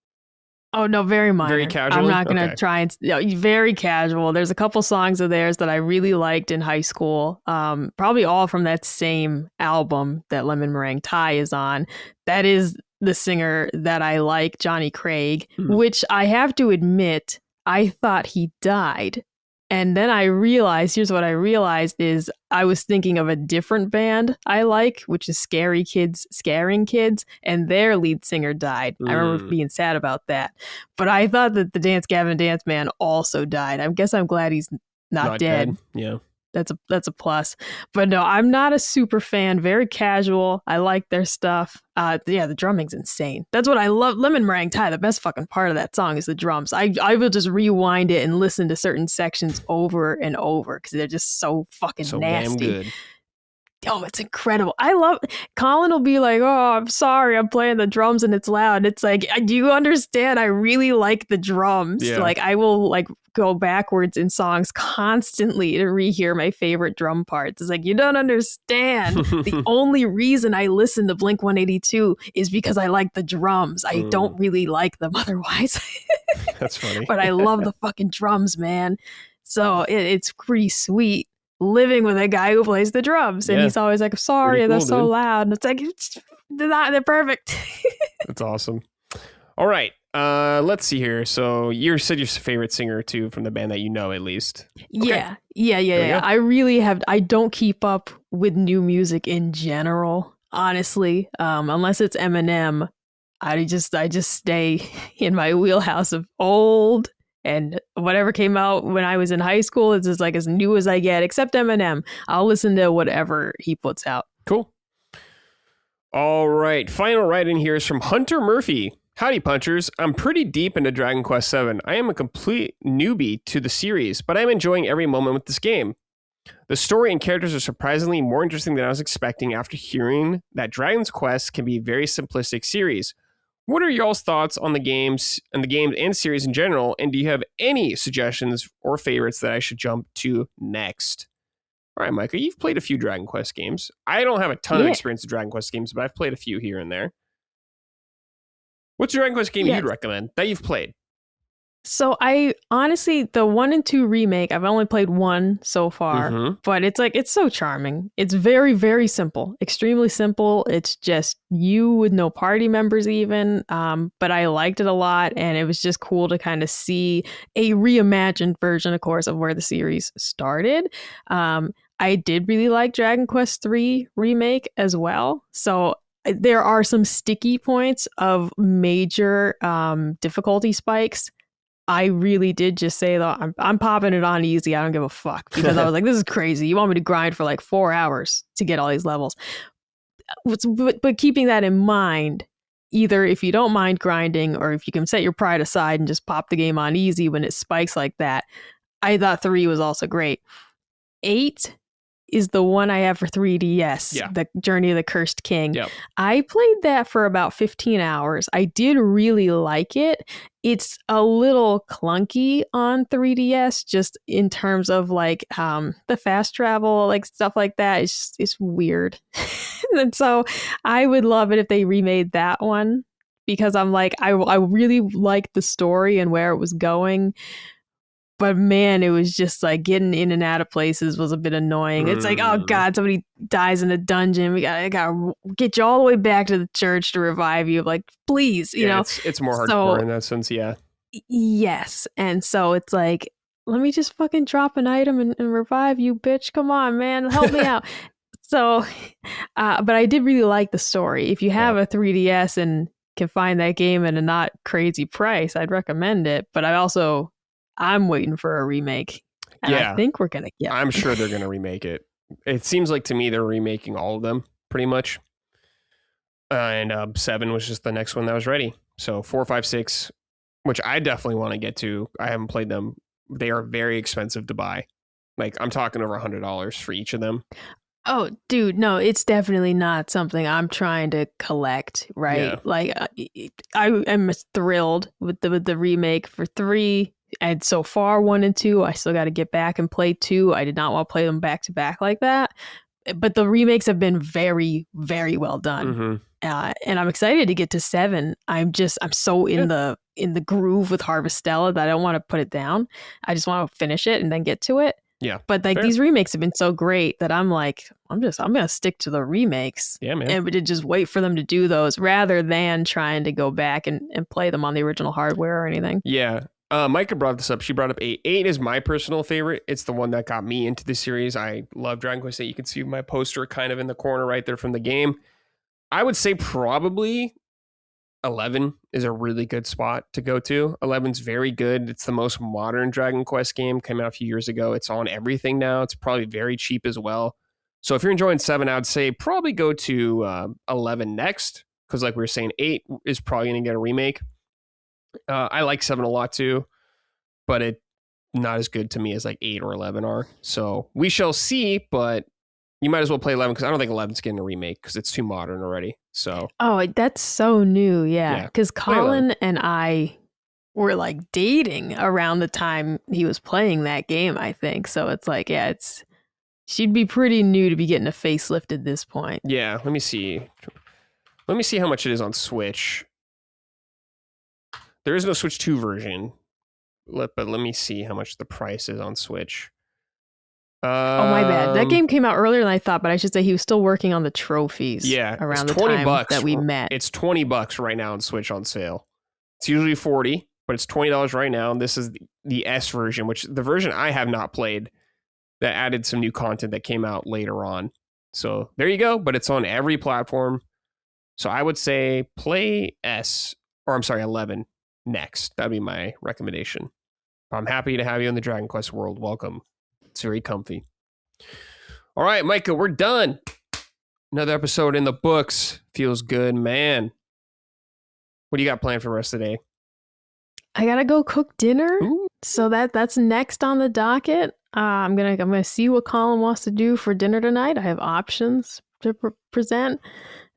Oh, no, very minor. Very casual? I'm not going to try and... very casual. There's a couple songs of theirs that I really liked in high school. Probably all from that same album that Lemon Meringue Tie is on. That is the singer that I like, Johnny Craig, which I have to admit, I thought he died. And then I realized, here's what I realized is I was thinking of a different band I like, which is Scary Kids, Scaring Kids, and their lead singer died. I remember being sad about that. But I thought that the Gavin Dance man also died. I guess I'm glad he's not dead. Yeah. That's a plus. But no, I'm not a super fan. Very casual. I like their stuff. The drumming's insane. That's what I love. Lemon Meringue Tie, the best fucking part of that song is the drums. I will just rewind it and listen to certain sections over and over because they're just so fucking nasty. Damn good. Oh, it's incredible. I love Colin will be like, oh, I'm sorry, I'm playing the drums and it's loud. It's like, do you understand? I really like the drums. Yeah. Like I will go backwards in songs constantly to rehear my favorite drum parts. It's like, you don't understand. The only reason I listen to Blink-182 is because I like the drums. I don't really like them otherwise. That's funny. But I love the fucking drums, man. So it's pretty sweet living with a guy who plays the drums. And he's always like, I'm sorry, they're so loud. And it's like, they're perfect. That's awesome. All right. Let's see here. So you said your favorite singer too from the band that you know at least. Okay. Yeah. I really have. I don't keep up with new music in general, honestly. Unless it's Eminem, I just stay in my wheelhouse of old and whatever came out when I was in high school. It's just like as new as I get, except Eminem. I'll listen to whatever he puts out. Cool. All right. Final write-in here is from Hunter Murphy. Howdy, Punchers. I'm pretty deep into Dragon Quest VII. I am a complete newbie to the series, but I'm enjoying every moment with this game. The story and characters are surprisingly more interesting than I was expecting after hearing that Dragon's Quest can be a very simplistic series. What are y'all's thoughts on the games and series in general, and do you have any suggestions or favorites that I should jump to next? All right, Micah, you've played a few Dragon Quest games. I don't have a ton of experience with Dragon Quest games, but I've played a few here and there. What's your Dragon Quest game Yes. you'd recommend that you've played? So I honestly, the 1 and 2 remake, I've only played one so far, but it's so charming. It's very, very simple, extremely simple. It's just you with no party members even. But I liked it a lot, and it was just cool to kind of see a reimagined version, of course, of where the series started. I did really like Dragon Quest III remake as well. So there are some sticky points of major difficulty spikes. I really did just say, though, I'm popping it on easy. I don't give a fuck, because I was like, this is crazy. You want me to grind for like 4 hours to get all these levels. But keeping that in mind, either if you don't mind grinding or if you can set your pride aside and just pop the game on easy when it spikes like that, I thought 3 was also great. 8 is the one I have for 3DS, the Journey of the Cursed King. Yep. I played that for about 15 hours. I did really like it. It's a little clunky on 3DS, just in terms of like the fast travel, like stuff like that. It's weird. And so I would love it if they remade that one, because I'm like, I really liked the story and where it was going. But man, it was just like getting in and out of places was a bit annoying. It's like, oh God, somebody dies in a dungeon. I gotta get you all the way back to the church to revive you. Like, please, you know. It's more hardcore in that sense, yeah. Yes. And so it's like, let me just fucking drop an item and revive you, bitch. Come on, man. Help me out. So, but I did really like the story. If you have a 3DS and can find that game at a not crazy price, I'd recommend it. But I'm waiting for a remake. And I think we're going to get I'm sure they're going to remake it. It seems like to me they're remaking all of them pretty much. And 7 was just the next one that was ready. So 4, 5, 6, which I definitely want to get to. I haven't played them. They are very expensive to buy. Like, I'm talking over $100 for each of them. Oh, dude, no, it's definitely not something I'm trying to collect, right? Yeah. Like, I am thrilled with the remake for 3. And so far, 1 and 2, I still got to get back and play 2. I did not want to play them back to back like that. But the remakes have been very, very well done. And I'm excited to get to 7. I'm so in the groove with Harvestella that I don't want to put it down. I just want to finish it and then get to it. Yeah. But like these remakes have been so great that I'm like, I'm going to stick to the remakes. Yeah, man. And to just wait for them to do those rather than trying to go back and play them on the original hardware or anything. Yeah. Micah brought this up. She brought up 8. 8 is my personal favorite. It's the one that got me into the series. I love Dragon Quest 8. You can see my poster kind of in the corner right there from the game. I would say probably 11 is a really good spot to go to. 11's very good. It's the most modern Dragon Quest game. Came out a few years ago. It's on everything now. It's probably very cheap as well. So if you're enjoying 7, I would say probably go to 11 next. Because like we were saying, 8 is probably going to get a remake. I like 7 a lot too, but it's not as good to me as like 8 or 11 are. So we shall see, but you might as well play 11 because I don't think 11's getting a remake because it's too modern already. So that's so new, yeah. Because Colin and I were like dating around the time he was playing that game, I think. So it's like, she'd be pretty new to be getting a facelift at this point. Yeah, let me see. Let me see how much it is on Switch. There is no Switch 2 version, but let me see how much the price is on Switch. Oh, my bad. That game came out earlier than I thought, but I should say he was still working on the trophies. Yeah, around the time that we met. It's $20 right now on Switch on sale. It's usually $40, but it's $20 right now. And this is the S version, which the version I have not played that added some new content that came out later on. So there you go. But it's on every platform. So I would say play 11 next. That'd be my recommendation. I'm happy to have you in the Dragon Quest world. Welcome. It's very comfy. All right, Micah, we're done. Another episode in the books. Feels good, man. What do you got planned for the rest of the day? I gotta go cook dinner. Ooh. So that's next on the docket. I'm gonna see what Colin wants to do for dinner tonight. I have options to present,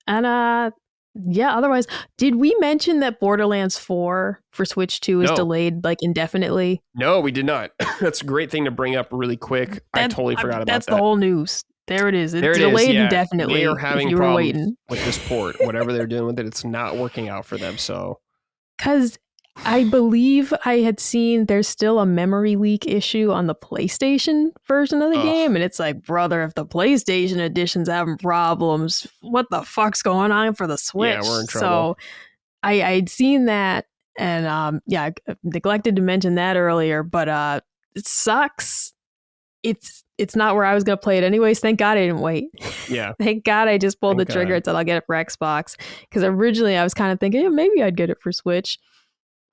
and otherwise, did we mention that Borderlands 4 for Switch 2 is delayed like indefinitely? No, we did not. That's a great thing to bring up really quick. I totally forgot about that. That's the whole news. There it is. It's delayed indefinitely. They are having problems with this port. Whatever they're doing with it, it's not working out for them. So Because I believe I had seen there's still a memory leak issue on the PlayStation version of the game. And it's like, brother, if the PlayStation edition's having problems, what the fuck's going on for the Switch? Yeah, we're in trouble. So I'd seen that. And I neglected to mention that earlier. But it sucks. It's not where I was going to play it anyways. Thank God I didn't wait. Yeah. Thank God I just pulled the trigger and said I'll get it for Xbox. Because originally I was kind of thinking, maybe I'd get it for Switch.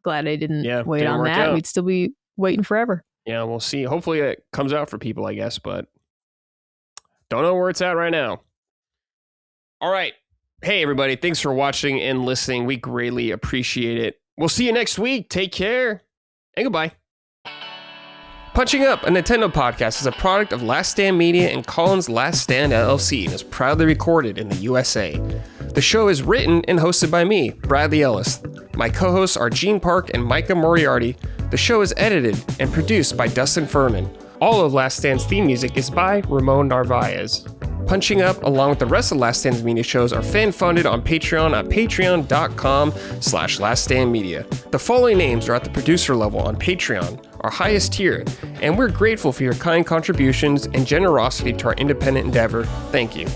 Glad I didn't wait on that. We'd still be waiting forever. Yeah, we'll see. Hopefully it comes out for people, I guess, but don't know where it's at right now. All right. Hey, everybody. Thanks for watching and listening. We greatly appreciate it. We'll see you next week. Take care and goodbye. Punching Up, a Nintendo podcast, is a product of Last Stand Media and Collins Last Stand LLC and is proudly recorded in the USA. The show is written and hosted by me, Bradley Ellis. My co-hosts are Gene Park and Micah Moriarty. The show is edited and produced by Dustin Furman. All of Last Stand's theme music is by Ramon Narvaez. Punching Up, along with the rest of Last Stand's media shows, are fan-funded on Patreon at patreon.com/laststandmedia. The following names are at the producer level on Patreon, our highest tier, and we're grateful for your kind contributions and generosity to our independent endeavor. Thank you.